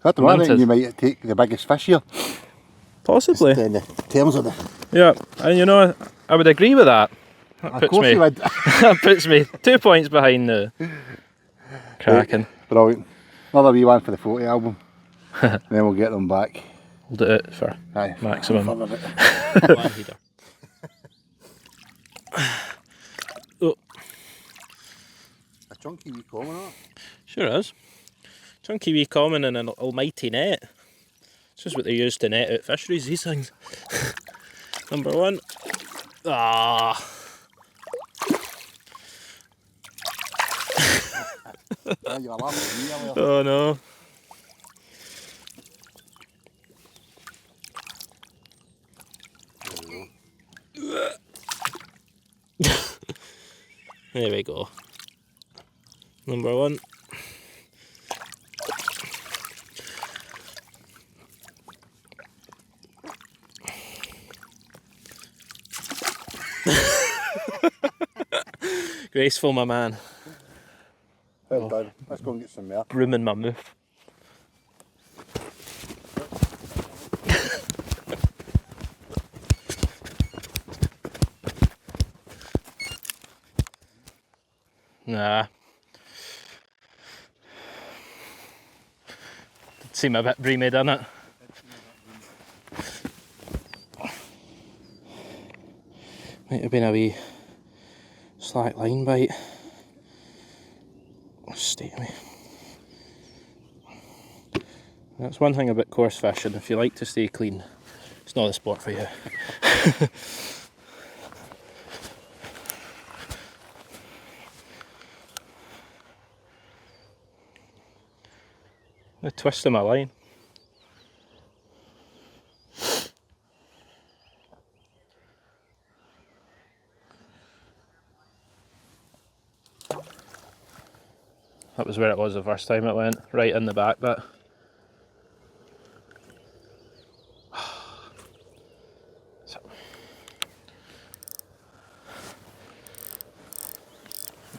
I don't know, I Mine reckon is. you might take the biggest fish here. Possibly. In the terms of the... Yeah, and you know, I would agree with that. That Of puts course me, you would. that puts me 2 points behind the Kraken. Brilliant. Another wee one for the photo album. And then we'll get them back. We'll do it for Aye. maximum. Fun of it. Oh, A chunky wee common, isn't it? sure is. Chunky wee common and an almighty net. It's just what they use to net out fisheries, these things. Number one. Ah. Oh, you were laughing at me earlier. Oh no. There we go. Number one. Graceful, my man. Well done. Let's go and get some more. Broom in my mouth. Nah. Did seem a bit breamy, didn't it? Might have been a wee slack line bite. Stay me. That's one thing about coarse fishing. If you like to stay clean, it's not a sport for you. The twist of my line. That was where it was the first time it went, right in the back bit. So.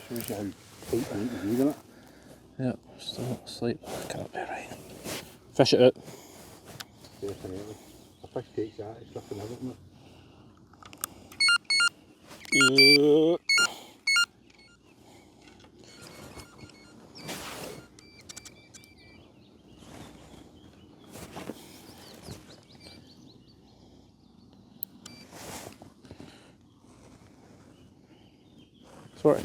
Shows you how tight I need to be, doesn't it? Yeah, still asleep. Can't be right. Fish it out. Definitely. A fish takes that, it's nothing, isn't it? Sorry.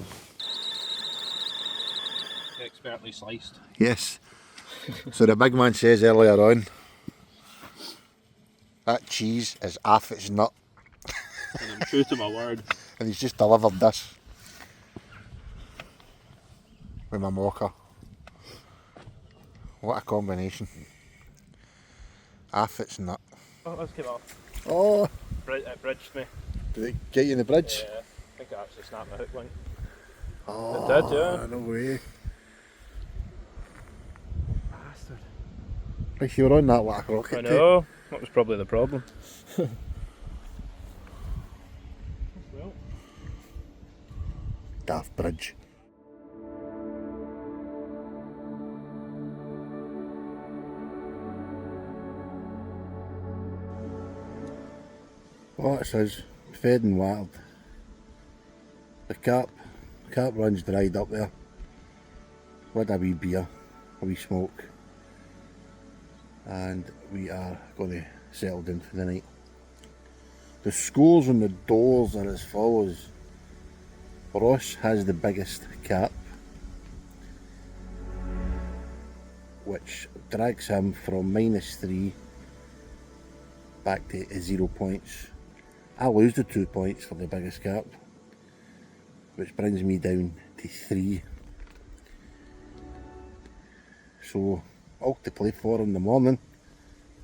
Expertly sliced. Yes. So the big man says earlier on, that cheese is off its nut, And I'm true to my word. and he's just delivered this with my mocha. What a combination. Off its nut. Oh, let's get off. Oh, It bridged me. did it get you in the bridge? Yeah, think it actually snapped my hook link. Oh, It did, yeah. no way. Bastard. Like you were on that like rocket I tape. know. That was probably the problem. Well. Daft bridge. Well, it says fed and watered. The carp runs dried up there. We had a wee beer, a wee smoke, and we are going to settle down for the night. The scores on the doors are as follows. Ross has the biggest carp, which drags him from -3 back to 0 points. I lose the 2 points for the biggest carp, which brings me down to 3. So, all to play for in the morning.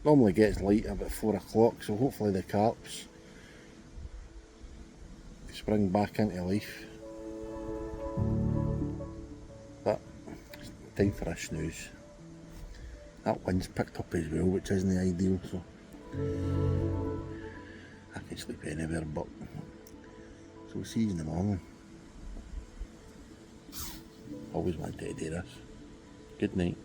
Normally gets light about 4 o'clock, so hopefully the carps spring back into life. But it's time for a snooze. That wind's picked up as well, which isn't ideal, so I can sleep anywhere but. So we'll see you in the morning. Always wanted to do this. Good night.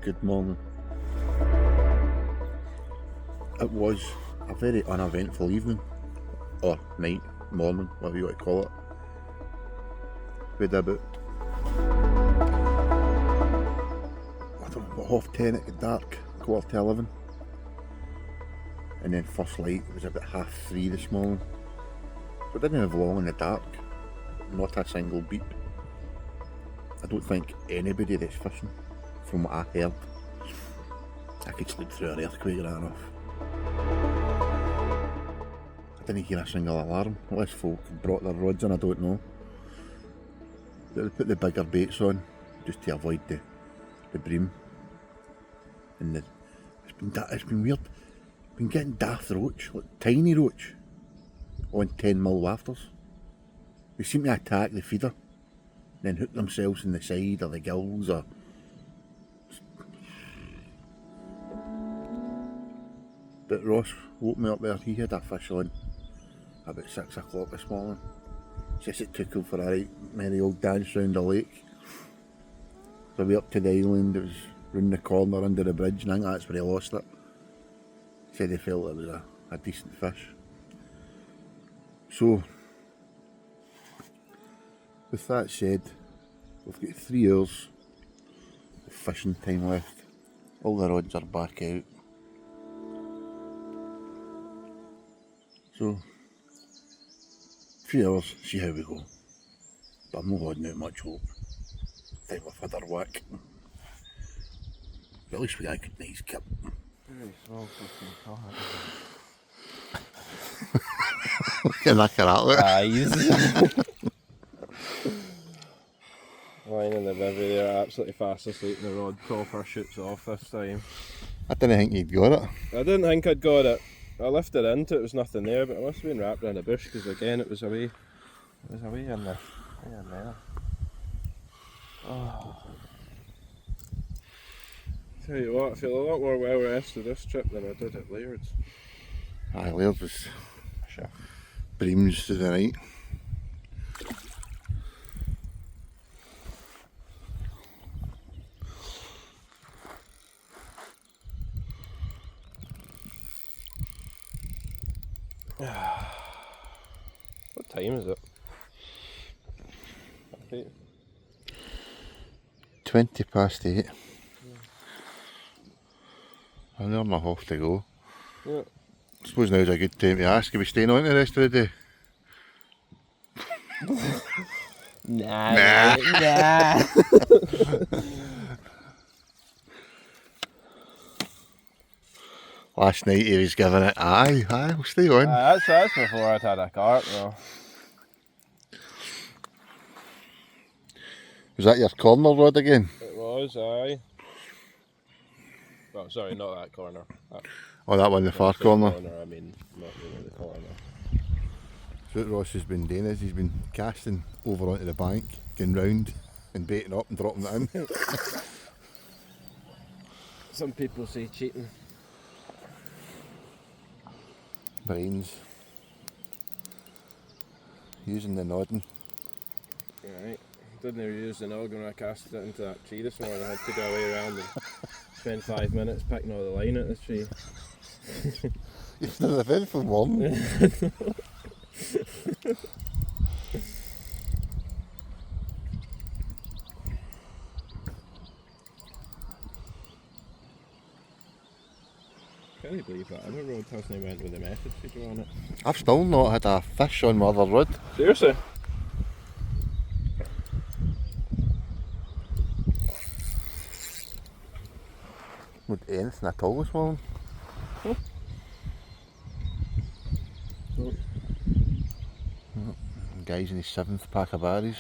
Good morning. It was a very uneventful evening, or night, morning, whatever you want to call it. We had about, I don't know, about 10:30 it got dark, 11:15. And then first light was about 3:30 this morning. So it didn't have long in the dark, not a single beep. I don't think anybody that's fishing, from what I heard, I could sleep through an earthquake right enough. I didn't hear a single alarm, unless folk brought their rods in, I don't know. They put the bigger baits on, just to avoid the bream. And it's been weird. Been getting daft roach, like tiny roach, on 10mm lafters. They seem to attack the feeder, then hook themselves in the side or the gills or. But Ross woke me up there, he had a fish on about 6 o'clock this morning. Just it took him for a right merry old dance round the lake. So we up to the island, it was round the corner under the bridge, and I think that's where he lost it. He said he felt it was a decent fish. So, with that said, we've got 3 hours of fishing time left. All the rods are back out. So, 3 hours, see how we go. But I'm not holding out much hope. Time we've had our whack. But at least we got a good night's kip. Very small fucking cod. Look at that carrot. Eyes. Lying in the bivvy there, absolutely fast asleep, and the rod proper shoots off this time. I didn't think you'd got it. I didn't think I'd got it. I lifted into it, there was nothing there, but it must have been wrapped around a bush, because again it was away in there. Oh. Tell you what, I feel a lot more well rested this trip than I did at Laird's. Aye, Laird's was breams through the night. What time is it? 20 past 8. An hour and a half to go. Yeah. I suppose now's a good time to ask, are we staying on the rest of the day? Nah. Nah. Mate, nah. Last night he was giving it, aye, we'll stay on. That's before I'd had a carp though. Was that your corner rod again? It was, aye. Well, sorry, not that corner. Oh, that one, the far corner. I mean, not really the corner. So what Ross has been doing is he's been casting over onto the bank, going round and baiting up and dropping it in. Some people say cheating. Brains. Using the nodding. Right. Didn't use the nog when I cast it into that tree this morning. I had to go away around and spend 5 minutes picking all the line at the tree. You've never been for one. Can you believe that? I don't know what Tasney went with the message feature on it. I've still not had a fish on my other rod. Seriously? Not anything at all this morning. Huh? Oh. Guy's in his 7th pack of berries.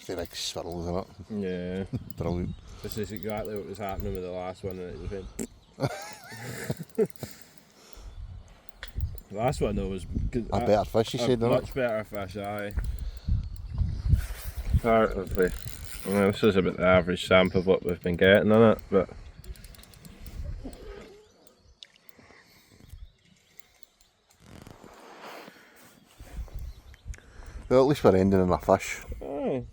It's like swirls in it. Yeah. Brilliant. This is exactly what was happening with the last one, and it just went. The last one though was good, A better fish, you said, much better fish, aye. Part of the. Well, this is about the average sample of what we've been getting on it, but. Well, at least we're ending in a fish. Aye.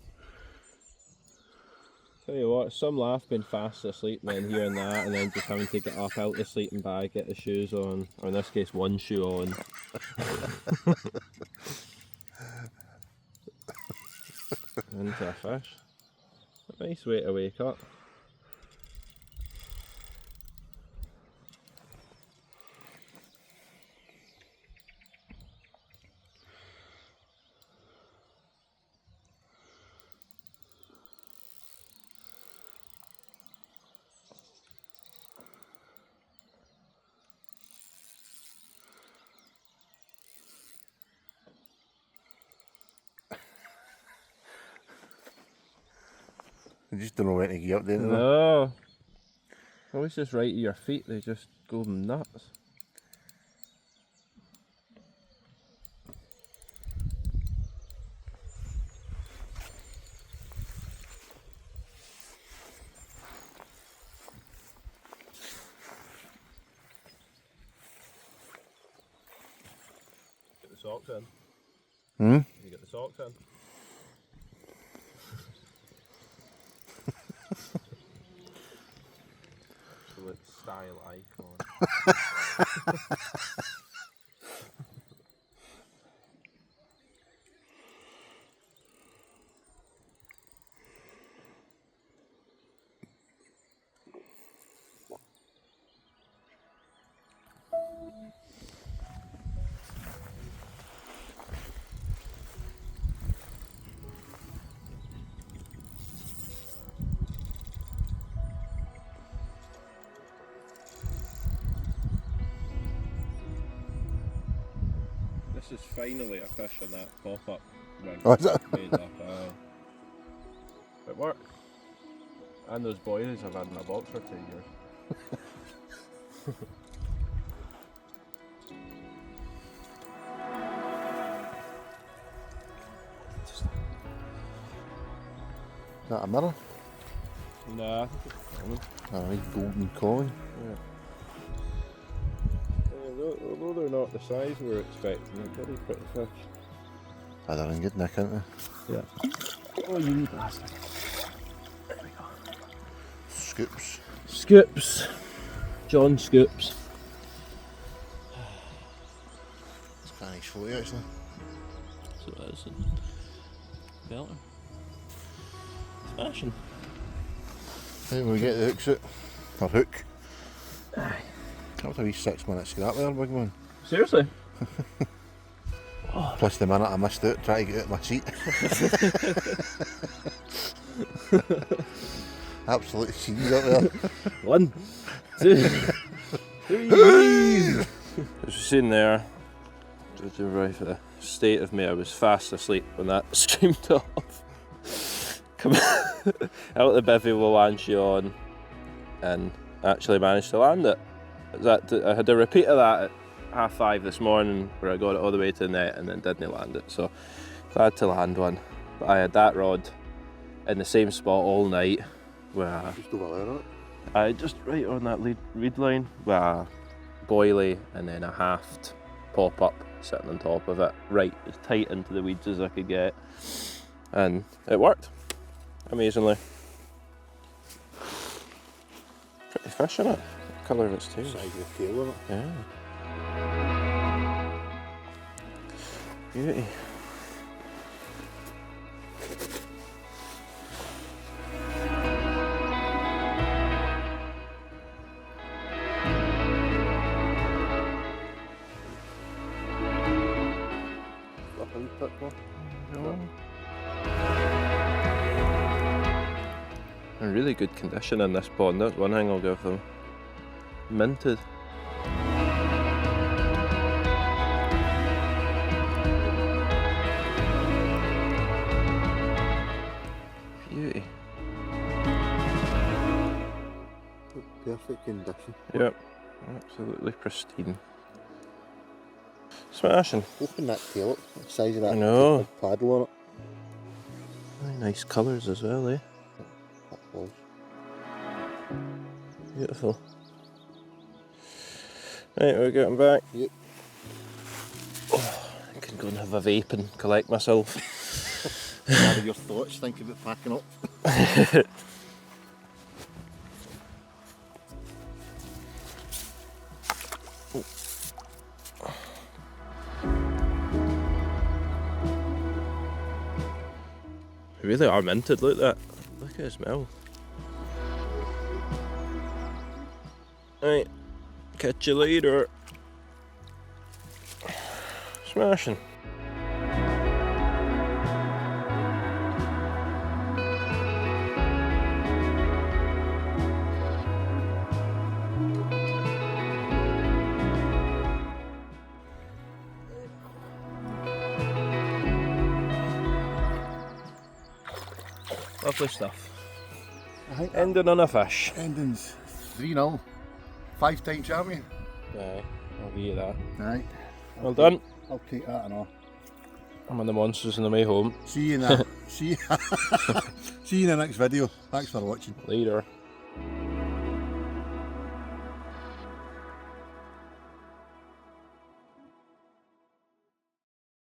Tell you what, some laugh being fast asleep and then hearing that and then just having to get up out the sleeping bag, get the shoes on, or in this case one shoe on. Into a fish. A nice way to wake up. You just don't know when to get up there. No. Always just right at your feet, they just go nuts. Get the socks in. Hmm? You get the socks in. Absolute style icon. This is finally a fish in that pop-up rig. Oh, is it? Made up, it worked. And those boilies I've had in my box for 2 years. Is that a mirror? Nah, I think it's common. A right golden coin. Yeah. Tell you Although they're not the size we were expecting, they're pretty fish. Ah, they're in good nick, aren't they? Yeah. Oh, you wee bastard. There we go. Scoops. Scoops. John Scoops. It's quite a nice photo actually. So that is a belter. Smashing. Right, when we get the hooks out. Or hook. Aye. That was a wee 6 minute scrap there, big man. Seriously? Plus the minute I missed out trying to get out of my seat. Absolute scenes up there. 1, 2, 3. As you've seen there, judging right for the state of me, I was fast asleep when that streamed off. Come out the bivvy with Lanchi on and actually managed to land it. I had a repeat of that at 5:30 this morning where I got it all the way to the net and then didn't land it, so glad to land one. But I had that rod in the same spot all night where Just over there, right? I just right on that reed line with a boilie and then a haft pop up sitting on top of it, right as tight into the weeds as I could get, and it worked amazingly. Pretty fish in it. Colour of its tail. Size of the tail on it. Yeah. Beauty. Up a wee bit more. In really good condition in this pond, that's one thing I'll give them. Minted. Beauty. Perfect condition. Yep, absolutely pristine. Smashing. Open that tail up, the size of that I know. big paddle on it. Really nice colours as well, eh? That was. Beautiful. Right, we're getting back. Yep. Oh, I can go and have a vape and collect myself. What are your thoughts thinking about packing up? They really are minted, look at that. Look at his mouth. Right, catch you later. Smashing. Lovely stuff. I think Ending on a fish. ending's 3-0. 5-time champion. Aye, I'll give you that. Right. Well done. I'll take that and all. I'm on the monsters on the way home. See you in the see you in the next video. Thanks for watching. Later.